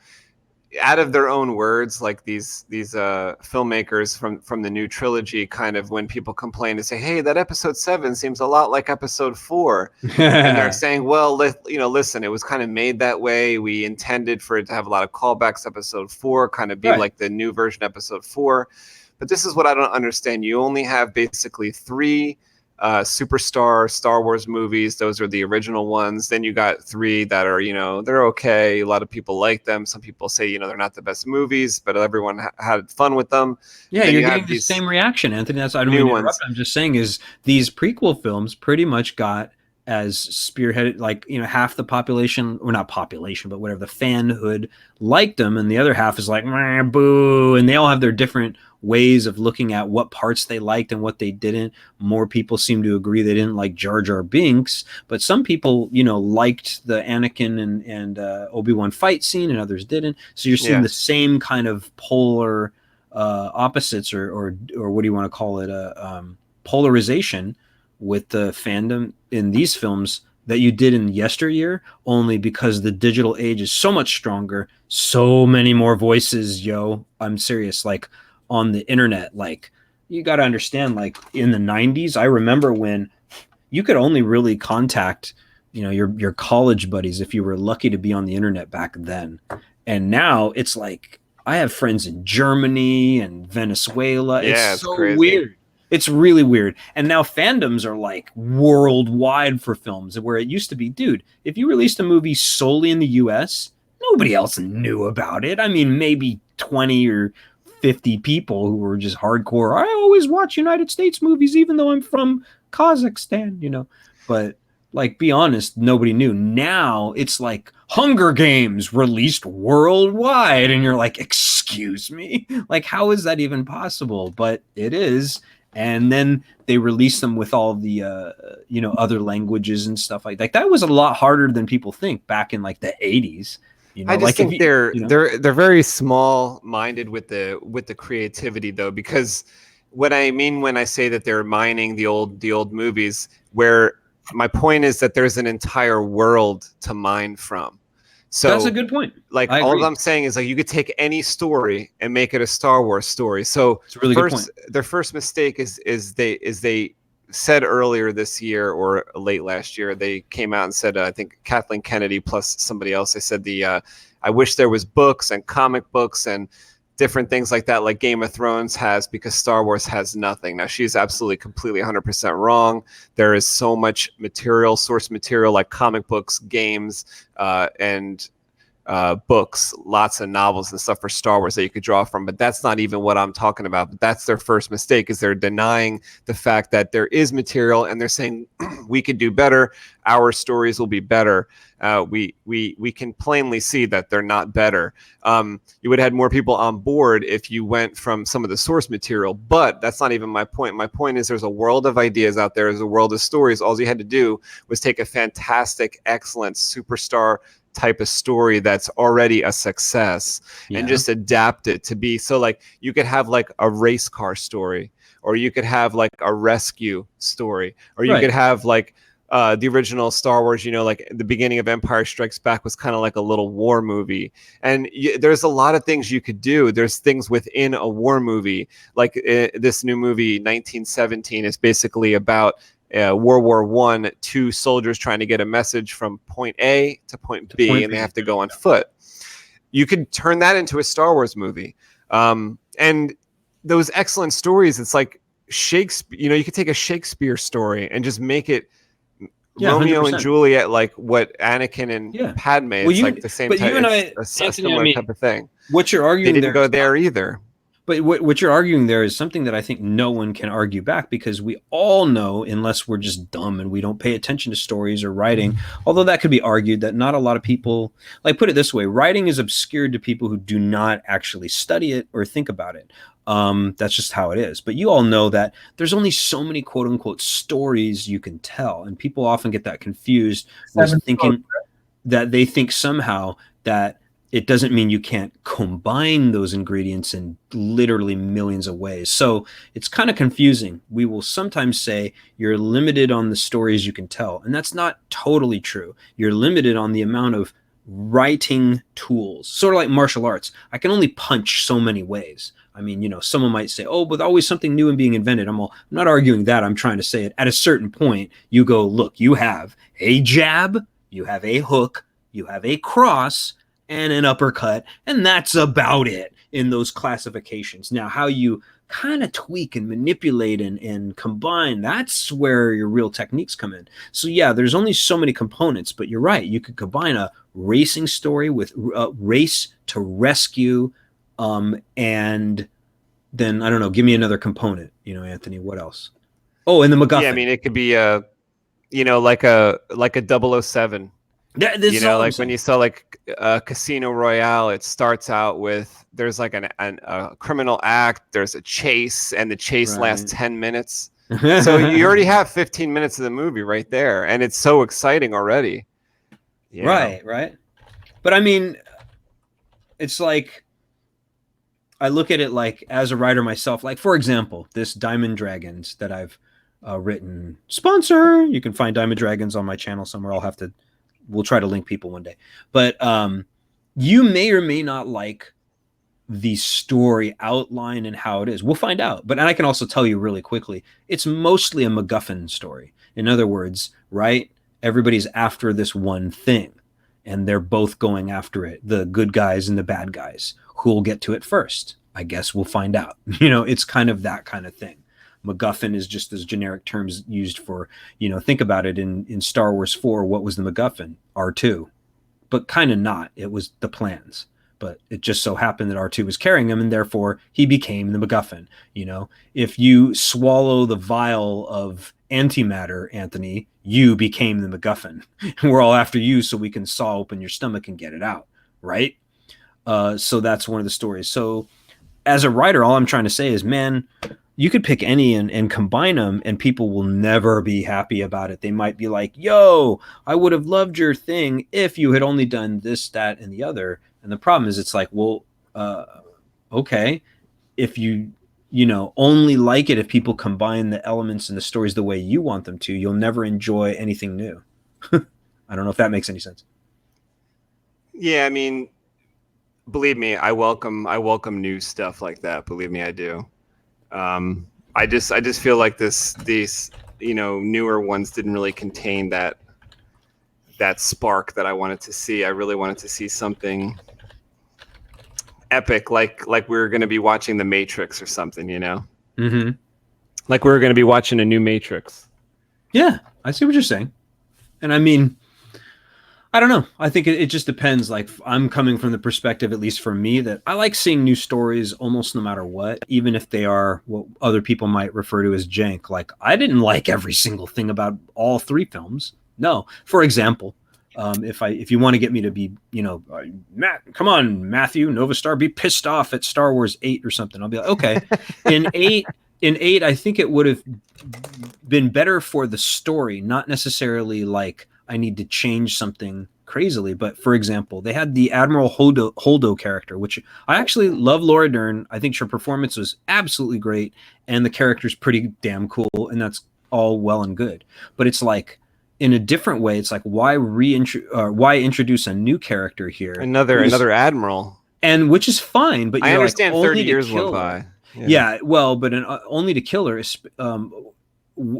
out of their own words, like these filmmakers from the new trilogy, kind of, when people complain to say, hey, that episode 7 seems a lot like episode 4. And they're saying, well, listen, it was kind of made that way. We intended for it to have a lot of callbacks. Episode 4 kind of be like the new version episode 4. But this is what I don't understand. You only have basically 3 Superstar Star Wars movies. Those are the original ones. Then you got 3 that are, they're okay. A lot of people like them. Some people say, they're not the best movies, but everyone had fun with them. Yeah, you're getting the same reaction, Anthony. That's I don't mean to interrupt. I'm just saying is these prequel films pretty much got as spearheaded, like, half the population, or not population, but whatever, the fanhood liked them, and the other half is like, boo, and they all have their different ways of looking at what parts they liked and what they didn't. More people seem to agree they didn't like Jar Jar Binks, but some people, liked the Anakin and Obi-Wan fight scene, and others didn't. So you're seeing the same kind of polar opposites, or what do you want to call it, polarization with the fandom in these films that you did in yesteryear, only because the digital age is so much stronger, so many more voices, I'm serious. Like on the internet, like you got to understand, like in the 90s, I remember when you could only really contact, your college buddies if you were lucky to be on the internet back then. And now it's like, I have friends in Germany and Venezuela. Yeah, it's so crazy. Weird. It's really weird. And now fandoms are like worldwide for films, where it used to be, dude, if you released a movie solely in the US, nobody else knew about it. I mean, maybe 20 or 50 people who were just hardcore. I always watch United States movies, even though I'm from Kazakhstan, but like, be honest, nobody knew. Now it's like Hunger Games released worldwide. And you're like, excuse me? Like, how is that even possible? But it is. And then they release them with all the other languages and stuff like that. That was a lot harder than people think back in like the 80s. I just think they're very small-minded with the creativity, though, because what I mean when I say that they're mining the old movies, where my point is that there's an entire world to mine from. So that's a good point. Like, all I'm saying is, like, you could take any story and make it a Star Wars story. So it's a really good point. Their first mistake is they said earlier this year or late last year, they came out and said, I think Kathleen Kennedy plus somebody else, they said I wish there was books and comic books and different things like that, like Game of Thrones has, because Star Wars has nothing. Now, she's absolutely completely 100% wrong. There is so much material, source material, like comic books, games, and books, lots of novels and stuff for Star Wars that you could draw from, but that's not even what I'm talking about. But that's their first mistake, is they're denying the fact that there is material, and they're saying we could do better. Our stories will be better. We can plainly see that they're not better. You would have had more people on board if you went from some of the source material, but that's not even my point. My point is there's a world of ideas out there. There's a world of stories. All you had to do was take a fantastic, excellent superstar type of story that's already a success and just adapt it to be, so like you could have like a race car story, or you could have like a rescue story, or you could have like the original Star Wars, like the beginning of Empire Strikes Back was kind of like a little war movie. And there's a lot of things you could do. There's things within a war movie, like this new movie 1917 is basically about World War I, 2 soldiers trying to get a message from point A to point B, and they have to go on foot. You could turn that into a Star Wars movie. And those excellent stories, it's like Shakespeare, you could take a Shakespeare story and just make it Romeo 100%. And Juliet, like what Anakin and Padme, it's like the same type, a similar type of thing. What you're arguing, they didn't go there either. But what you're arguing there is something that I think no one can argue back, because we all know, unless we're just dumb and we don't pay attention to stories or writing, although that could be argued, that not a lot of people, like, put it this way, writing is obscured to people who do not actually study it or think about it. That's just how it is. But you all know that there's only so many quote unquote stories you can tell. And people often get that confused with thinking that they think somehow that it doesn't mean you can't combine those ingredients in literally millions of ways. So it's kind of confusing. We will sometimes say you're limited on the stories you can tell. And that's not totally true. You're limited on the amount of writing tools, sort of like martial arts. I can only punch so many ways. I mean, someone might say, oh, but always something new and being invented. I'm not arguing that. I'm trying to say it. At a certain point, you go, look, you have a jab, you have a hook, you have a cross, and an uppercut, and that's about it in those classifications. Now, how you kind of tweak and manipulate and combine, that's where your real techniques come in. So yeah, there's only so many components, but you're right. You could combine a racing story with race to rescue, and then I don't know, give me another component, Anthony, what else? Oh, and the MacGuffin. Yeah, I mean, it could be like a 007. Like when you saw like Casino Royale, it starts out with there's like a criminal act, there's a chase, and the chase lasts 10 minutes. So you already have 15 minutes of the movie right there, and it's so exciting already. Right. But I mean, it's like, I look at it like as a writer myself, like for example, this Diamond Dragons that I've written, sponsor. You can find Diamond Dragons on my channel somewhere. We'll try to link people one day. But you may or may not like the story outline and how it is. We'll find out. But I can also tell you really quickly, it's mostly a MacGuffin story. In other words, right? Everybody's after this one thing, and they're both going after it. The good guys and the bad guys. Who'll get to it first? I guess we'll find out. It's kind of that kind of thing. MacGuffin is just as generic terms used for, think about it in Star Wars 4, what was the MacGuffin? R2. But kind of not. It was the plans. But it just so happened that R2 was carrying him, and therefore he became the MacGuffin. If you swallow the vial of antimatter, Anthony, you became the MacGuffin. And we're all after you so we can saw open your stomach and get it out, right? So that's one of the stories. So as a writer, all I'm trying to say is, man, you could pick any and combine them, and people will never be happy about it. They might be like, yo, I would have loved your thing if you had only done this, that, and the other. And the problem is, it's like, well, okay, if you only like it if people combine the elements and the stories the way you want them to, you'll never enjoy anything new. I don't know if that makes any sense. Yeah, I mean, believe me, I welcome new stuff like that. Believe me, I do. I just feel like these newer ones didn't really contain that spark that I wanted to see. I really wanted to see something epic, like we were going to be watching The Matrix or something, Mm-hmm. Like we were going to be watching a new Matrix. Yeah, I see what you're saying. And I mean, I don't know. I think it just depends. Like, I'm coming from the perspective, at least for me, that I like seeing new stories almost no matter what, even if they are what other people might refer to as jank. Like, I didn't like every single thing about all 3 films. No. For example, if you want to get me to be, Matt, come on, Matthew, NOVASTAR, be pissed off at Star Wars 8 or something. I'll be like, okay. In 8, I think it would have been better for the story, not necessarily like I need to change something crazily. But for example, they had the Admiral Holdo character, which I actually love. Laura Dern. I think her performance was absolutely great, and the character's pretty damn cool, and that's all well and good. But it's like, in a different way, it's like, why introduce a new character here? Another admiral, and which is fine. But I understand, like, 30 years went by. Yeah, well, but only to kill her,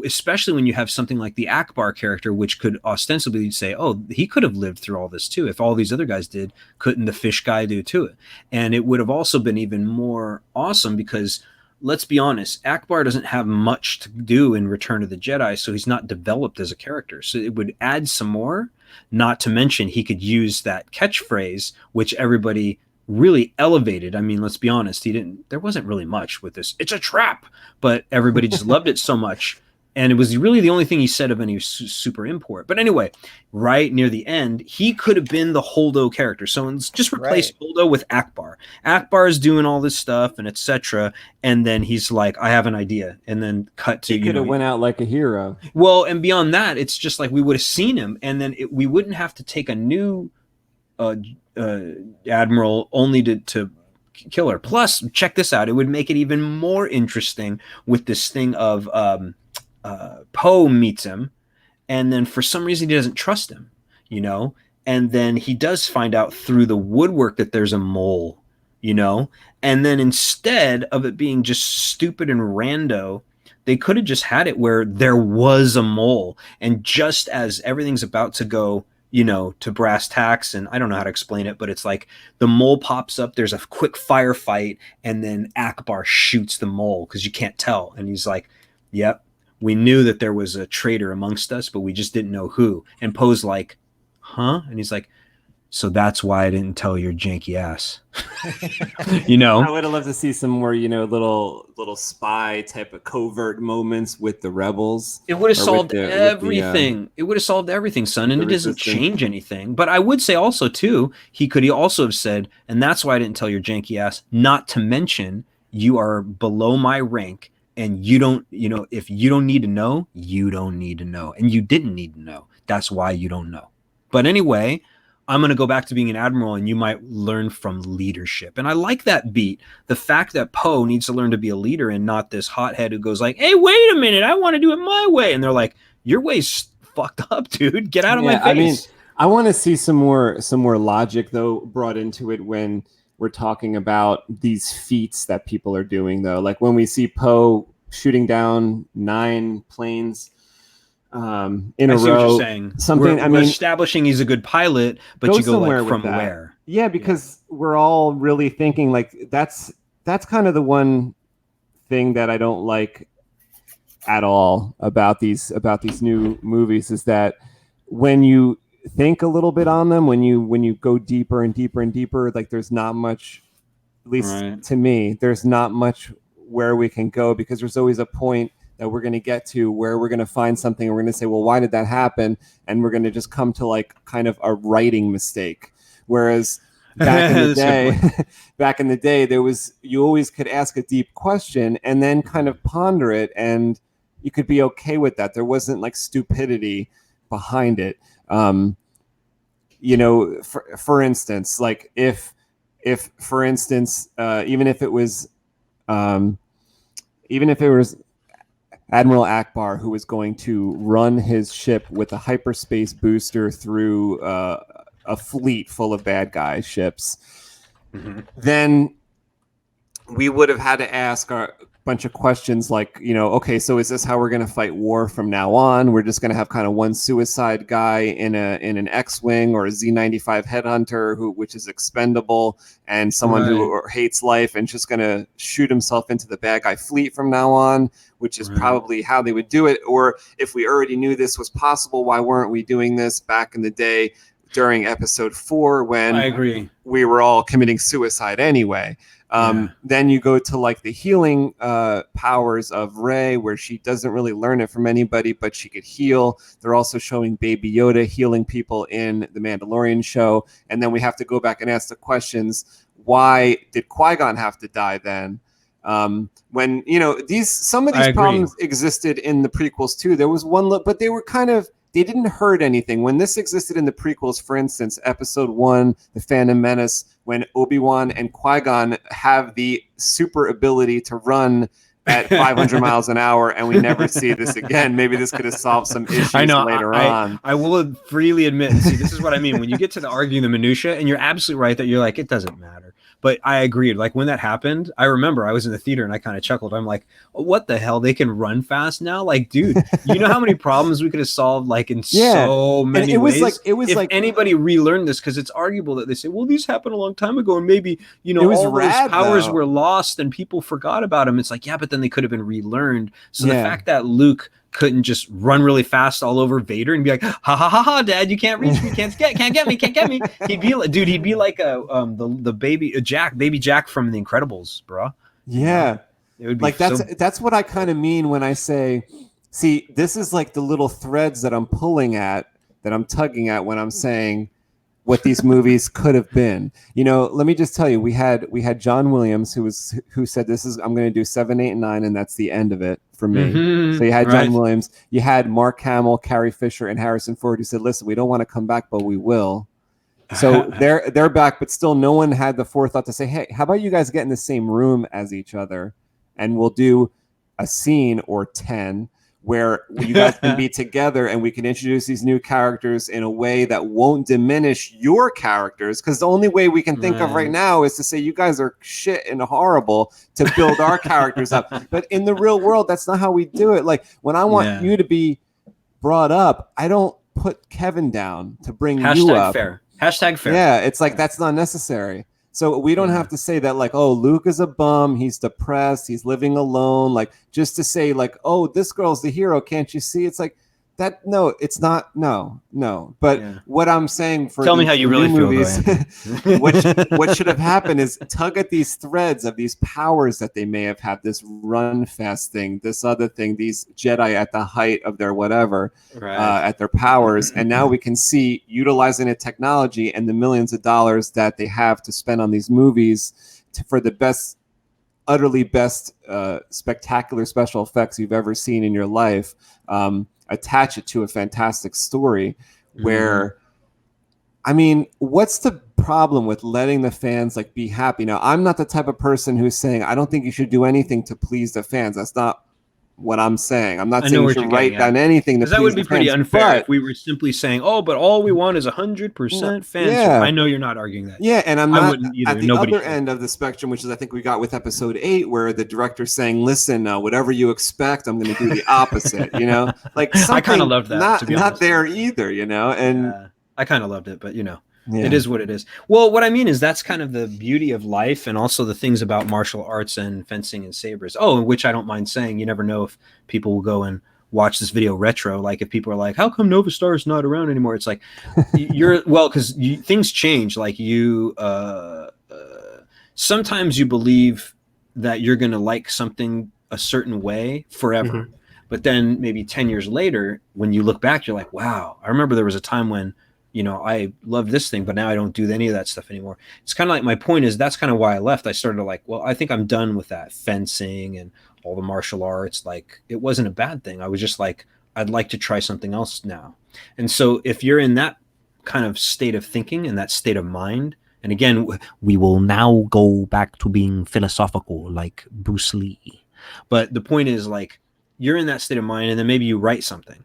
especially when you have something like the Akbar character, which could ostensibly say, oh, he could have lived through all this too. If all these other guys did, couldn't the fish guy do to it? And it would have also been even more awesome because, let's be honest, Akbar doesn't have much to do in Return of the Jedi, so he's not developed as a character. So it would add some more, not to mention he could use that catchphrase, which everybody really elevated. I mean, let's be honest, there wasn't really much with this. It's a trap, but everybody just loved it so much. And it was really the only thing he said of any super import. But anyway, right near the end, he could have been the Holdo character. So just replace Holdo with Akbar. Akbar is doing all this stuff and etc. And then he's like, I have an idea. And then cut to, he could have went out like a hero. Well, and beyond that, it's just like we would have seen him. And then we wouldn't have to take a new admiral only to kill her. Plus, check this out. It would make it even more interesting with this thing of Poe meets him, and then for some reason he doesn't trust him, and then he does find out through the woodwork that there's a mole, and then instead of it being just stupid and rando, they could have just had it where there was a mole, and just as everything's about to go you know, to brass tacks, and I don't know how to explain it, but it's like the mole pops up, there's a quick firefight, and then Akbar shoots the mole because you can't tell. And he's like, yep, we knew that there was a traitor amongst us, but we just didn't know who. And Poe's like, huh? And he's like, so that's why I didn't tell your janky ass. You know, I would have loved to see some more, you know, little spy type of covert moments with the rebels. It would have solved everything. It would have solved everything, son, and it doesn't change anything. But I would say also too, he also have said, and that's why I didn't tell your janky ass. Not to mention, you are below my rank, and you don't, you know, if you don't need to know, you don't need to know, and you didn't need to know. That's why you don't know. But anyway, I'm going to go back to being an admiral, and you might learn from leadership. And I like that beat. The fact that Poe needs to learn to be a leader and not this hothead who goes like, hey, wait a minute, I want to do it my way. And they're like, your way's fucked up, dude. Get out of my face. I mean, I want to see some more logic, though, brought into it when we're talking about these feats that people are doing, though. Like when we see Poe shooting down 9 planes in a row. Something. We're establishing he's a good pilot, but you go like from where? Yeah, because we're all really thinking like that's kind of the one thing that I don't like at all about these new movies is that when you think a little bit on them, when you go deeper and deeper and deeper, like there's not much, at least to me, there's not much where we can go, because there's always a point that we're going to get to where we're going to find something and we're going to say, well, why did that happen? And we're going to just come to like kind of a writing mistake. Whereas back in the day, you always could ask a deep question and then kind of ponder it, and you could be okay with that. There wasn't like stupidity behind it. You know, for instance, like if for instance, even if it was Admiral Akbar, who was going to run his ship with a hyperspace booster through a fleet full of bad guy ships, then we would have had to ask a bunch of questions like, you know, okay, so is this how we're going to fight war from now on? We're just going to have kind of one suicide guy in an X-Wing or a Z-95 headhunter which is expendable, and someone who hates life and just going to shoot himself into the bad guy fleet from now on, which is probably how they would do it. Or if we already knew this was possible, why weren't we doing this back in the day during episode 4 when I agree. We were all committing suicide anyway? Then you go to like the healing powers of Rey, where she doesn't really learn it from anybody, but she could heal. They're also showing Baby Yoda healing people in the Mandalorian show. And then we have to go back and ask the questions. Why did Qui-Gon have to die then? When, you know, some of these problems existed in the prequels too. There was one look, but they were they didn't hurt anything. When this existed in the prequels, for instance, episode 1, The Phantom Menace, when Obi-Wan and Qui-Gon have the super ability to run at 500 miles an hour, and we never see this again. Maybe this could have solved some issues later on. I will freely admit, see, this is what I mean. When you get to the arguing the minutia, and you're absolutely right that you're like, it doesn't matter. But I agreed. Like when that happened, I remember I was in the theater and I kind of chuckled. I'm like, oh, what the hell? They can run fast now? Like, dude, you know how many problems we could have solved like in so many ways? If anybody relearned this, because it's arguable that they say, well, these happened a long time ago, and maybe, you know, all those powers were lost and people forgot about them. It's like, yeah, but then they could have been relearned. So the fact that Luke couldn't just run really fast all over Vader and be like, ha ha ha ha, Dad, you can't reach me, can't get me. He'd be like the baby Jack from The Incredibles, bro. Yeah, it would be like that's what I kind of mean when I say, see, this is like the little threads that I'm pulling at, that I'm tugging at when I'm saying what these movies could have been. You know, let me just tell you, we had John Williams who said I'm going to do 7, 8, and 9, and that's the end of it for me. So you had John Williams, you had Mark Hamill, Carrie Fisher, and Harrison Ford who said, listen, we don't want to come back, but we will. So they're back, but still no one had the forethought to say, hey, how about you guys get in the same room as each other, and we'll do a scene or 10 where you guys can be together and we can introduce these new characters in a way that won't diminish your characters. Because the only way we can think of right now is to say you guys are shit and horrible to build our characters up. But in the real world, that's not how we do it. Like when I want you to be brought up, I don't put Kevin down to bring you Hashtag up. fair. Hashtag fair. Yeah, it's like that's not necessary. So we don't have to say that like, oh, Luke is a bum, he's depressed, he's living alone. Like just to say like, oh, this girl's the hero, can't you see? It's like that. No, it's not. No. But what I'm saying for tell me how you really movies, feel. what should have happened is tug at these threads of these powers that they may have had, this run fast thing, this other thing, these Jedi at the height of their whatever, at their powers, and now we can see utilizing a technology and the millions of dollars that they have to spend on these movies for the best, utterly best, spectacular special effects you've ever seen in your life. Attach it to a fantastic story where, I mean, what's the problem with letting the fans like be happy? Now, I'm not the type of person who's saying I don't think you should do anything to please the fans. That's not what I'm saying. I'm not saying you should write down anything to please the fans. That would be pretty unfair if we were simply saying, oh, but all we want is 100% fans. Yeah. I know you're not arguing that. Yeah, and I'm not at the other end of the spectrum, which is I think we got with episode 8, where the director's saying, listen, whatever you expect, I'm going to do the opposite, you know? Like I kind of loved that. Not there either, you know? And I kind of loved it, but you know. Yeah. It is what it is. Well, what I mean is that's kind of the beauty of life, and also the things about martial arts and fencing and sabers. Oh, which I don't mind saying. You never know if people will go and watch this video retro. Like if people are like, "How come NOVASTAR is not around anymore?" It's like because things change. Like sometimes you believe that you're going to like something a certain way forever, but then maybe 10 years later, when you look back, you're like, "Wow, I remember there was a time when." You know, I love this thing, but now I don't do any of that stuff anymore. It's kind of like my point is that's kind of why I left. I started to like, well, I think I'm done with that fencing and all the martial arts. Like, it wasn't a bad thing. I was just like, I'd like to try something else now. And so if you're in that kind of state of thinking and that state of mind, and again, we will now go back to being philosophical like Bruce Lee. But the point is like, you're in that state of mind and then maybe you write something.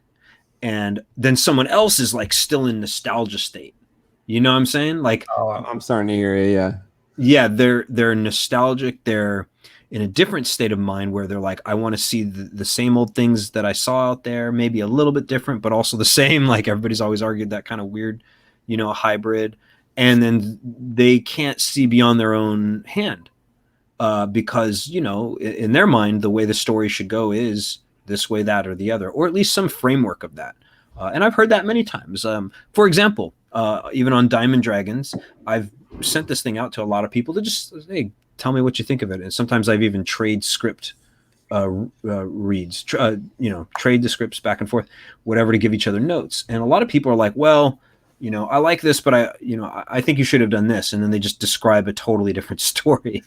And then someone else is like still in nostalgia state. You know what I'm saying? Like, oh, I'm starting to hear it. Yeah. They're nostalgic. They're in a different state of mind where they're like, I want to see the same old things that I saw out there, maybe a little bit different, but also the same. Like everybody's always argued that kind of weird, you know, hybrid. And then they can't see beyond their own hand because, you know, in their mind, the way the story should go is this way, that, or the other, or at least some framework of that. And I've heard that many times. For example, even on Diamond Dragons, I've sent this thing out to a lot of people to just, hey, tell me what you think of it. And sometimes I've even trade script reads, trade the scripts back and forth, whatever, to give each other notes. And a lot of people are like, well, you know, I like this, but I think you should have done this. And then they just describe a totally different story.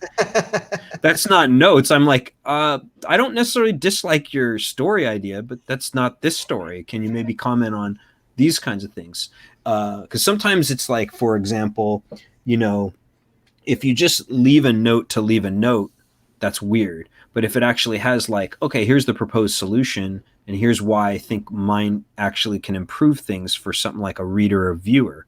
That's not notes. I'm like, I don't necessarily dislike your story idea, but that's not this story. Can you maybe comment on these kinds of things? Because sometimes it's like, for example, you know, if you just leave a note to leave a note, that's weird. But if it actually has like, okay, here's the proposed solution, and here's why I think mine actually can improve things for something like a reader or viewer.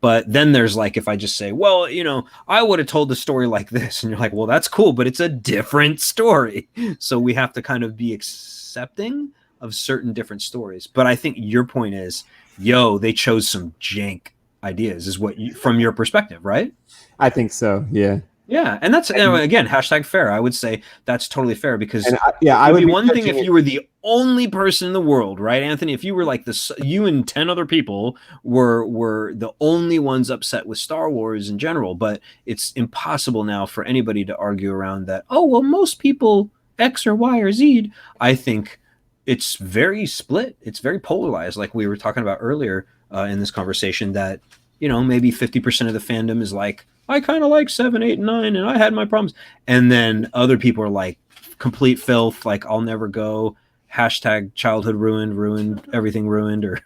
But then there's like, if I just say, well, you know, I would have told the story like this, and you're like, well, that's cool, but it's a different story. So we have to kind of be accepting of certain different stories. But I think your point is, yo, they chose some jank ideas, is what from your perspective, right? I think so. Yeah. Yeah, and that's again #fair. I would say that's totally fair because I would be one thing if you were the only person in the world, right, Anthony? If you were like you and 10 other people were the only ones upset with Star Wars in general, but it's impossible now for anybody to argue around that. Oh well, most people X or Y or Z. I think it's very split. It's very polarized, like we were talking about earlier in this conversation. That maybe 50% of the fandom is like, I kind of like 7, 8, and 9, and I had my problems. And then other people are like, complete filth, like, I'll never go, # childhood ruined, everything ruined, or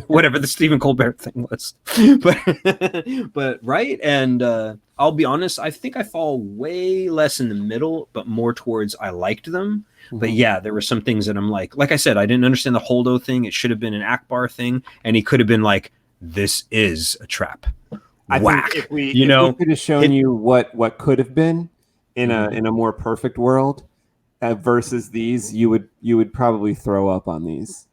whatever the Stephen Colbert thing was. But right? And I'll be honest, I think I fall way less in the middle, but more towards I liked them. Mm-hmm. But yeah, there were some things that I'm like I said, I didn't understand the Holdo thing. It should have been an Akbar thing, and he could have been like, this is a trap. I Whack. think if we could have shown you what could have been in a more perfect world versus these, you would probably throw up on these.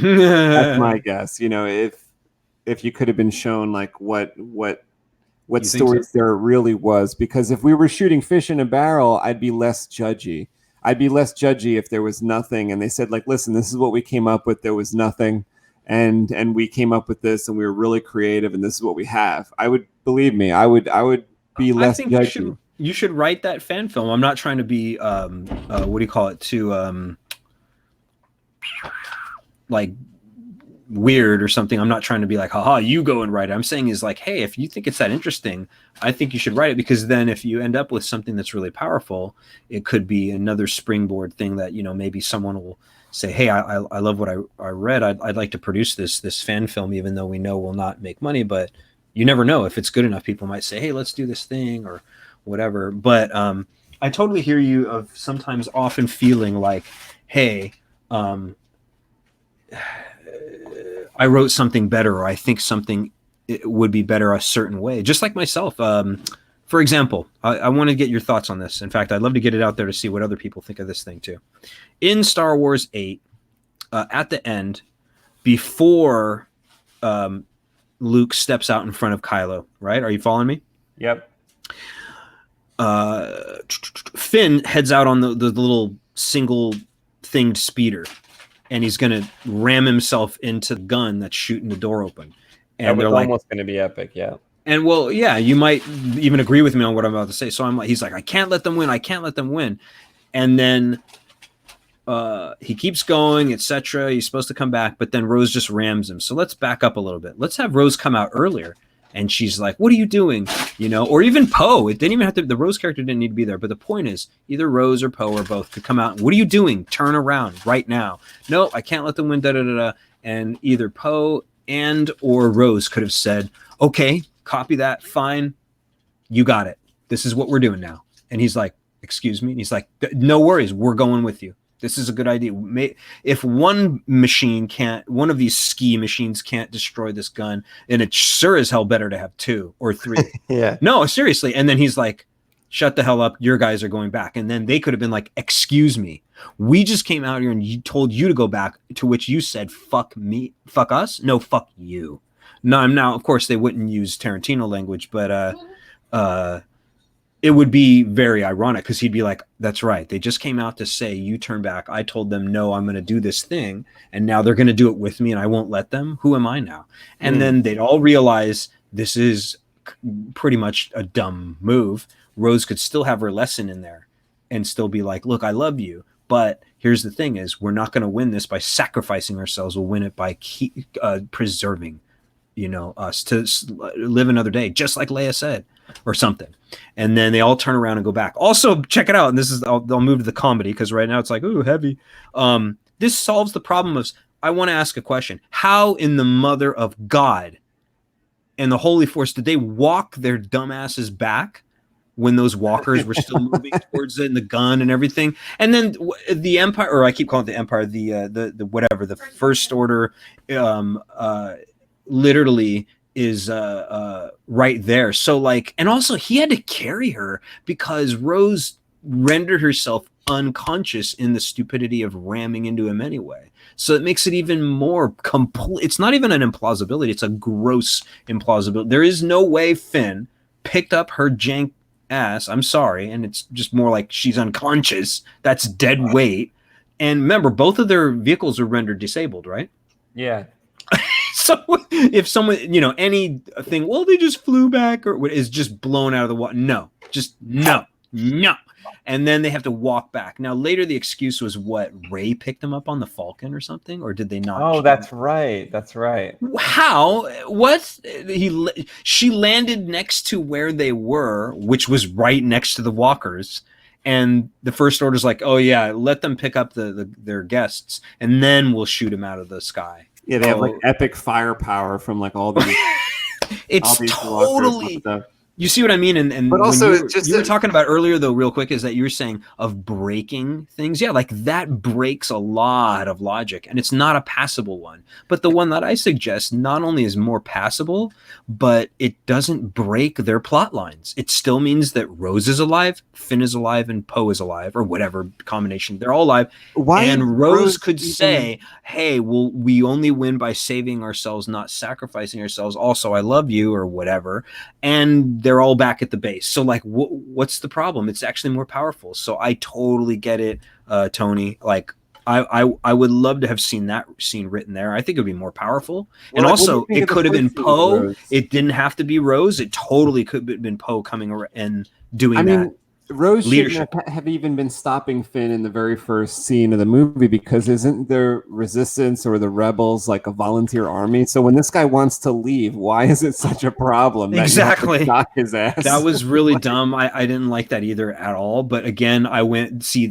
That's my guess. You know, if you could have been shown like what stories there really was, because if we were shooting fish in a barrel, I'd be less judgy. I'd be less judgy if there was nothing and they said like, listen, this is what we came up with. There was nothing. And we came up with this and we were really creative and this is what we have. I would, believe me, I would be less judgy. You should write that fan film. I'm not trying to be what do you call it, too like weird or something. I'm not trying to be like, haha, you go and write it. I'm saying is like, hey, if you think it's that interesting, I think you should write it, because then if you end up with something that's really powerful, it could be another springboard thing that, you know, maybe someone will say, hey, I love what I read. I'd like to produce this fan film, even though we know we'll not make money, but you never know. If it's good enough, people might say, hey, let's do this thing or whatever. But I totally hear you of sometimes often feeling like, hey, I wrote something better, or I think something would be better a certain way. Just like myself. For example, I want to get your thoughts on this. In fact, I'd love to get it out there to see what other people think of this thing too. In Star Wars 8, at the end, before Luke steps out in front of Kylo, right? Are you following me? Yep. Finn heads out on the little single thinged speeder, and he's going to ram himself into the gun that's shooting the door open. And they're almost going to be epic, yeah. And well, yeah, you might even agree with me on what I'm about to say. So I'm like, he's like, I can't let them win. I can't let them win. And then he keeps going, etc. He's supposed to come back, but then Rose just rams him. So let's back up a little bit. Let's have Rose come out earlier. And she's like, what are you doing? You know, or even Poe. It didn't even have to, the Rose character didn't need to be there. But the point is, either Rose or Poe or both could come out. And, what are you doing? Turn around right now. No, I can't let them win. Da da da da. And either Poe and or Rose could have said, okay, copy that. Fine. You got it. This is what we're doing now. And he's like, excuse me. And he's like, no worries. We're going with you. This is a good idea. If one machine can't, one of these ski machines can't destroy this gun, and it's sure as hell better to have 2 or 3. Yeah. No, seriously. And then he's like, shut the hell up. Your guys are going back. And then they could have been like, excuse me. We just came out here and told you to go back, to which you said, fuck me, fuck us. No, fuck you. Now, of course, they wouldn't use Tarantino language, but it would be very ironic, because he'd be like, that's right. They just came out to say, you turn back. I told them, no, I'm going to do this thing. And now they're going to do it with me and I won't let them. Who am I now? And then they'd all realize this is pretty much a dumb move. Rose could still have her lesson in there and still be like, look, I love you. But here's the thing is, we're not going to win this by sacrificing ourselves. We'll win it by preserving, you know, us to live another day, just like Leia said, or something. And then they all turn around and go back. Also, check it out. And this is, I'll move to the comedy, because right now it's like, ooh, heavy. This solves the problem of, I want to ask a question. How in the mother of God and the Holy Force did they walk their dumbasses back when those walkers were still moving towards it, and the gun and everything? And then the Empire, or I keep calling it the Empire, the whatever, the First Order, literally is right there. So like, and also he had to carry her because Rose rendered herself unconscious in the stupidity of ramming into him anyway. So it makes it even more complete. It's not even an implausibility. It's a gross implausibility. There is no way Finn picked up her jank ass. I'm sorry. And it's just more like she's unconscious. That's dead weight. And remember, both of their vehicles are rendered disabled, right? Yeah. So if someone, you know, anything, well, they just flew back, or is just blown out of the water. No, just no. And then they have to walk back. Now, later the excuse was what? Rey picked them up on the Falcon or something? Or did they not? Oh, that's right. That's right. How? What? She landed next to where they were, which was right next to the walkers. And the First Order's like, oh, yeah, let them pick up their guests, and then we'll shoot them out of the sky. Yeah, they have like epic firepower from like all these. It's totally. You see what I mean? And but also you were talking about earlier, though, real quick, is that you were saying of breaking things. Yeah, like that breaks a lot of logic, and it's not a passable one. But the one that I suggest not only is more passable, but it doesn't break their plot lines. It still means that Rose is alive, Finn is alive, and Poe is alive, or whatever combination. They're all alive. And Rose could say, hey, well, we only win by saving ourselves, not sacrificing ourselves. Also, I love you, or whatever. And they're all back at the base. So like, what's the problem? It's actually more powerful. So I totally get it, Tony. Like, I would love to have seen that scene written there. I think it would be more powerful. Well, and like, also, it could have been Poe. Rose? It didn't have to be Rose. It totally could have been Poe coming and doing that. Rose shouldn't have even been stopping Finn in the very first scene of the movie, because isn't the resistance or the rebels like a volunteer army? So when this guy wants to leave, why is it such a problem? Exactly. Knock his ass? That was really dumb. I didn't like that either at all. But again, actually,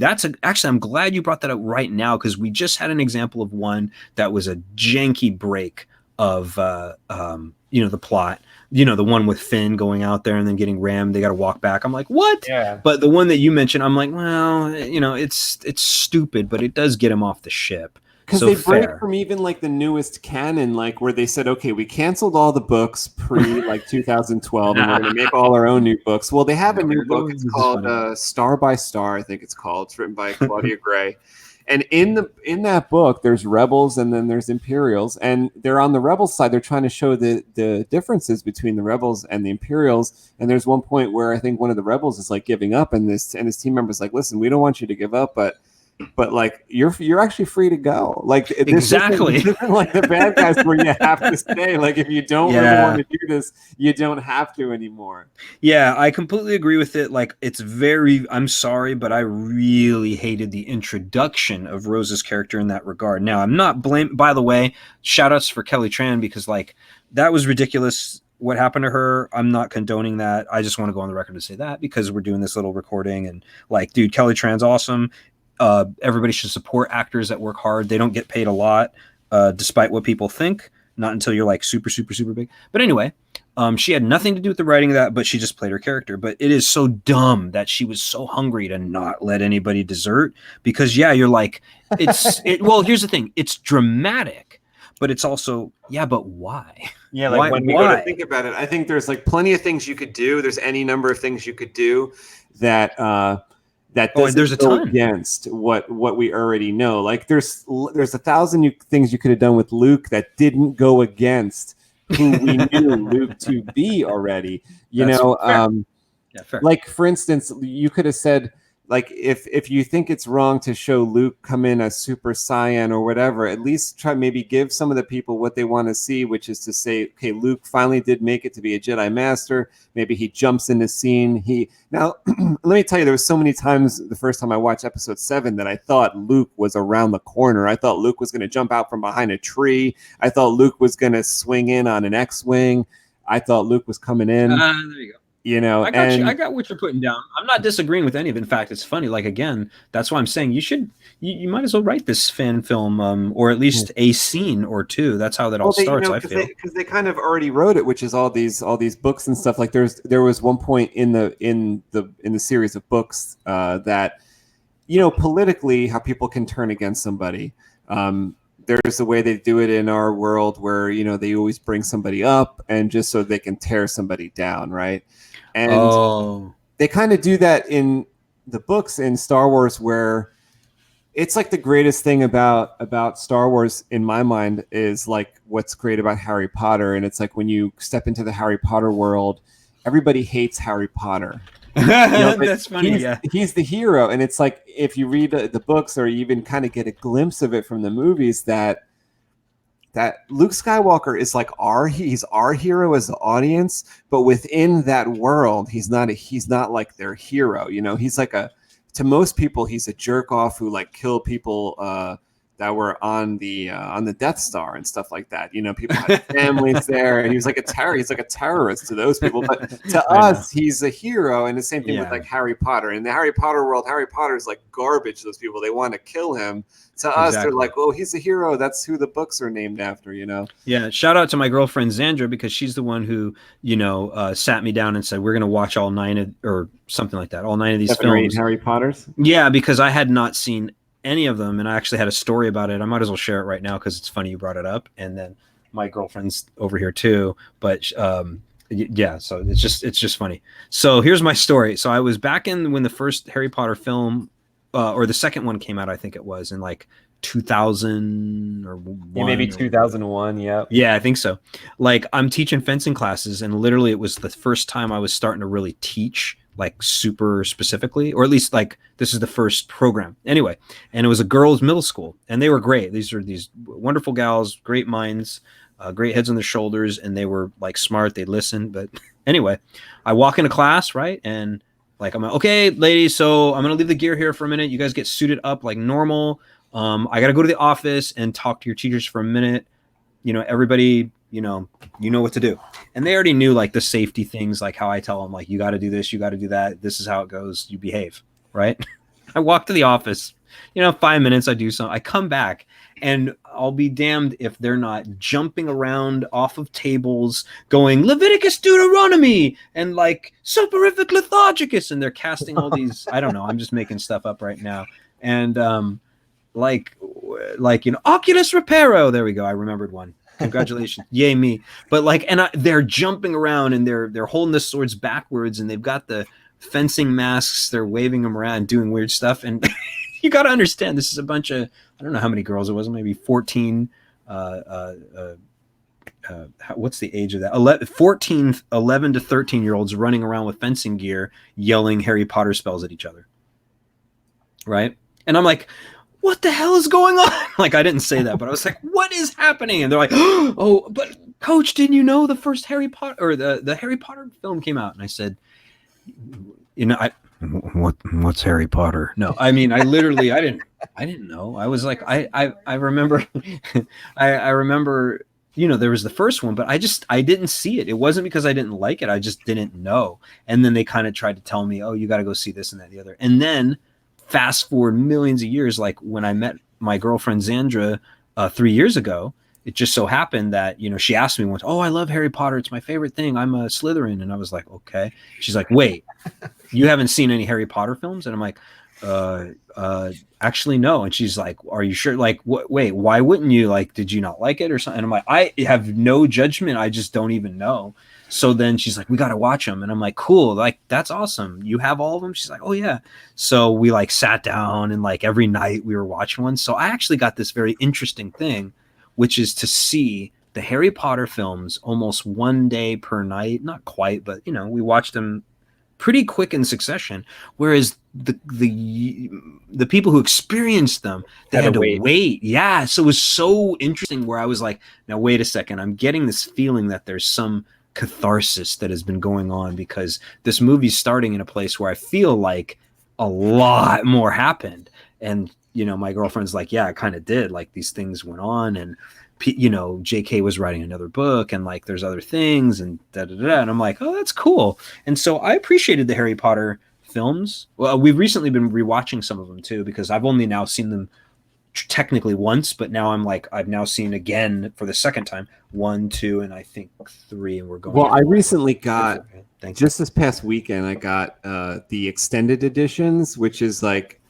I'm glad you brought that up right now, because we just had an example of one that was a janky break of the plot. The one with Finn going out there and then getting rammed. They got to walk back. I'm like, what? Yeah. But the one that you mentioned, I'm like, well, it's stupid, but it does get him off the ship. Because they break from even like the newest canon, like where they said, okay, we canceled all the books pre like 2012 and we're going to make all our own new books. Well, they have a new book. It's called Star by Star, I think it's called. It's written by Claudia Gray. And in that book, there's rebels and then there's Imperials, and they're on the rebels side. They're trying to show the differences between the rebels and the Imperials. And there's one point where I think one of the rebels is like giving up, and his team member's like, "Listen, we don't want you to give up, but like you're actually free to go." Like exactly, this isn't like the bad guys where you have to stay. Like if you don't really want to do this, you don't have to anymore. Yeah, I completely agree with it. Like I'm sorry, but I really hated the introduction of Rose's character in that regard. Now, I'm not by the way, shout outs for Kelly Tran, because like that was ridiculous what happened to her. I'm not condoning that. I just want to go on the record to say that, because we're doing this little recording, and like, dude, Kelly Tran's awesome. Everybody should support actors that work hard. They don't get paid a lot, despite what people think. Not until you're like super, super, super big. But anyway, she had nothing to do with the writing of that, but she just played her character. But it is so dumb that she was so hungry to not let anybody desert, because you're like, well, here's the thing. It's dramatic, but it's also, but why? Yeah, like when we go to think about it, I think there's like plenty of things you could do. There's any number of things you could do that doesn't go against what we already know. Like there's 1,000 things you could have done with Luke that didn't go against who we knew Luke to be already. Fair. Like for instance, you could have said, like, if you think it's wrong to show Luke come in as Super Saiyan or whatever, at least try maybe give some of the people what they want to see, which is to say, okay, Luke finally did make it to be a Jedi Master. Maybe he jumps in the scene. Now, let me tell you, there was so many times the first time I watched Episode 7 that I thought Luke was around the corner. I thought Luke was going to jump out from behind a tree. I thought Luke was going to swing in on an X-Wing. I thought Luke was coming in. There you go. I got what you're putting down. I'm not disagreeing with any of it. In fact, it's funny. Like, again, that's why I'm saying you might as well write this fan film, or at least a scene or two. That's how that all starts. I feel because they kind of already wrote it, which is all these books and stuff. Like there was one point in the series of books that, politically how people can turn against somebody. There's a way they do it in our world where, they always bring somebody up and just so they can tear somebody down, right? And they kind of do that in the books in Star Wars, where it's like the greatest thing about Star Wars in my mind is like what's great about Harry Potter. And it's like when you step into the Harry Potter world, everybody hates Harry Potter. That's funny. He's the hero, and it's like if you read the books or even kind of get a glimpse of it from the movies, that Luke Skywalker is like he's our hero as the audience, but within that world, he's not like their hero. He's like to most people, he's a jerk off who like kill people that were on the Death Star and stuff like that. You know, people had families there, and he was like a He's like a terrorist to those people. But to us, he's a hero. And the same thing with like Harry Potter. In the Harry Potter world, Harry Potter is like garbage to those people. They want to kill him. To us, they're like, oh, he's a hero. That's who the books are named after, you know? Yeah. Shout out to my girlfriend, Zandra, because she's the one who, you know, sat me down and said, we're going to watch all 9 or something like that. All 9 of these films. Harry Potters? Yeah, because I had not seen any of them, and I actually had a story about it. I might as well share it right now because it's funny you brought it up, and then my girlfriend's over here too. But yeah, so it's just funny. So here's my story. So I was back in when the first Harry Potter film, or the second one came out, I think it was in like 2000 or maybe 2001. Yeah, I think so. Like, I'm teaching fencing classes, and literally it was the first time I was starting to really teach like super specifically, or at least like this is the first program anyway. And it was a girls' middle school, and they were great. These are these wonderful gals, great minds, great heads on their shoulders, and they were like smart. They listened. But anyway, I walk into class, right, and like I'm like, okay, ladies, so I'm gonna leave the gear here for a minute. You guys get suited up like normal. I got to go to the office and talk to your teachers for a minute. You know, everybody, you know what to do. And they already knew like the safety things, like how I tell them, like, you got to do this, you got to do that. This is how it goes. You behave, right? I walk to the office, 5 minutes. I do something. I come back, and I'll be damned if they're not jumping around off of tables going Leviticus Deuteronomy and like soporific lethargicus. And they're casting all these, I don't know. I'm just making stuff up right now. And, like Oculus Reparo. There we go. I remembered one. Congratulations. Yay me. But like, and they're jumping around, and they're holding the swords backwards, and they've got the fencing masks. They're waving them around, doing weird stuff. And you got to understand, this is a bunch of, I don't know how many girls it was, maybe 14. What's the age of that? 11 to 13-year-olds running around with fencing gear, yelling Harry Potter spells at each other. Right. And I'm like, what the hell is going on? Like, I didn't say that, but I was like, what is happening? And they're like, oh, but coach, didn't you know the first Harry Potter or the Harry Potter film came out? And I said, what's Harry Potter? No, I mean, I didn't know. I was like, I remember, I remember, there was the first one, but I didn't see it. It wasn't because I didn't like it. I just didn't know. And then they kind of tried to tell me, oh, you got to go see this and that, and the other. And then fast forward millions of years, like when I met my girlfriend Zandra 3 years ago, it just so happened that, she asked me once, oh, I love Harry Potter. It's my favorite thing. I'm a Slytherin. And I was like, okay. She's like, wait, you haven't seen any Harry Potter films? And I'm like, actually, no. And she's like, are you sure? Like, wait, why wouldn't you? Like, did you not like it or something? And I'm like, I have no judgment. I just don't even know. So then she's like, we got to watch them. And I'm like, cool. Like, that's awesome. You have all of them? She's like, oh yeah. So we like sat down, and like every night we were watching one. So I actually got this very interesting thing, which is to see the Harry Potter films almost one day per night. Not quite, but we watched them pretty quick in succession. Whereas the people who experienced them, they had to wait. Yeah. So it was so interesting where I was like, now wait a second. I'm getting this feeling that there's some catharsis that has been going on, because this movie's starting in a place where I feel like a lot more happened. And my girlfriend's like, yeah, it kind of did. Like, these things went on, and JK was writing another book, and like there's other things, and and I'm like, oh, that's cool. And so I appreciated the Harry Potter films. Well, we've recently been rewatching some of them too, because I've only now seen them technically once, but now I've now seen again for the second time 1, 2, and I think 3, and we're going. Well, I recently got just this past weekend. I got the extended editions, which is like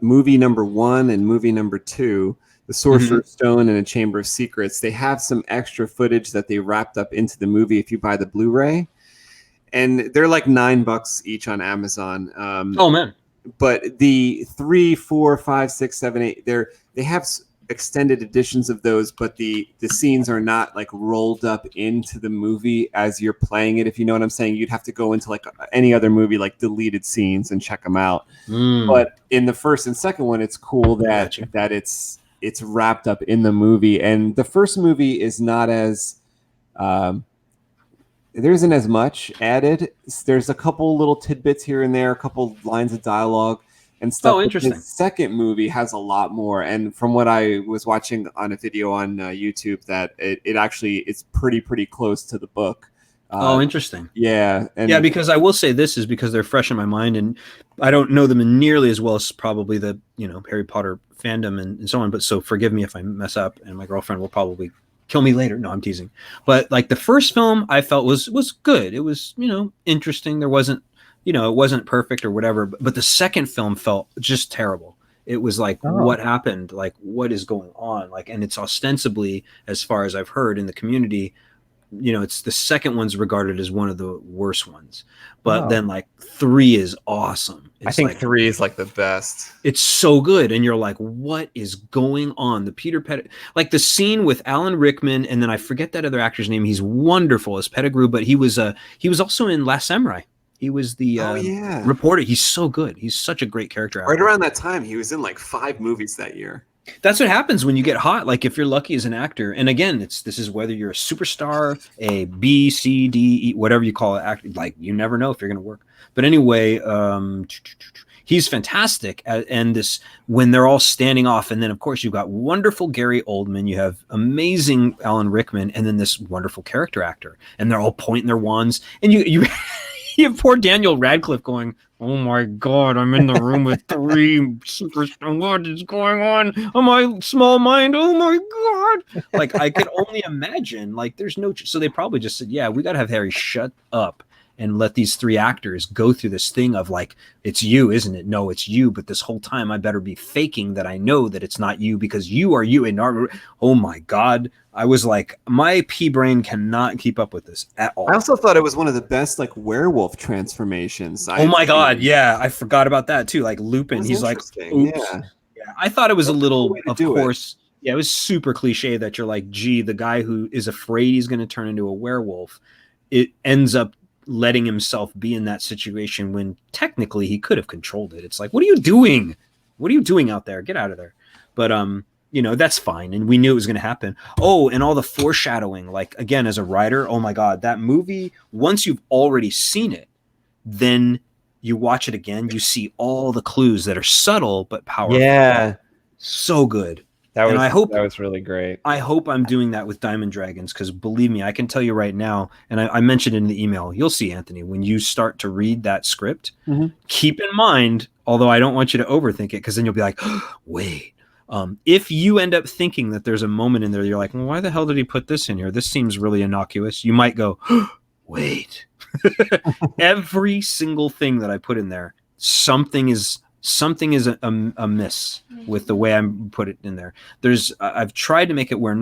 movie number 1 and movie number 2, The Sorcerer's Stone and A Chamber of Secrets. They have some extra footage that they wrapped up into the movie if you buy the Blu-ray, and they're like $9 each on Amazon. Oh man. But the 3, 4, 5, 6, 7, 8, they have extended editions of those, but the scenes are not like rolled up into the movie as you're playing it. If you know what I'm saying, you'd have to go into like any other movie, like deleted scenes, and check them out. But in the first and second one, it's cool that it's wrapped up in the movie. And the first movie is not as there isn't as much added. There's a couple little tidbits here and there, a couple lines of dialogue. and stuff. Oh, interesting. The second movie has a lot more, and from what I was watching on a video on YouTube, that it actually it's pretty close to the book. Oh, interesting. Yeah, and yeah, because I will say this is because they're fresh in my mind, and I don't know them nearly as well as probably the Harry Potter fandom and so on. But so forgive me if I mess up, and my girlfriend will probably kill me later. No, I'm teasing. But like the first film, I felt was good. It was interesting. There wasn't it wasn't perfect or whatever. But the second film felt just terrible. It was like, what happened? Like, what is going on? Like, and it's ostensibly, as far as I've heard in the community, it's the second one's regarded as one of the worst ones, but then like 3 is awesome. I think 3 is like the best. It's so good, and you're like, what is going on? The Peter like the scene with Alan Rickman, and then I forget that other actor's name. He's wonderful as Pettigrew, but he was also in Last Samurai. He was the reporter. He's so good. He's such a great character actor. Right around that time, he was in like 5 movies that year. That's what happens when you get hot. Like if you're lucky as an actor, and again, this is whether you're a superstar, a B, C, D, E, whatever you call it. Like you never know if you're going to work. But anyway, he's fantastic. And this when they're all standing off, and then of course you've got wonderful Gary Oldman, you have amazing Alan Rickman, and then this wonderful character actor, and they're all pointing their wands, and you you have poor Daniel Radcliffe going, oh my God, I'm in the room with 3 superstars. What is going on? Oh, my small mind. Oh my God. Like I could only imagine, like there's no, so they probably just said, yeah, we got to have Harry shut up and let these 3 actors go through this thing of like, it's you, isn't it? No, it's you. But this whole time I better be faking that I know that it's not you because you are you. And oh my God. I was like, my pea brain cannot keep up with this at all. I also thought it was one of the best like werewolf transformations. Oh my God. Yeah. I forgot about that too. Like Lupin, he's like, oops. Yeah. I thought it was a little, of course. Yeah. It was super cliche that you're like, gee, the guy who is afraid he's going to turn into a werewolf, it ends up letting himself be in that situation when technically he could have controlled it. It's like, what are you doing? What are you doing out there? Get out of there. But, that's fine. And we knew it was going to happen. Oh, and all the foreshadowing, like again, as a writer, oh my God, that movie, once you've already seen it, then you watch it again, you see all the clues that are subtle, but powerful. Yeah. So good. That was really great. I hope I'm doing that with Diamond Dragons, because believe me, I can tell you right now, and I mentioned in the email, you'll see, Anthony, when you start to read that script, keep in mind, although I don't want you to overthink it, because then you'll be like, wait. If you end up thinking that there's a moment in there, you're like, well, why the hell did he put this in here? This seems really innocuous. You might go, wait. Every single thing that I put in there, something is amiss with the way I put it in there. I've tried to make it where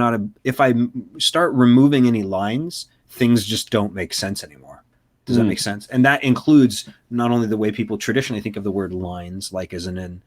if I start removing any lines, things just don't make sense anymore. Does that make sense? And that includes not only the way people traditionally think of the word lines, like as in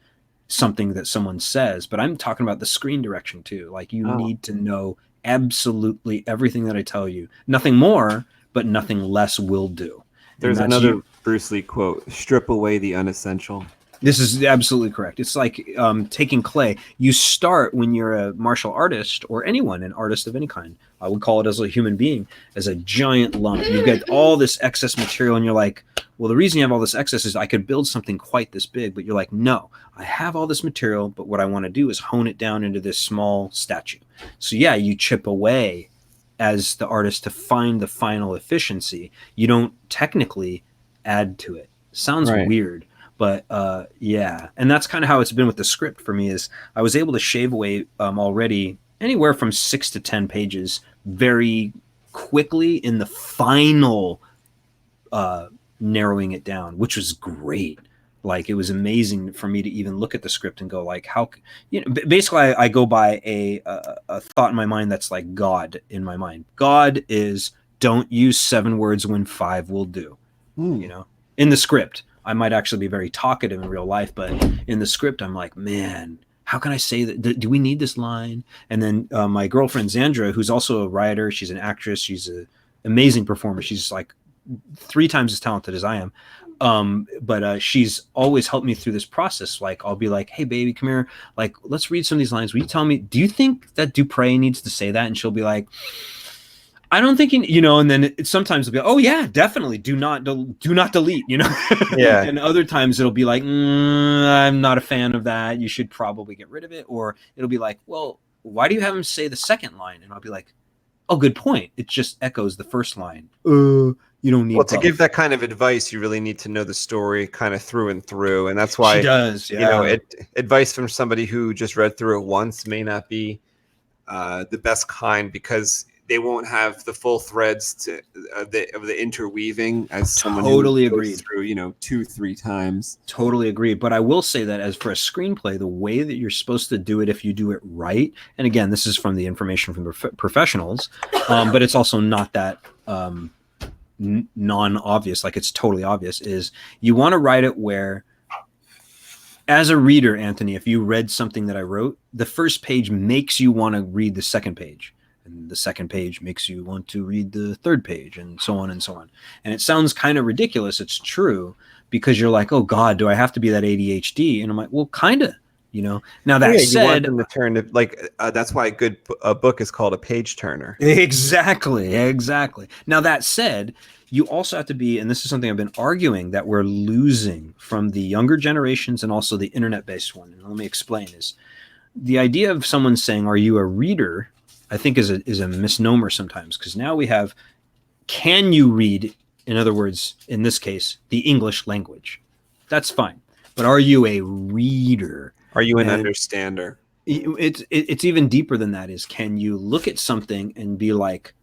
something that someone says, but I'm talking about the screen direction too. Like you need to know absolutely everything that I tell you. Nothing more, but nothing less will do. There's another Bruce Lee quote, strip away the unessential. This is absolutely correct. It's like taking clay. You start when you're a martial artist or anyone, an artist of any kind. I would call it as a human being, as a giant lump. You get all this excess material and you're like, well, the reason you have all this excess is I could build something quite this big. But you're like, no, I have all this material, but what I want to do is hone it down into this small statue. So yeah, you chip away as the artist to find the final efficiency. You don't technically add to it. Sounds weird. But yeah, and that's kind of how it's been with the script for me. Is I was able to shave away already anywhere from 6 to 10 pages very quickly in the final narrowing it down, which was great. Like it was amazing for me to even look at the script and go like, how basically I go by a thought in my mind that's like God in my mind. God is, don't use 7 words when 5 will do. In the script. I might actually be very talkative in real life, but in the script, I'm like, man, how can I say that? Do we need this line? And then my girlfriend, Zandra, who's also a writer, she's an actress. She's an amazing performer. She's like 3 times as talented as I am. But she's always helped me through this process. Like, I'll be like, hey, baby, come here. Like, let's read some of these lines. Will you tell me, do you think that Dupre needs to say that? And she'll be like, I don't think and then sometimes it'll be, oh yeah, definitely do not delete, Yeah. And other times it'll be like, I'm not a fan of that. You should probably get rid of it. Or it'll be like, well, why do you have him say the second line? And I'll be like, oh, good point. It just echoes the first line. You don't need. Well, to give that kind of advice, you really need to know the story kind of through and through, and that's why she does. Yeah. Advice from somebody who just read through it once may not be the best kind, because they won't have the full threads of the interweaving as someone totally who agreed goes through 2-3 times. Totally agree. But I will say that as for a screenplay, the way that you're supposed to do it, if you do it right, and again, this is from the information from the professionals, but it's also not that non-obvious, like it's totally obvious, is you want to write it where, as a reader, Anthony, if you read something that I wrote, the first page makes you want to read the second page. And the second page makes you want to read the third page, and so on and so on. And it sounds kind of ridiculous. It's true, because you're like, oh God, do I have to be that ADHD? And I'm like, well, kind of, Now that said, you want them to turn to that's why a book is called a page turner. Exactly. Now that said, you also have to be, and this is something I've been arguing that we're losing from the younger generations and also the internet-based one. And let me explain: is the idea of someone saying, "Are you a reader?" I think is a misnomer sometimes, because now we have, can you read? In other words, in this case, the English language. That's fine. But are you a reader? Are you an understander? It's even deeper than that. Is, can you look at something and be like,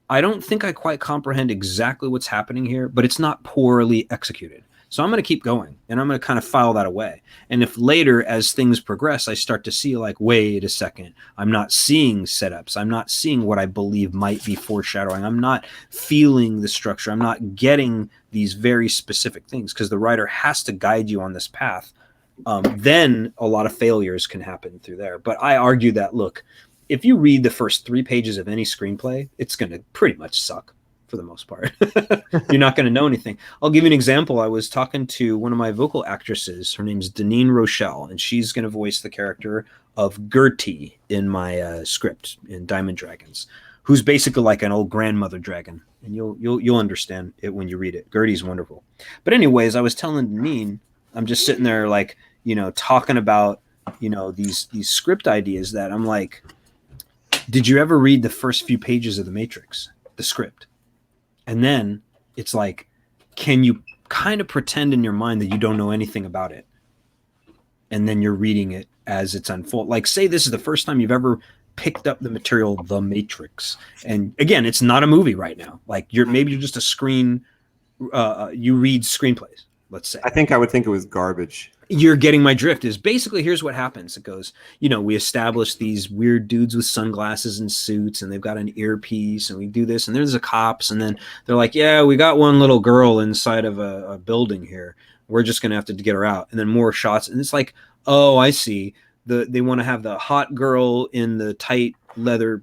I don't think I quite comprehend exactly what's happening here, but it's not poorly executed. So I'm going to keep going, and I'm going to kind of file that away. And if later, as things progress, I start to see like, wait a second, I'm not seeing setups. I'm not seeing what I believe might be foreshadowing. I'm not feeling the structure. I'm not getting these very specific things, because the writer has to guide you on this path. Then a lot of failures can happen through there. But I argue that, look, if you read the first 3 pages of any screenplay, it's going to pretty much suck for the most part. You're not going to know anything. I'll give you an example. I was talking to one of my vocal actresses. Her name's Deneen Rochelle, and she's going to voice the character of Gertie in my script in Diamond Dragons, who's basically like an old grandmother dragon. And you'll understand it when you read it. Gertie's wonderful. But anyways, I was telling Deneen, I'm just sitting there like, talking about, these script ideas that I'm like, did you ever read the first few pages of The Matrix, the script? And then it's like, can you kind of pretend in your mind that you don't know anything about it? And then you're reading it as it's unfold. Like, say this is the first time you've ever picked up the material, The Matrix. And again, it's not a movie right now. Like, maybe you're just a screen, you read screenplays, let's say. I think I would think it was garbage. You're getting my drift. Is basically, here's what happens. It goes, we establish these weird dudes with sunglasses and suits, and they've got an earpiece, and we do this, and there's the cops, and then they're like, yeah, we got one little girl inside of a building here. We're just going to have to get her out. And then more shots. And it's like, oh, I see. They want to have the hot girl in the tight leather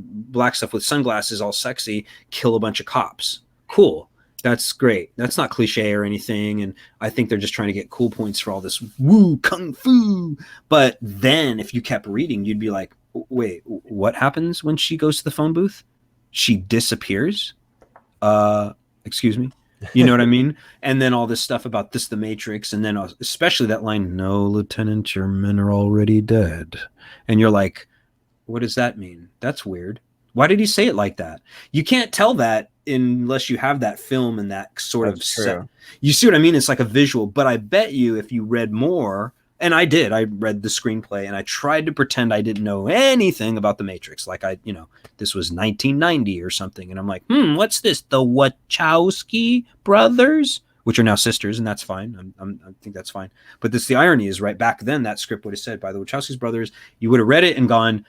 black stuff with sunglasses, all sexy, kill a bunch of cops. Cool. That's great. That's not cliche or anything. And I think they're just trying to get cool points for all this woo kung fu. But then if you kept reading, you'd be like, wait, what happens when she goes to the phone booth? She disappears? Excuse me? You know what I mean? And then all this stuff about the Matrix. And then especially that line, no, Lieutenant, your men are already dead. And you're like, what does that mean? That's weird. Why did he say it like that? You can't tell that unless you have that film and that sort of set. You see what I mean? It's like a visual. But I bet you if you read more, and I did, I read the screenplay and I tried to pretend I didn't know anything about the Matrix. Like this was 1990 or something. And I'm like, what's this? The Wachowski brothers? Which are now sisters, and that's fine. I think that's fine. But the irony is, right back then, that script would have said by the Wachowski's brothers. You would have read it and gone,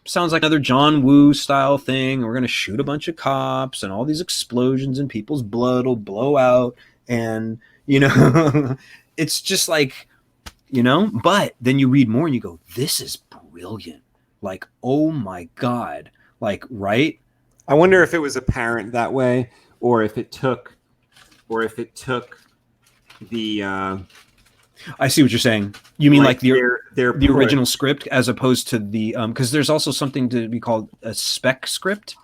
sounds like another John Woo style thing. We're going to shoot a bunch of cops and all these explosions and people's blood will blow out. And, it's just like, but then you read more and you go, this is brilliant. Like, oh my God. Like, right. I wonder if it was apparent that way, or if it took the I see what you're saying. You mean like the the original script as opposed to the because there's also something to be called a spec script,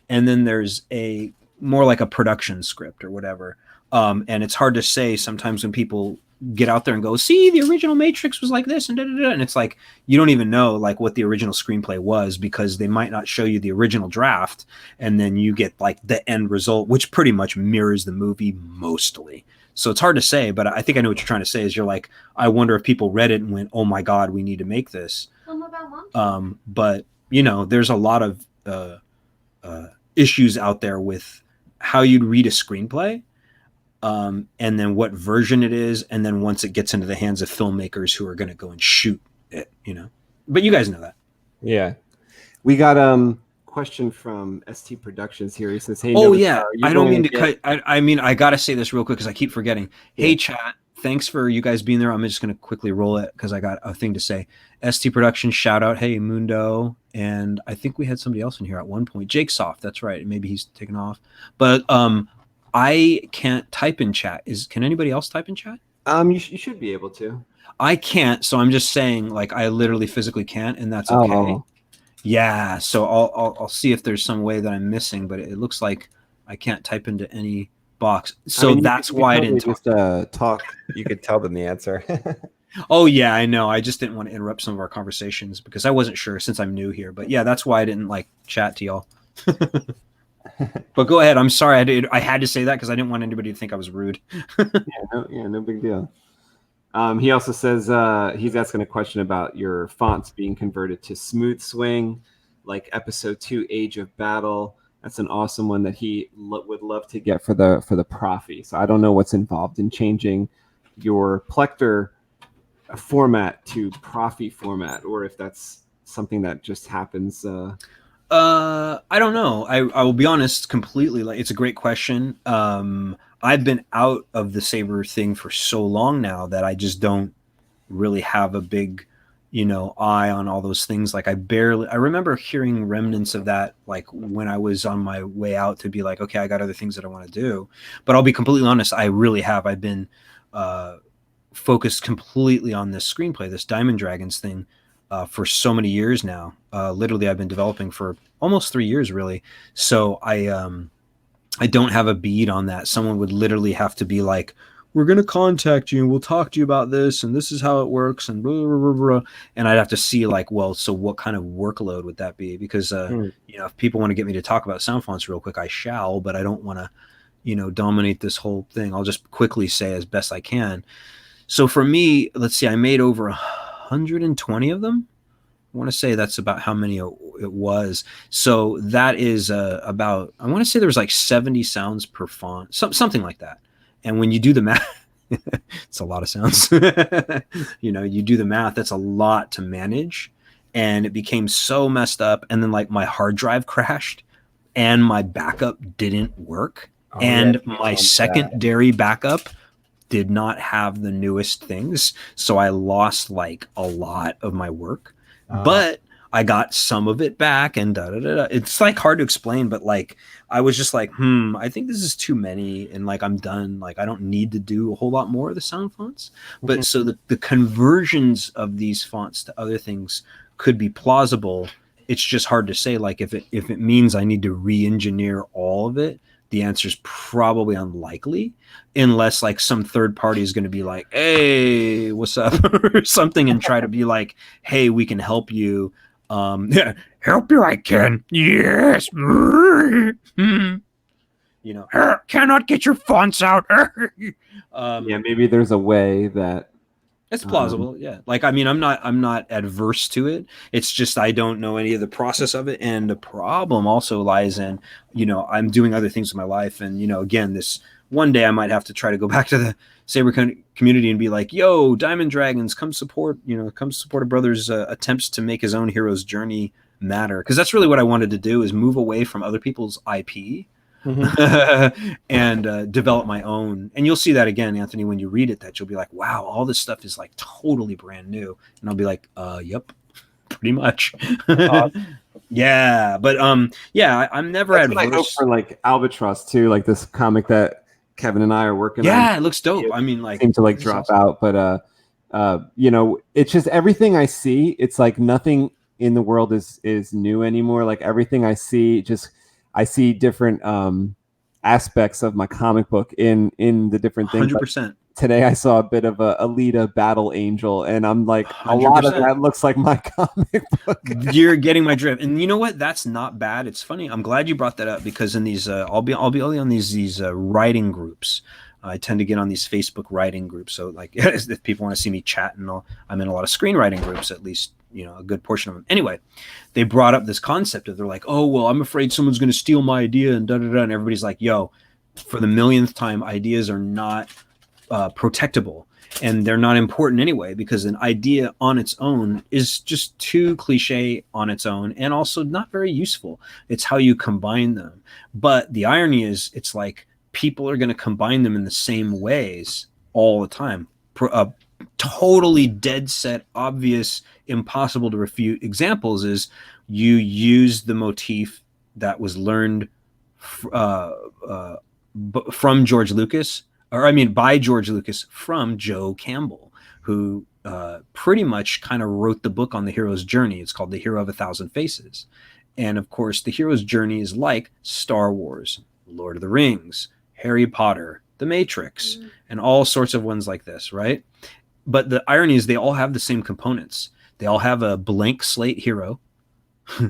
and then there's a more like a production script or whatever. And it's hard to say sometimes when people get out there and go, see, the original Matrix was like this, and and it's like you don't even know like what the original screenplay was because they might not show you the original draft, and then you get like the end result, which pretty much mirrors the movie mostly. So it's hard to say, but I think I know what you're trying to say. Is you're like, I wonder if people read it and went, "Oh my God, we need to make this." But you know, there's a lot of issues out there with how you'd read a screenplay, and then what version it is, and then once it gets into the hands of filmmakers who are going to go and shoot it, you know. But you guys know that. Yeah, we got question from ST Productions here. He says, "Hey, oh yeah, I don't mean to cut. I mean, I gotta say this real quick because I keep forgetting. Hey, chat, thanks for you guys being there. I'm just gonna quickly roll it because I got a thing to say. ST Productions, shout out, hey Mundo, and I think we had somebody else in here at one point. Jake Soft, that's right. Maybe he's taken off, but I can't type in chat. Can anybody else type in chat? You should be able to. I can't, so I'm just saying, like, I literally physically can't, and that's okay. Oh. Yeah, so I'll see if there's some way that I'm missing, but it looks like I can't type into any box. So that's why I didn't talk. You could tell them the answer. Oh yeah, I know. I just didn't want to interrupt some of our conversations because I wasn't sure since I'm new here. But yeah, that's why I didn't like chat to y'all. But go ahead. I'm sorry. I had to say that because I didn't want anybody to think I was rude. No big deal. He also says he's asking a question about your fonts being converted to smooth swing, like Episode 2, Age of Battle. That's an awesome one that he would love to get for the Profi. So I don't know what's involved in changing your Plector format to Profi format, or if that's something that just happens. I don't know. I will be honest completely. Like, it's a great question. I've been out of the Saber thing for so long now that I just don't really have a big, eye on all those things. Like I remember hearing remnants of that, like when I was on my way out to be like, okay, I got other things that I want to do. But I'll be completely honest. I really have. I've been focused completely on this screenplay, this Diamond Dragons thing, for so many years now. Literally, I've been developing for almost 3 years, really. So I don't have a bead on that. Someone would literally have to be like, we're going to contact you and we'll talk to you about this. And this is how it works. And blah, blah, blah, blah. And I'd have to see like, well, so what kind of workload would that be? Because, if people want to get me to talk about sound fonts real quick, I shall, but I don't want to, dominate this whole thing. I'll just quickly say as best I can. So for me, let's see, I made over 120 of them. I want to say that's about how many it was. So that is about, I want to say there was like 70 sounds per font, something like that. And when you do the math, it's a lot of sounds. You do the math, that's a lot to manage. And it became so messed up. And then like my hard drive crashed and my backup didn't work. My secondary backup did not have the newest things. So I lost like a lot of my work. But I got some of it back and It's like hard to explain, but like I was just like, I think this is too many, and like I'm done. Like I don't need to do a whole lot more of the sound fonts. But so the conversions of these fonts to other things could be plausible. It's just hard to say. Like if it means I need to re-engineer all of it, the answer is probably unlikely, unless like some third party is going to be like, hey, what's up, or something, and try to be like, hey, we can help you. Help you, I can. Yes. Cannot get your fonts out. Maybe there's a way that it's plausible. Yeah. Like, I mean, I'm not adverse to it. It's just, I don't know any of the process of it. And the problem also lies in, I'm doing other things with my life. And, again, this one day I might have to try to go back to the Saber community and be like, yo, Diamond Dragons, come support a brother's attempts to make his own hero's journey matter. Cause that's really what I wanted to do, is move away from other people's IP. And develop my own. And you'll see that again, Anthony, when you read it, that you'll be like, wow, all this stuff is like totally brand new. And I'll be like, yep, pretty much. Yeah. But I'm never That's adverse. what I hope for like Albatross too, like this comic that Kevin and I are working on. Yeah, it looks dope. I mean, like, seem to like drop out, but You know, it's just everything I see. It's like nothing in the world is new anymore. Like everything I see, just I see different aspects of my comic book in the different things. 100%. Today I saw a bit of a Alita Battle Angel, and I'm like, 100%. A lot of that looks like my comic book. You're getting my drift, and you know what? That's not bad. It's funny. I'm glad you brought that up because in these, I'll be on these writing groups. I tend to get on these Facebook writing groups. So like, if people want to see me chat and all, I'm in a lot of screenwriting groups, at least, you know, a good portion of them. Anyway, they brought up this concept of they're like, oh, well, I'm afraid someone's going to steal my idea and da-da-da. And everybody's like, yo, for the millionth time, ideas are not protectable, and they're not important anyway, because an idea on its own is just too cliche on its own and also not very useful. It's how you combine them. But the irony is, it's like people are going to combine them in the same ways all the time. Totally dead set, obvious, impossible to refute examples is you use the motif that was learned from George Lucas, by George Lucas from Joe Campbell, who pretty much kind of wrote the book on the hero's journey. It's called The Hero of a Thousand Faces. And of course, the hero's journey is like Star Wars, Lord of the Rings, Harry Potter, The Matrix, and all sorts of ones like this, right? But the irony is they all have the same components. They all have a blank slate hero,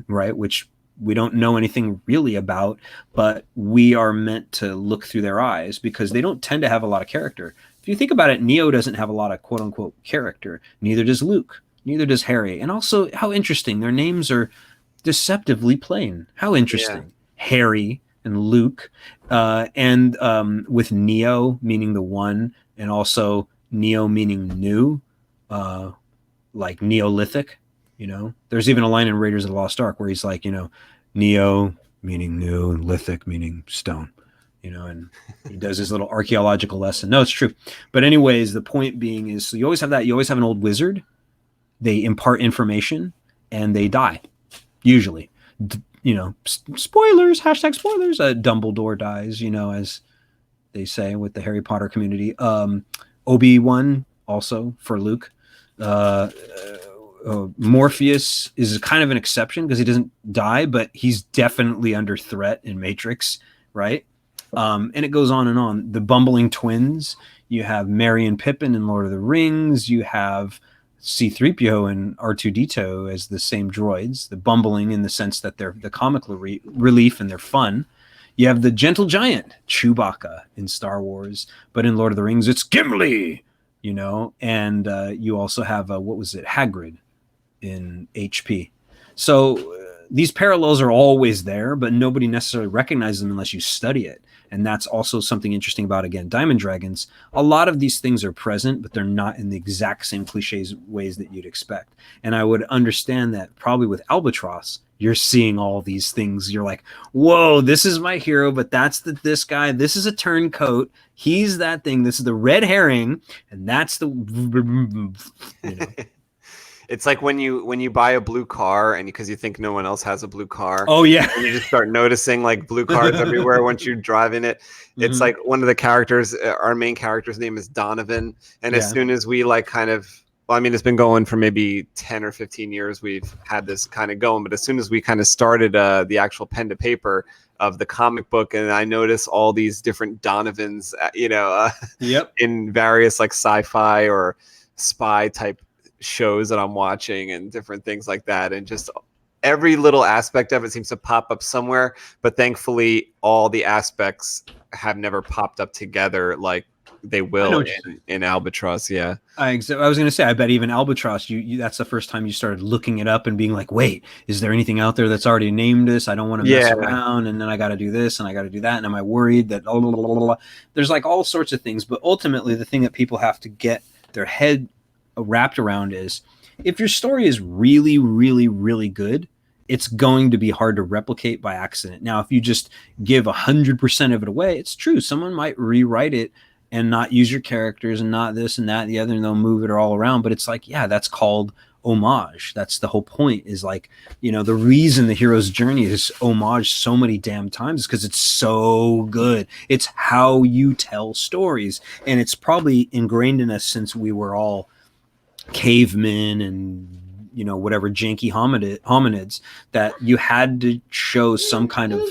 right? Which we don't know anything really about, but we are meant to look through their eyes because they don't tend to have a lot of character. If you think about it, Neo doesn't have a lot of quote unquote character. Neither does Luke. Neither does Harry. And also, how interesting. Their names are deceptively plain. How interesting. Yeah. Harry and Luke, and with Neo meaning the one, and also Neo meaning new, like Neolithic. You know, there's even a line in Raiders of the Lost Ark where he's like, you know, Neo meaning new and lithic meaning stone, you know, and he does his little archaeological lesson. No, it's true. But anyways, the point being is, so you always have that. You always have an old wizard. They impart information and they die, usually. You know, spoilers, hashtag spoilers. Dumbledore dies, you know, as they say with the Harry Potter community. Obi-Wan also for Luke. Morpheus is kind of an exception because he doesn't die, but he's definitely under threat in Matrix, right? And it goes on and on. The bumbling twins, you have Merry and Pippin in Lord of the Rings, you have C-3PO and R2-D2 as the same droids, the bumbling in the sense that they're the comic relief and they're fun. You have the gentle giant, Chewbacca in Star Wars, but in Lord of the Rings, it's Gimli, you know, and you also have, Hagrid in HP. So these parallels are always there, but nobody necessarily recognizes them unless you study it. And that's also something interesting about, again, Diamond Dragons. A lot of these things are present, but they're not in the exact same cliches ways that you'd expect. And I would understand that probably with Albatross, you're seeing all these things. You're like, whoa, this is my hero, but that's this guy. This is a turncoat. He's that thing. This is the red herring. And that's the, you know. It's like when you buy a blue car and because you think no one else has a blue car. Oh yeah. And you just start noticing like blue cars everywhere once you drive in it. It's like one of the characters, our main character's name is Donovan. And as soon as we like kind of, well, I mean, it's been going for maybe 10 or 15 years. We've had this kind of going, but as soon as we kind of started the actual pen to paper of the comic book, and I notice all these different Donovans, you know, in various like sci-fi or spy type shows that I'm watching and different things like that, and just every little aspect of it seems to pop up somewhere, but thankfully all the aspects have never popped up together like they will in Albatross. I was going to say, I bet even Albatross, you that's the first time you started looking it up and being like, wait, is there anything out there that's already named this? I don't want to mess around, and then I got to do this and I got to do that, and am I worried that there's like all sorts of things. But ultimately the thing that people have to get their head wrapped around is, if your story is really, really, really good, it's going to be hard to replicate by accident. Now, if you just give 100% of it away, it's true. Someone might rewrite it and not use your characters and not this and that and the other, and they'll move it all around. But it's like, yeah, that's called homage. That's the whole point, is like, you know, the reason the hero's journey is homage so many damn times is because it's so good. It's how you tell stories. And it's probably ingrained in us since we were all cavemen and whatever janky hominids, that you had to show some kind of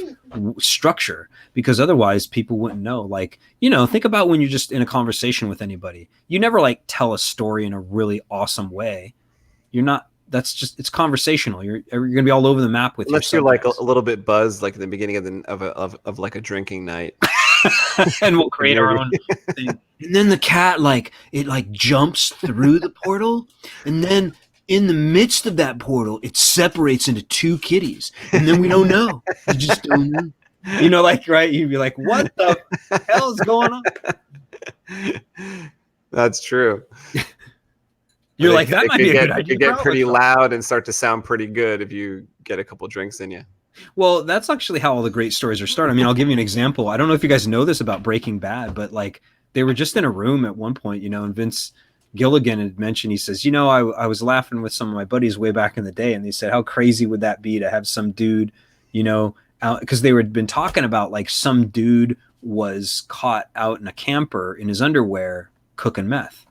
structure, because otherwise people wouldn't know. Like, think about when you're just in a conversation with anybody, you never like tell a story in a really awesome way. You're not, that's just, it's conversational. You're gonna be all over the map with unless you're like a little bit buzzed, like at the beginning of like a drinking night. And we'll create our own thing. And then the cat, like, it like jumps through the portal, and then in the midst of that portal, it separates into two kitties, and then we don't know. You just don't know. Like, right? You'd be like, what the hell is going on? That's true. You're like, that might be a good idea. It could get pretty loud and start to sound pretty good if you get a couple drinks in you. Well, that's actually how all the great stories are started. I mean, I'll give you an example. I don't know if you guys know this about Breaking Bad, but like they were just in a room at one point, and Vince Gilligan had mentioned, he says, I was laughing with some of my buddies way back in the day, and they said, how crazy would that be to have some dude, out, because they had been talking about like some dude was caught out in a camper in his underwear cooking meth.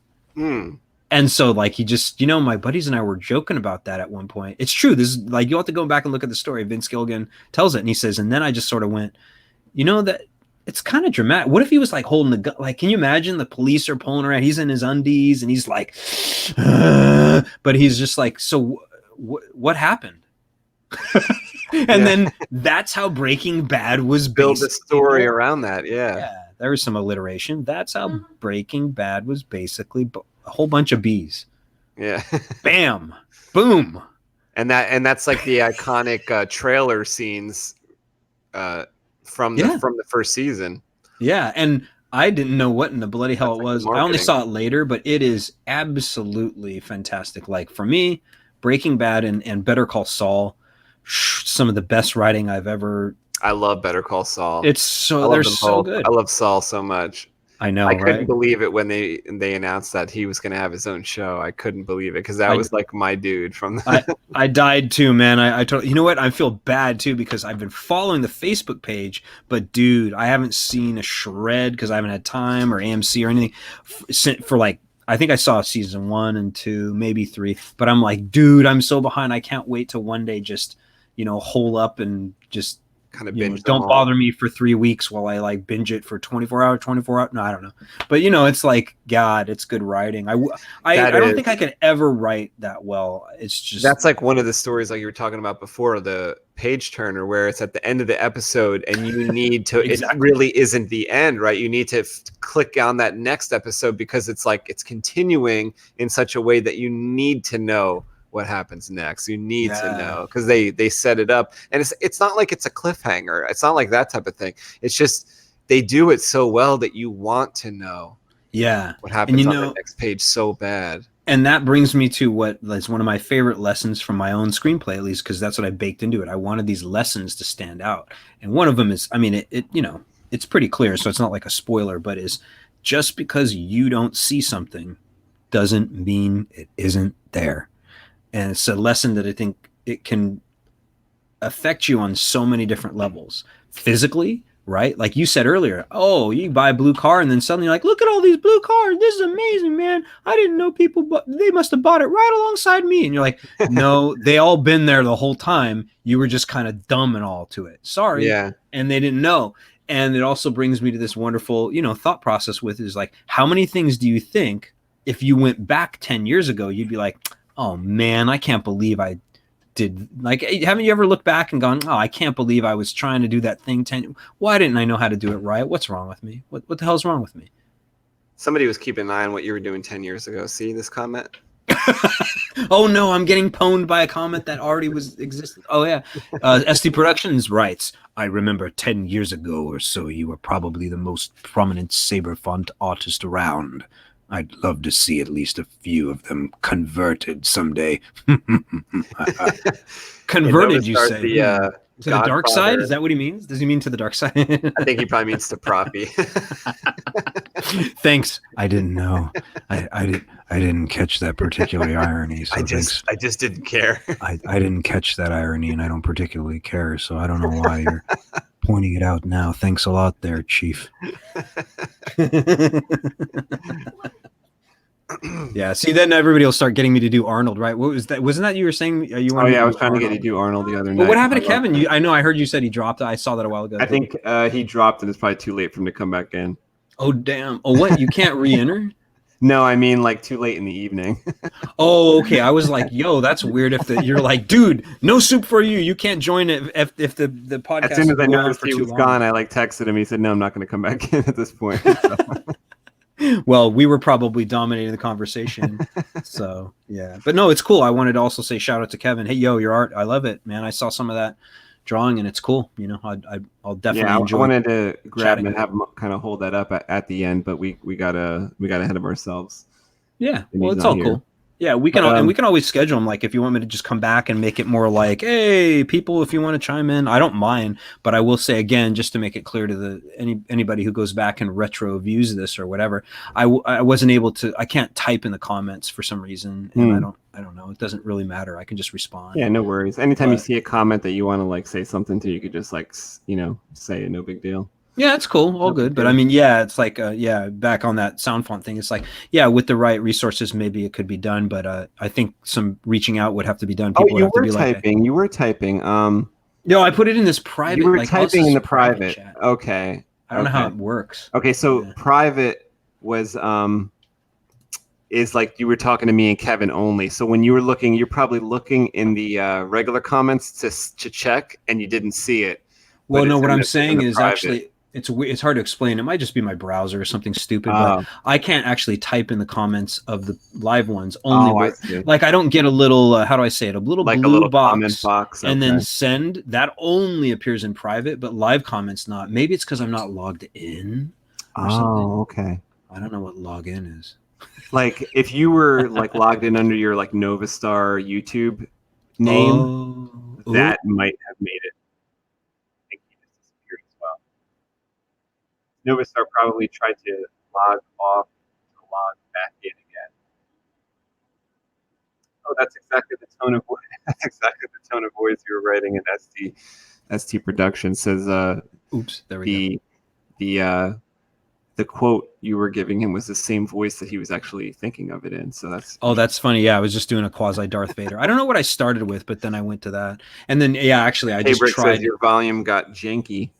And so like he just, my buddies and I were joking about that at one point. It's true. This is like, you'll have to go back and look at the story. Vince Gilligan tells it, and he says, and then I just sort of went, that it's kind of dramatic. What if he was like holding the gun? Like, can you imagine the police are pulling around? He's in his undies and he's like, but he's just like, so what happened? And then that's how Breaking Bad was build a story around that. Yeah. There was some alliteration. That's how Breaking Bad was basically a whole bunch of bees. Yeah. Bam. Boom. And that's like the iconic trailer scenes from the first season. Yeah, and I didn't know what in the bloody hell it was. I only saw it later, but it is absolutely fantastic. Like for me, Breaking Bad and Better Call Saul, some of the best writing I've ever. I love Better Call Saul. It's so they're so good. I love Saul so much. I know. I couldn't believe it when they announced that he was going to have his own show. I couldn't believe it because that was like my dude from. I died too, man. I totally. You know what? I feel bad too because I've been following the Facebook page, but dude, I haven't seen a shred because I haven't had time or AMC or anything for like. I think I saw season 1 and 2, maybe 3, but I'm like, dude, I'm so behind. I can't wait till one day just hole up and just. Kind of binge don't bother me for 3 weeks while I like binge it for 24 hours. No, I don't know. But it's like, God, it's good writing. I don't think I could ever write that well. It's just, that's like one of the stories like you were talking about before, the page turner, where it's at the end of the episode and you need to, exactly. It really isn't the end, right? You need to click on that next episode because it's like, it's continuing in such a way that you need to know what happens next. You need to know because they set it up, and it's not like it's a cliffhanger. It's not like that type of thing. It's just they do it so well that you want to know what happens on the next page so bad. And that brings me to what is one of my favorite lessons from my own screenplay, at least because that's what I baked into it. I wanted these lessons to stand out, and one of them is, I mean, it's pretty clear, so it's not like a spoiler, but is just because you don't see something doesn't mean it isn't there. And it's a lesson that I think it can affect you on so many different levels. Physically, right? Like you said earlier, you buy a blue car and then suddenly you're like, look at all these blue cars. This is amazing, man. I didn't know they must have bought it right alongside me. And you're like, no, they all been there the whole time. You were just kind of dumb and all to it. Sorry. Yeah. And they didn't know. And it also brings me to this wonderful, thought process with is like, how many things do you think if you went back 10 years ago, you'd be like, oh man, I can't believe I did. Like, haven't you ever looked back and gone, oh, I can't believe I was trying to do that thing. Why didn't I know how to do it right? What's wrong with me? What the hell's wrong with me? Somebody was keeping an eye on what you were doing 10 years ago. See this comment? Oh no, I'm getting pwned by a comment that already existed. Oh yeah. SD Productions writes, I remember 10 years ago or so, you were probably the most prominent saber font artist around. I'd love to see at least a few of them converted someday. Converted, you say? To the dark side? Is that what he means? Does he mean to the dark side? I think he probably means to Proppy. Thanks. I didn't know. I didn't catch that particular irony. So I just didn't care. I didn't catch that irony, and I don't particularly care. So I don't know why you're pointing it out now. Thanks a lot there, Chief. Yeah. See, then everybody will start getting me to do Arnold, right? What was that? Wasn't that you were saying you wanted? Oh yeah, I to was do trying to get Arnold? you to do Arnold the other night. But what happened to Kevin? I know I heard you said he dropped. I saw that a while ago. I think he dropped, and it's probably too late for him to come back in. Oh damn! Oh what? You can't re-enter? No, I mean like too late in the evening. Oh, okay. I was like, yo, that's weird. If you're like, dude, no soup for you. You can't join it if the podcast. As soon as I noticed for he was gone, I like texted him. He said, "No, I'm not going to come back in at this point." So. Well, we were probably dominating the conversation. So yeah, but no, it's cool. I wanted to also say shout out to Kevin. Hey, yo, your art, I love it, man. I saw some of that drawing and it's cool. You know, I'll definitely enjoy. I wanted to grab him and have him kind of hold that up at the end, but we got ahead of ourselves. Yeah, well, it's all cool. Yeah, we can and we can always schedule them. Like if you want me to just come back and make it more like, hey, people, if you want to chime in, I don't mind. But I will say again, just to make it clear to anybody who goes back and retro views this or whatever, I wasn't able to. I can't type in the comments for some reason, and I don't know. It doesn't really matter. I can just respond. Yeah, no worries. Anytime you see a comment that you want to like say something to, you could just like say it. No big deal. Yeah, it's cool. All good. But I mean, yeah, it's like, back on that sound font thing. It's like, yeah, with the right resources, maybe it could be done. But I think some reaching out would have to be done. People you were typing. You were typing. No, I put it in this private. You were typing in the private. Chat. Okay. I don't know how it works. Okay, so private was is like you were talking to me and Kevin only. So when you were looking, you're probably looking in the regular comments to check, and you didn't see it. Well, no, what I'm saying is actually. It's hard to explain. It might just be my browser or something stupid, but I can't actually type in the comments of the live ones. Only like I don't get a little how do I say it? A little like blue a little box, comment box, and then send. That only appears in private, but live comments not. Maybe it's because I'm not logged in. Or something. Okay. I don't know what login is. Like if you were like logged in under your like NOVASTAR YouTube name, that might have made it. NOVASTAR probably tried to log off to log back in again. Oh, that's exactly the tone of voice. That's exactly the tone of voice you were writing in ST Production. Says oops, there we go. The quote you were giving him was the same voice that he was actually thinking of it in. So that's funny. Yeah, I was just doing a quasi Darth Vader. I don't know what I started with, but then I went to that, and then actually I just tried. Says your volume got janky.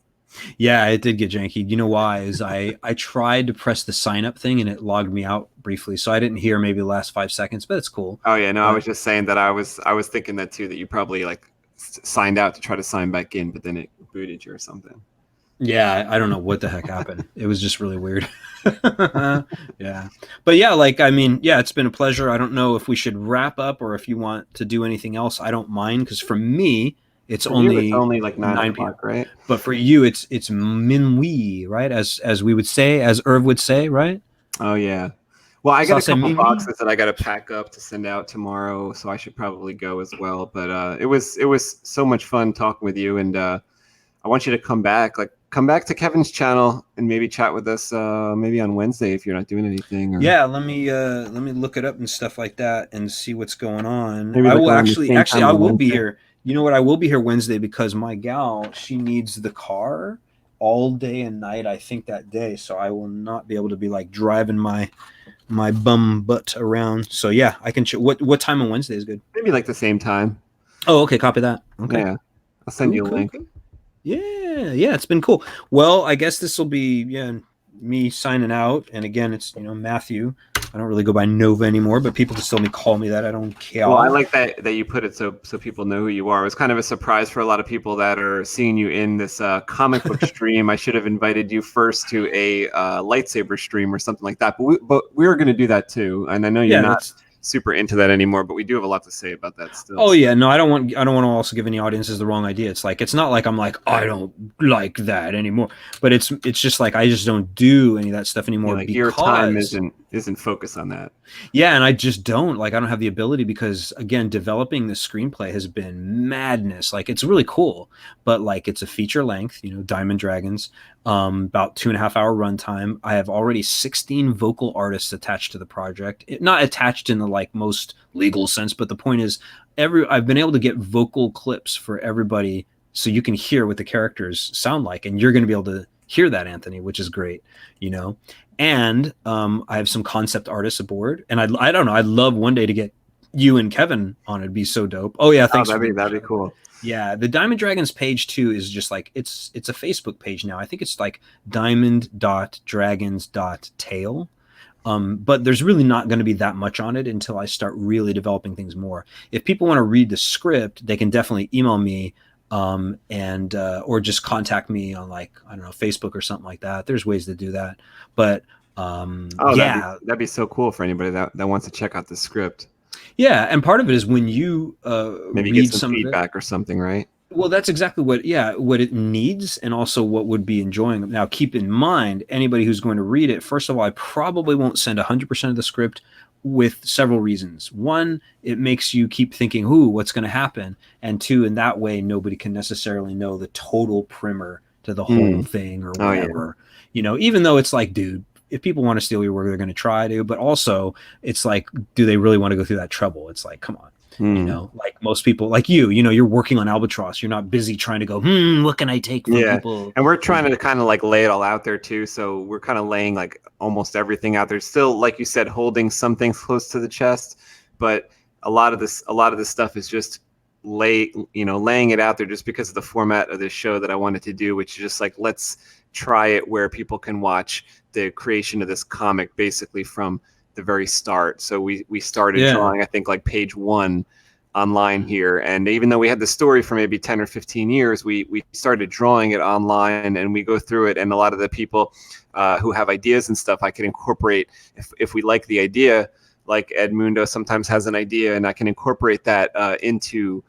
Yeah, it did get janky. You know why? Is I tried to press the sign up thing and it logged me out briefly, so I didn't hear maybe the last 5 seconds, but it's cool. Oh yeah, no, I was just saying that I was thinking that too, that you probably like signed out to try to sign back in, but then it booted you or something. Yeah, I don't know what the heck happened. It was just really weird. Yeah, but yeah, like I mean, yeah, it's been a pleasure. I don't know if we should wrap up or if you want to do anything else. I don't mind because for me. It's only like 9 o'clock, right? But for you, it's minuit, right? As we would say, as Irv would say, right? Oh yeah. Well, I got a couple boxes that I got to pack up to send out tomorrow, so I should probably go as well. But it was so much fun talking with you, and I want you to come back. Like, come back to Kevin's channel and maybe chat with us maybe on Wednesday if you're not doing anything. Or... Yeah, let me look it up and stuff like that and see what's going on. Maybe I will actually I will Wednesday. Be here. You know what? I will be here Wednesday because my gal, she needs the car all day and night, I think, that day. So I will not be able to be like driving my bum butt around. So yeah, I can. What time on Wednesday is good? Maybe like the same time. Oh, okay. Copy that. Okay. Yeah. I'll send you a link. Cool. Yeah. It's been cool. Well, I guess this will be me signing out. And again, it's Matthew. I don't really go by Nova anymore, but people can still call me that. I don't care. Well, I like that you put it so people know who you are. It was kind of a surprise for a lot of people that are seeing you in this comic book stream. I should have invited you first to a lightsaber stream or something like that. But we were going to do that too. And I know you're not super into that anymore, but we do have a lot to say about that still. Oh yeah, no, I don't want to also give any audiences the wrong idea. It's like, it's not like I'm like, I don't like that anymore, but it's just like I just don't do any of that stuff anymore. Like your time isn't focused on that. Yeah, and I just don't I don't have the ability because again, developing the screenplay has been madness. Like it's really cool, but like it's a feature length, Diamond Dragons, about 2.5 hour runtime. I have already 16 vocal artists attached to the project. Not attached in the like most legal sense, but the point is I've been able to get vocal clips for everybody so you can hear what the characters sound like, and you're going to be able to hear that, Anthony, which is great, and I have some concept artists aboard, and I don't know, I'd love one day to get you and Kevin on. It'd be so dope. Oh yeah, thanks. That'd be cool. Yeah, the Diamond Dragons page too is just like it's a Facebook page now. I think it's like diamond.dragons.tail. But there's really not going to be that much on it until I start really developing things more. If people want to read the script, they can definitely email me and or just contact me on, like, I don't know, Facebook or something like that. There's ways to do that. But yeah, that'd be so cool for anybody that wants to check out the script. Yeah, and part of it is when you maybe read get some feedback or something, right? Well, that's exactly what it needs, and also what would be enjoying. Now, keep in mind, anybody who's going to read it, first of all, I probably won't send 100% of the script, with several reasons. One, it makes you keep thinking, "Ooh, what's going to happen?" And two, in that way, nobody can necessarily know the total primer to the whole thing or whatever. Even though it's like, dude, if people want to steal your work, they're going to try to. But also, it's like, do they really want to go through that trouble? It's like, come on. Like most people, like you're working on Albatross. You're not busy trying to go, what can I take from people? And we're trying to kind of like lay it all out there too. So we're kind of laying like almost everything out there. Still, like you said, holding some things close to the chest, but a lot of this stuff is just laying it out there just because of the format of this show that I wanted to do, which is just like, let's try it where people can watch the creation of this comic basically from the very start. So we started drawing, I think, like page 1 online here, and even though we had the story for maybe 10 or 15 years, we started drawing it online, and we go through it, and a lot of the people who have ideas and stuff, I can incorporate if we like the idea, like Edmundo sometimes has an idea, and I can incorporate that into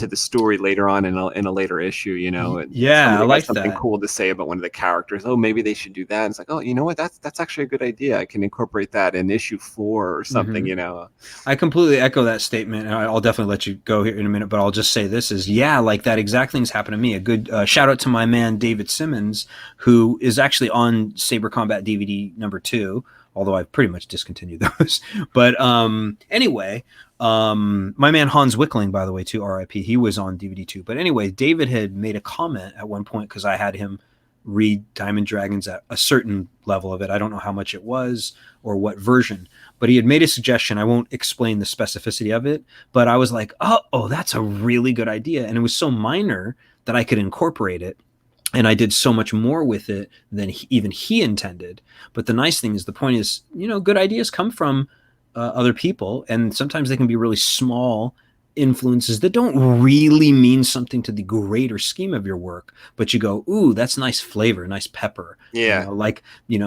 the story later on in a later issue, And I like something that. cool to say about one of the characters. Oh, maybe they should do that. And it's like, oh, you know what? That's actually a good idea. I can incorporate that in issue 4 or something. I completely echo that statement, and I'll definitely let you go here in a minute. But I'll just say this is like that exact thing's happened to me. A good shout out to my man David Simmons, who is actually on Saber Combat DVD number 2. Although I've pretty much discontinued those. But anyway, my man Hans Wickling, by the way, too, RIP, he was on DVD too. But anyway, David had made a comment at one point because I had him read Diamond Dragons at a certain level of it. I don't know how much it was or what version, but he had made a suggestion. I won't explain the specificity of it, but I was like, oh, that's a really good idea. And it was so minor that I could incorporate it. And I did so much more with it than even he intended. But the nice thing is, the point is, good ideas come from other people. And sometimes they can be really small influences that don't really mean something to the greater scheme of your work. But you go, ooh, that's nice flavor, nice pepper. Yeah.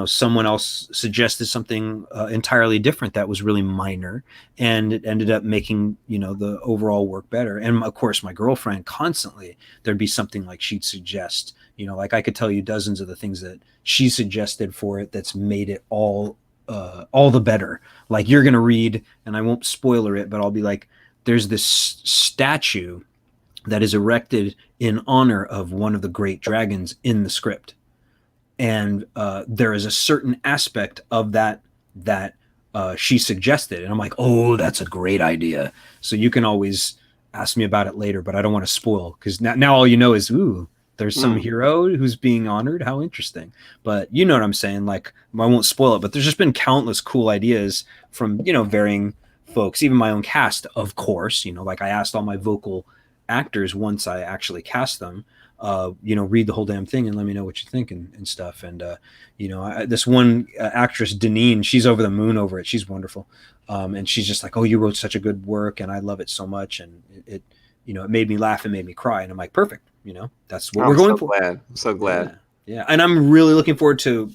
Someone else suggested something entirely different that was really minor. And it ended up making, the overall work better. And of course, my girlfriend constantly, there'd be something like she'd suggest. Like I could tell you dozens of the things that she suggested for it that's made it all the better. Like you're going to read, and I won't spoiler it, but I'll be like, there's this statue that is erected in honor of one of the great dragons in the script. And there is a certain aspect of that she suggested. And I'm like, oh, that's a great idea. So you can always ask me about it later, but I don't want to spoil, because now all you know is, ooh, there's some hero who's being honored. How interesting. But you know what I'm saying? Like, I won't spoil it, but there's just been countless cool ideas from, varying folks, even my own cast, of course. Like I asked all my vocal actors once I actually cast them, read the whole damn thing and let me know what you think and stuff. And, this one actress, Deneen, she's over the moon over it. She's wonderful. And she's just like, oh, you wrote such a good work and I love it so much. And it made me laugh and made me cry. And I'm like, perfect. That's what we're going for. I'm so glad. Yeah. And I'm really looking forward to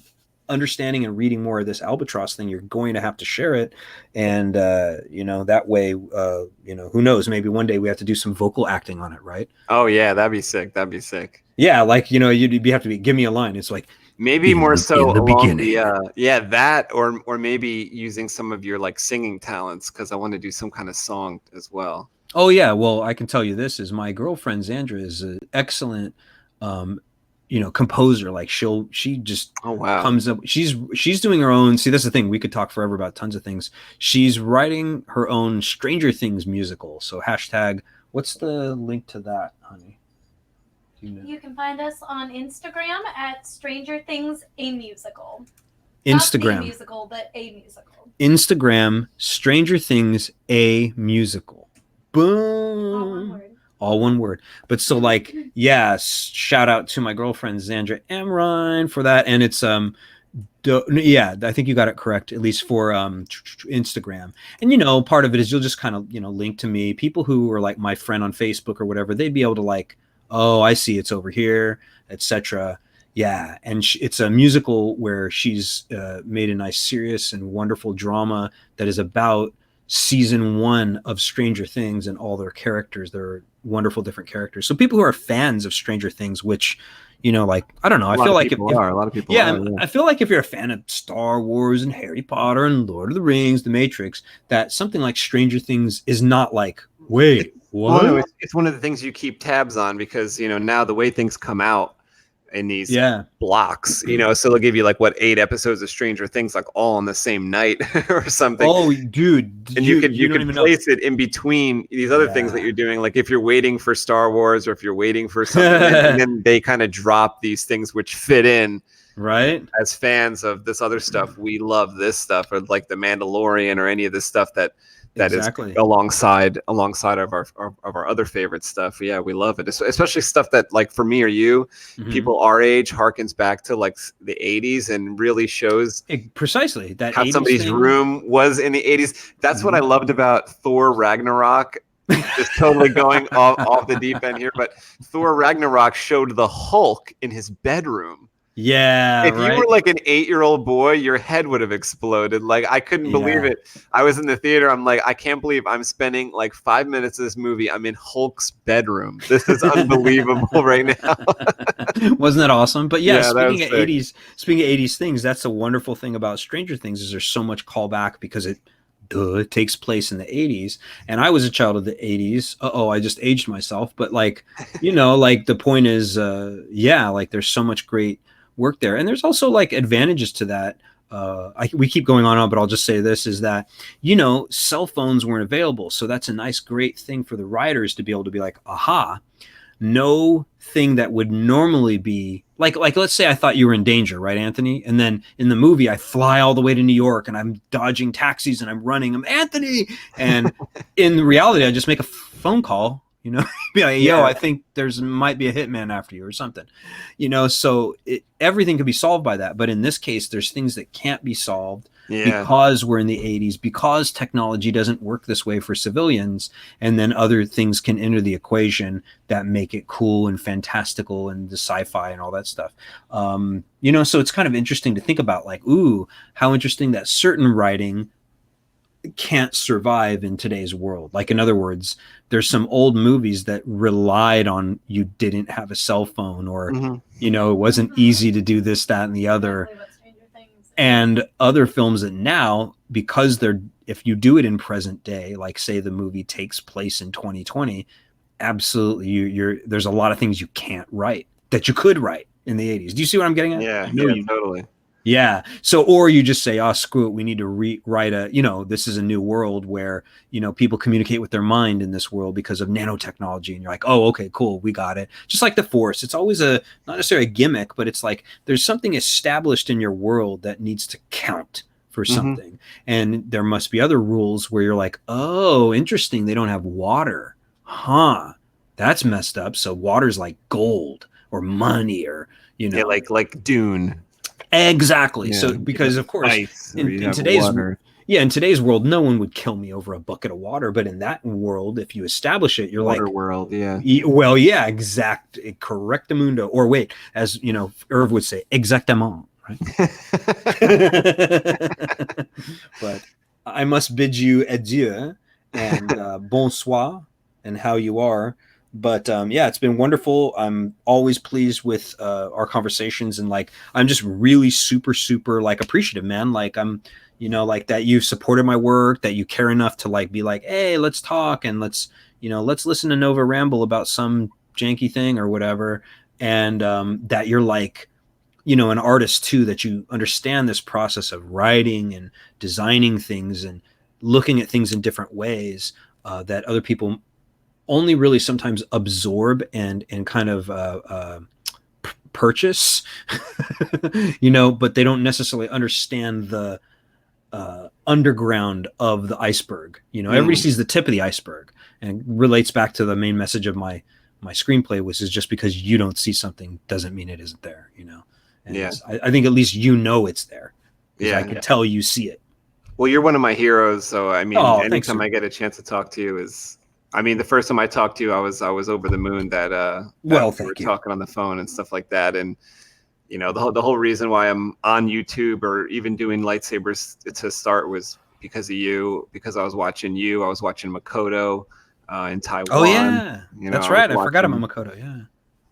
understanding and reading more of this Albatross thing. You're going to have to share it. And, that way, who knows, maybe one day we have to do some vocal acting on it. Right. Oh yeah. That'd be sick. Yeah. Like, you'd have to give me a line. It's like, maybe more so in the along beginning. That or maybe using some of your like singing talents, because I want to do some kind of song as well. Oh yeah, well I can tell you this is my girlfriend Xandra is an excellent, composer. Like she just comes up. She's doing her own. See, that's the thing. We could talk forever about tons of things. She's writing her own Stranger Things musical. So #. What's the link to that, honey? Do You can find us on Instagram at Stranger Things a Musical. Instagram. Not a musical, but a musical. Instagram, Stranger Things a Musical. Boom. All one word. All one word. But so like, yeah, shout out to my girlfriend Zandra Amrine for that. And it's yeah, I think you got it correct, at least for Instagram. And you know, part of it is you'll just kind of, you know, link to me. People who are like my friend on Facebook or whatever, they'd be able to like, oh, I see it's over here, etc. Yeah, and it's a musical where she's made a nice, serious, and wonderful drama that is about season 1 of Stranger Things and all their characters. They're wonderful, different characters. So people who are fans of Stranger Things, which, you know, like, I don't know, I feel like a lot of people yeah, are, yeah. I feel like if you're a fan of Star Wars and Harry Potter and Lord of the Rings, The Matrix, that something like Stranger Things is not like, wait, what? Well, no, it's one of the things you keep tabs on because, you know, now the way things come out in these blocks, you know, so they'll give you like 8 episodes of Stranger Things, like all on the same night or something. Oh, dude. And you can place it in between these other things that you're doing. Like if you're waiting for Star Wars or if you're waiting for something, and then they kind of drop these things which fit in. Right. As fans of this other stuff, we love this stuff, or like The Mandalorian or any of this stuff that is alongside of our other favorite stuff. Yeah, we love it, especially stuff that, like, for me or you, people our age, harkens back to like the 80s and really shows precisely that how somebody's room was in the 80s. That's what I loved about Thor Ragnarok. Just totally going off the deep end here, but Thor Ragnarok showed the Hulk in his bedroom. Yeah, if you were like an 8-year-old boy, your head would have exploded. Like, I couldn't believe it. I was in the theater. I'm like, I can't believe I'm spending like 5 minutes of this movie. I'm in Hulk's bedroom. This is unbelievable right now. Wasn't that awesome? But yeah, speaking of sick. 80s things, that's a wonderful thing about Stranger Things is there's so much callback because it takes place in the 80s. And I was a child of the 80s. I just aged myself. But like, you know, like the point is, like there's so much great work there. And there's also like advantages to that. We keep going on, but I'll just say this is that, you know, cell phones weren't available. So that's a nice, great thing for the writers to be able to be like, aha, no thing that would normally be like, let's say I thought you were in danger, right, Anthony? And then in the movie, I fly all the way to New York and I'm dodging taxis and I'm running. I'm Anthony. And in reality, I just make a phone call. You know, be like, yo, I think might be a hitman after you or something, you know, so everything can be solved by that. But in this case, there's things that can't be solved because we're in the 80s, because technology doesn't work this way for civilians. And then other things can enter the equation that make it cool and fantastical and the sci-fi and all that stuff. You know, so it's kind of interesting to think about like, ooh, how interesting that certain writing can't survive in today's world. Like, in other words, there's some old movies that relied on you didn't have a cell phone or, you know, it wasn't easy to do this, that, and the other. And other films that now, because if you do it in present day, like say the movie takes place in 2020, absolutely, there's a lot of things you can't write that you could write in the 80s. Do you see what I'm getting at? Yeah, totally. Yeah. So, or you just say, oh, screw it. We need to rewrite this is a new world where, you know, people communicate with their mind in this world because of nanotechnology. And you're like, oh, okay, cool. We got it. Just like the Force. It's always not necessarily a gimmick, but it's like there's something established in your world that needs to count for something. And there must be other rules where you're like, oh, interesting. They don't have water. Huh. That's messed up. So water's like gold or money or, you know. Yeah, like Dune. Exactly. Yeah. So because of course in today's world, no one would kill me over a bucket of water. But in that world, if you establish it, you're water like world, well, yeah, correctamundo. Or wait, as you know, Irv would say, exactement, right? But I must bid you adieu and bonsoir and how you are. But it's been wonderful. I'm always pleased with our conversations, and like I'm just really super like appreciative, man. Like I'm, you know, like that you've supported my work, that you care enough to like be like, hey, let's talk and let's listen to Nova ramble about some janky thing or whatever, and that you're like, you know, an artist too, that you understand this process of writing and designing things and looking at things in different ways that other people only really sometimes absorb and kind of purchase, you know, but they don't necessarily understand the underground of the iceberg. You know, everybody sees the tip of the iceberg, and relates back to the main message of my screenplay, which is just because you don't see something doesn't mean it isn't there, you know. And I think at least you know it's there. I can tell you see it. Well, you're one of my heroes, so I mean, anytime thanks, I get a chance to talk to you is, I mean, the first time I talked to you, I was over the moon that we were talking on the phone and stuff like that. And you know, the whole reason why I'm on YouTube or even doing lightsabers to start was because of you, because I was watching you. I was watching Makoto in Taiwan. Oh yeah, you know, that's right. I forgot about Makoto. Yeah,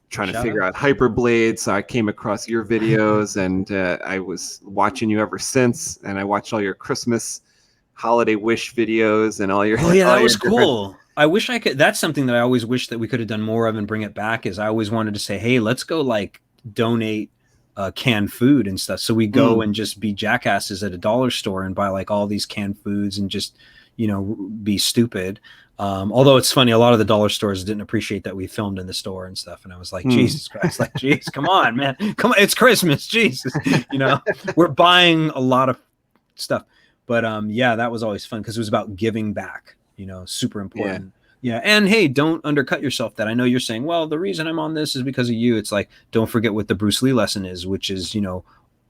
trying to figure out hyperblades. So I came across your videos, and I was watching you ever since. And I watched all your Christmas holiday wish videos and all your. Oh yeah, that was cool. I wish I could. That's something that I always wish that we could have done more of and bring it back. Is I always wanted to say, hey, let's go like donate canned food and stuff. So we go and just be jackasses at a dollar store and buy like all these canned foods and just, you know, be stupid. Although it's funny, a lot of the dollar stores didn't appreciate that we filmed in the store and stuff. And I was like, Jesus Christ, like, geez, come on, man. Come on. It's Christmas. Jesus. You know, we're buying a lot of stuff. But yeah, that was always fun because it was about giving back, you know, super important. Yeah. And hey, don't undercut yourself. That I know you're saying, well, the reason I'm on this is because of you. It's like, don't forget what the Bruce Lee lesson is, which is, you know,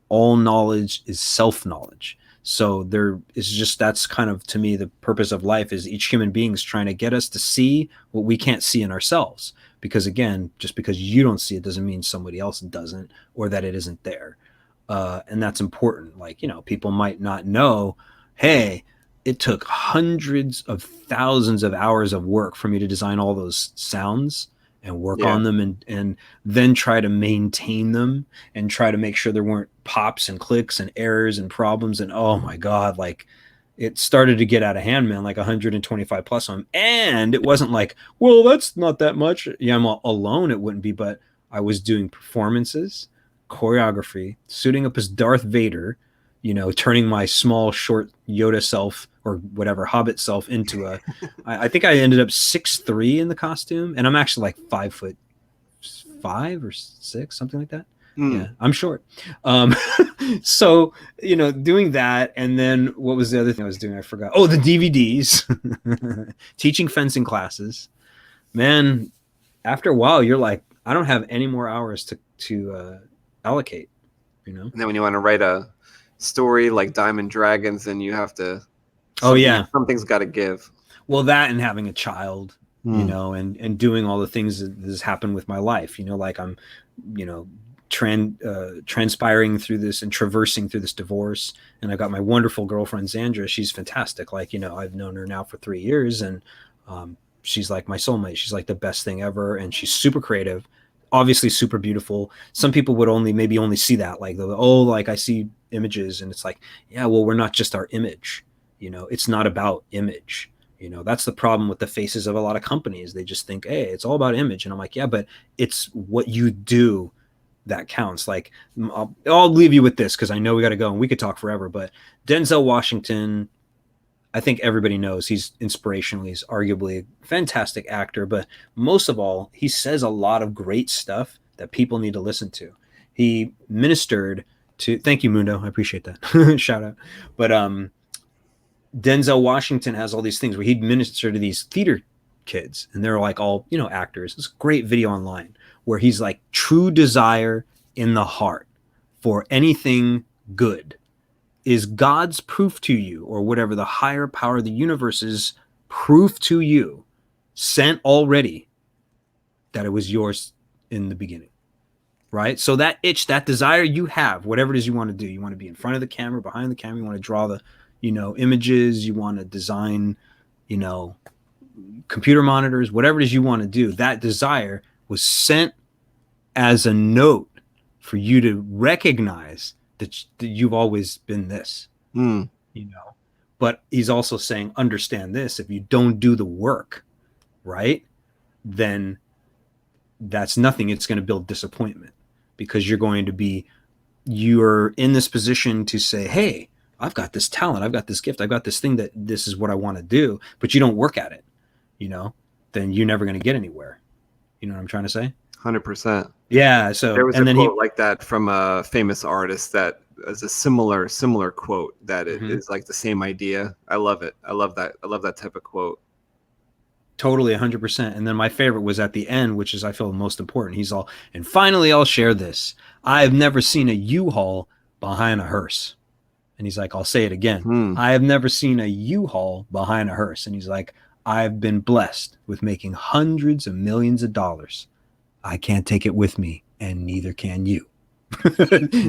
all knowledge is self-knowledge. So there is just, that's kind of, to me, the purpose of life is each human being is trying to get us to see what we can't see in ourselves. Because again, just because you don't see it doesn't mean somebody else doesn't, or that it isn't there. And that's important. Like, you know, people might not know, hey, it took hundreds of thousands of hours of work for me to design all those sounds and work on them and then try to maintain them and try to make sure there weren't pops and clicks and errors and problems. And oh my God, like it started to get out of hand, man, like 125 plus on them. And it wasn't like, well, that's not that much. Yeah, I'm alone. It wouldn't be, but I was doing performances, choreography, suiting up as Darth Vader, you know, turning my small, short Yoda self or whatever Hobbit self into a, I think I ended up 6'3" in the costume. And I'm actually like 5'5" or 6, something like that. Yeah, I'm short. So, you know, doing that. And then what was the other thing I was doing? I forgot. Oh, the DVDs, teaching fencing classes, man. After a while, you're like, I don't have any more hours to allocate, you know? And then when you want to write a story like Diamond Dragons, and you have to, something's got to give. Well, that and having a child, you know, and doing all the things that has happened with my life, you know, like I'm, you know, transpiring through this and traversing through this divorce. And I got my wonderful girlfriend, Zandra. She's fantastic. Like, you know, I've known her now for 3 years, and she's like my soulmate. She's like the best thing ever. And she's super creative, obviously super beautiful. Some people would maybe only see that, like, like I see images, and it's like, yeah, well, we're not just our image, you know, it's not about image. You know, that's the problem with the faces of a lot of companies. They just think, hey, it's all about image. And I'm like, yeah, but it's what you do that counts. Like, I'll leave you with this because I know we got to go and we could talk forever, but Denzel Washington, I think everybody knows he's inspirational. He's arguably a fantastic actor, but most of all, he says a lot of great stuff that people need to listen to. He ministered to, thank you, Mundo. I appreciate that. Shout out. But Denzel Washington has all these things where he'd minister to these theater kids, and they're like all, you know, actors. It's a great video online where he's like, true desire in the heart for anything good is God's proof to you, or whatever the higher power of the universe is proof to you, sent already that it was yours in the beginning. Right? So that itch, that desire you have, whatever it is you want to do, you want to be in front of the camera, behind the camera, you want to draw the, you know, images, you want to design, you know, computer monitors, whatever it is you want to do, that desire was sent as a note for you to recognize that you've always been this, you know. But he's also saying, understand this, if you don't do the work, right, then that's nothing. It's going to build disappointment, because you're in this position to say, hey, I've got this talent, I've got this gift, I've got this thing that this is what I want to do, but you don't work at it, you know. then you're never going to get anywhere. You know what I'm trying to say? 100%. Yeah. So there was and a then quote like that from a famous artist that is a similar quote that it is like the same idea. I love it. I love that type of quote. Totally 100%. And then my favorite was at the end, which is I feel most important. He's all, and finally I'll share this. I've never seen a U-Haul behind a hearse. And he's like, I'll say it again. I have never seen a U-Haul behind a hearse. And he's like, I've been blessed with making hundreds of millions of dollars. I can't take it with me, and neither can you.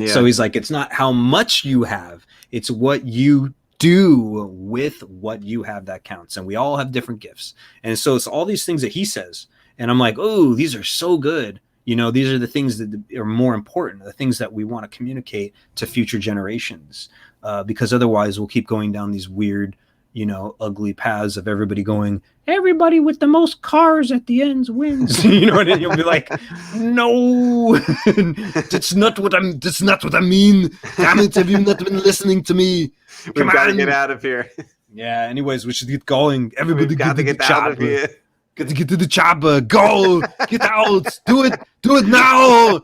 So he's like, it's not how much you have, it's what you do with what you have that counts. And we all have different gifts. And so it's all these things that he says. And I'm like, oh, these are so good. You know, these are the things that are more important, the things that we want to communicate to future generations. Because otherwise we'll keep going down these weird, you know, ugly paths of everybody going, everybody with the most cars at the ends wins. You know, and you'll be like, no, that's not what I mean. Damn it, have you not been listening to me? We've got to get out of here. Yeah, anyways, we should get going. Everybody got to get out of here. Got to get to the chopper. Go. Get out. Do it. Do it now.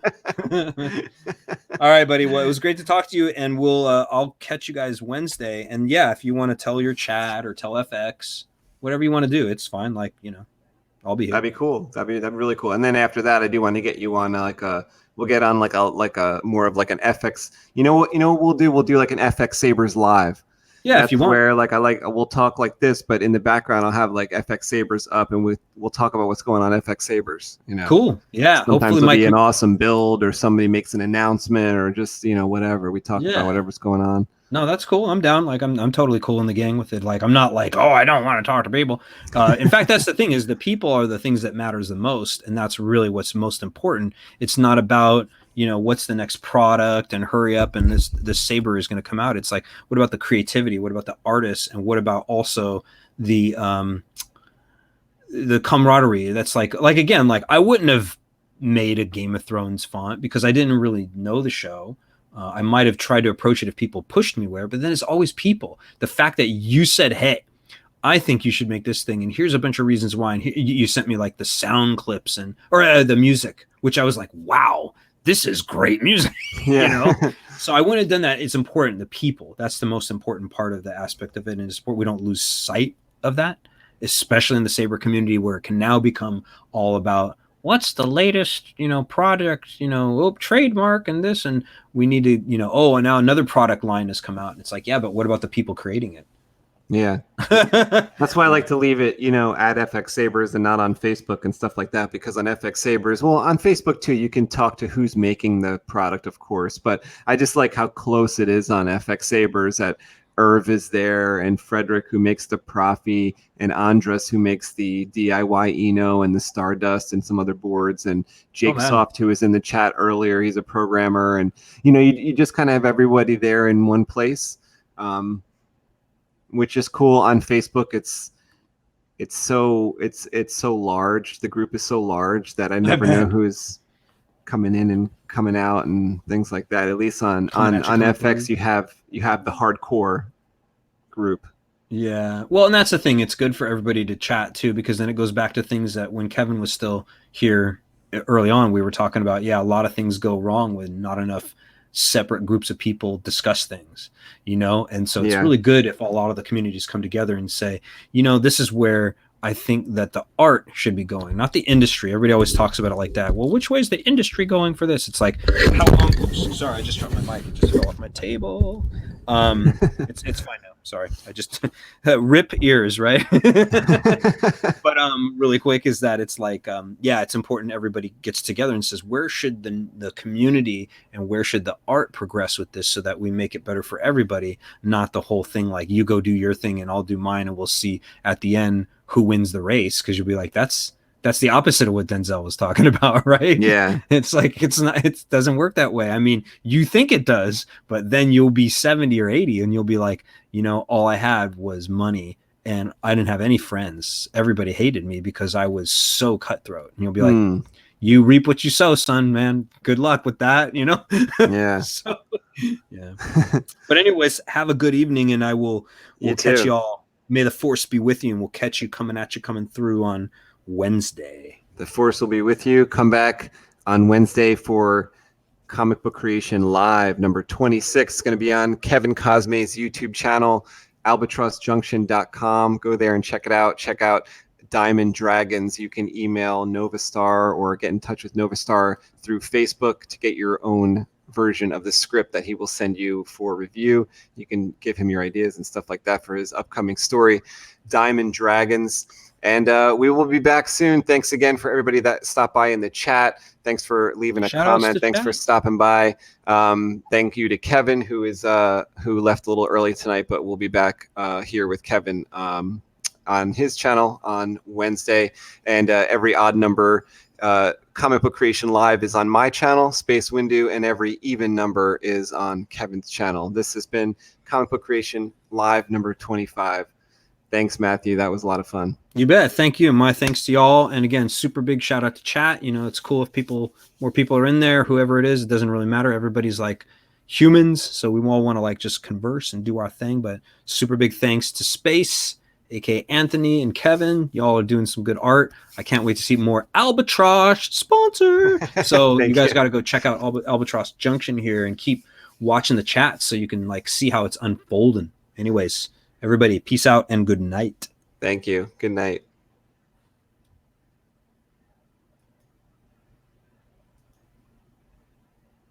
All right, buddy. Well, it was great to talk to you, and I'll catch you guys Wednesday. And yeah, if you want to tell your chat or tell FX, whatever you want to do, it's fine. Like, you know, I'll be here. That'd be cool. That'd be really cool. And then after that, I do want to get you on we'll get on like a more of like an FX. You know what we'll do? We'll do like an FX-Sabers live. Yeah, that's if you want. Where we'll talk like this, but in the background I'll have like FX-Sabers up, and we'll talk about what's going on FX-Sabers. You know, cool. Yeah, sometimes hopefully it'll be an awesome build, or somebody makes an announcement, or just whatever. We talk about whatever's going on. No, that's cool. I'm down. Like I'm totally cool in the gang with it. Like I'm not like, oh, I don't want to talk to people. In fact, that's the thing, is the people are the things that matters the most, and that's really what's most important. It's not about, you know, what's the next product and hurry up and this Saber is going to come out. It's like, what about the creativity? What about the artists? And what about also the camaraderie? That's like again, like I wouldn't have made a Game of Thrones font because I didn't really know the show. I might have tried to approach it if people pushed me where, but then it's always people. The fact that you said, hey, I think you should make this thing, and here's a bunch of reasons why. And you sent me like the sound clips or the music, which I was like, wow, this is great music. Yeah. You know? So I wouldn't have done that. It's important. The people, that's the most important part of the aspect of it. And in sport, we don't lose sight of that, especially in the Saber community, where it can now become all about what's the latest, you know, product, you know, trademark and this, and we need to, you know, and now another product line has come out. And it's like, yeah, but what about the people creating it? Yeah. That's why I like to leave it, you know, at FX-Sabers and not on Facebook and stuff like that, because on FX-Sabers, well, on Facebook too, you can talk to who's making the product, of course, but I just like how close it is on FX-Sabers that Irv is there, and Frederick, who makes the Profi, and Andres, who makes the DIY Eno and the Stardust and some other boards, and Jake Soft, who was in the chat earlier. He's a programmer, and you know, you just kind of have everybody there in one place, which is cool. On Facebook, it's so large. The group is so large that I never know who's coming in and coming out and things like that. At least on FX, you have the hardcore group. Yeah. Well, and that's the thing. It's good for everybody to chat too, because then it goes back to things that when Kevin was still here early on, we were talking about, a lot of things go wrong when not enough separate groups of people discuss things, you know? And so it's really good if a lot of the communities come together and say, you know, this is where I think that the art should be going, not the industry. Everybody always talks about it like that. Well, which way is the industry going for this? It's like, how long? Oops, sorry, I just dropped my mic. It just fell off my table. It's fine now. Sorry, I just rip ears, right? But really quick is that it's like, it's important everybody gets together and says, where should the community and where should the art progress with this, so that we make it better for everybody, not the whole thing like you go do your thing and I'll do mine, and we'll see at the end who wins the race, because you'll be like, that's the opposite of what Denzel was talking about, right? Yeah. It's like, it doesn't work that way. I mean, you think it does, but then you'll be 70 or 80 and you'll be like, you know, all I had was money and I didn't have any friends. Everybody hated me because I was so cutthroat. And you'll be like, you reap what you sow, son, man. Good luck with that, you know? Yeah. So, yeah. But anyways, have a good evening, and we'll catch y'all. May the force be with you, and we'll catch you coming through on Wednesday. The Force will be with you. Come back on Wednesday for Comic Book Creation Live number 26. It's going to be on Kevin Cosme's YouTube channel, albatrossjunction.com. Go there and check it out. Check out Diamond Dragons. You can email NOVASTAR or get in touch with NOVASTAR through Facebook to get your own version of the script that he will send you for review. You can give him your ideas and stuff like that for his upcoming story, Diamond Dragons. And we will be back soon. Thanks again for everybody that stopped by in the chat. Thanks for leaving a comment. Thanks for stopping by. Thank you to Kevin, who left a little early tonight, but we'll be back here with Kevin on his channel on Wednesday. And every odd number Comic Book Creation Live is on my channel, Space Windu, and every even number is on Kevin's channel. This has been Comic Book Creation Live number 25. Thanks, Matthew. That was a lot of fun. You bet. Thank you. And my thanks to y'all. And again, super big shout out to chat. You know, it's cool if more people are in there, whoever it is, it doesn't really matter. Everybody's like humans. So we all want to like just converse and do our thing. But super big thanks to Space, aka Anthony and Kevin. Y'all are doing some good art. I can't wait to see more Albatross sponsor. So you guys got to go check out Albatross Junction here and keep watching the chat so you can like see how it's unfolding. Anyways, everybody, peace out and good night. Thank you. Good night.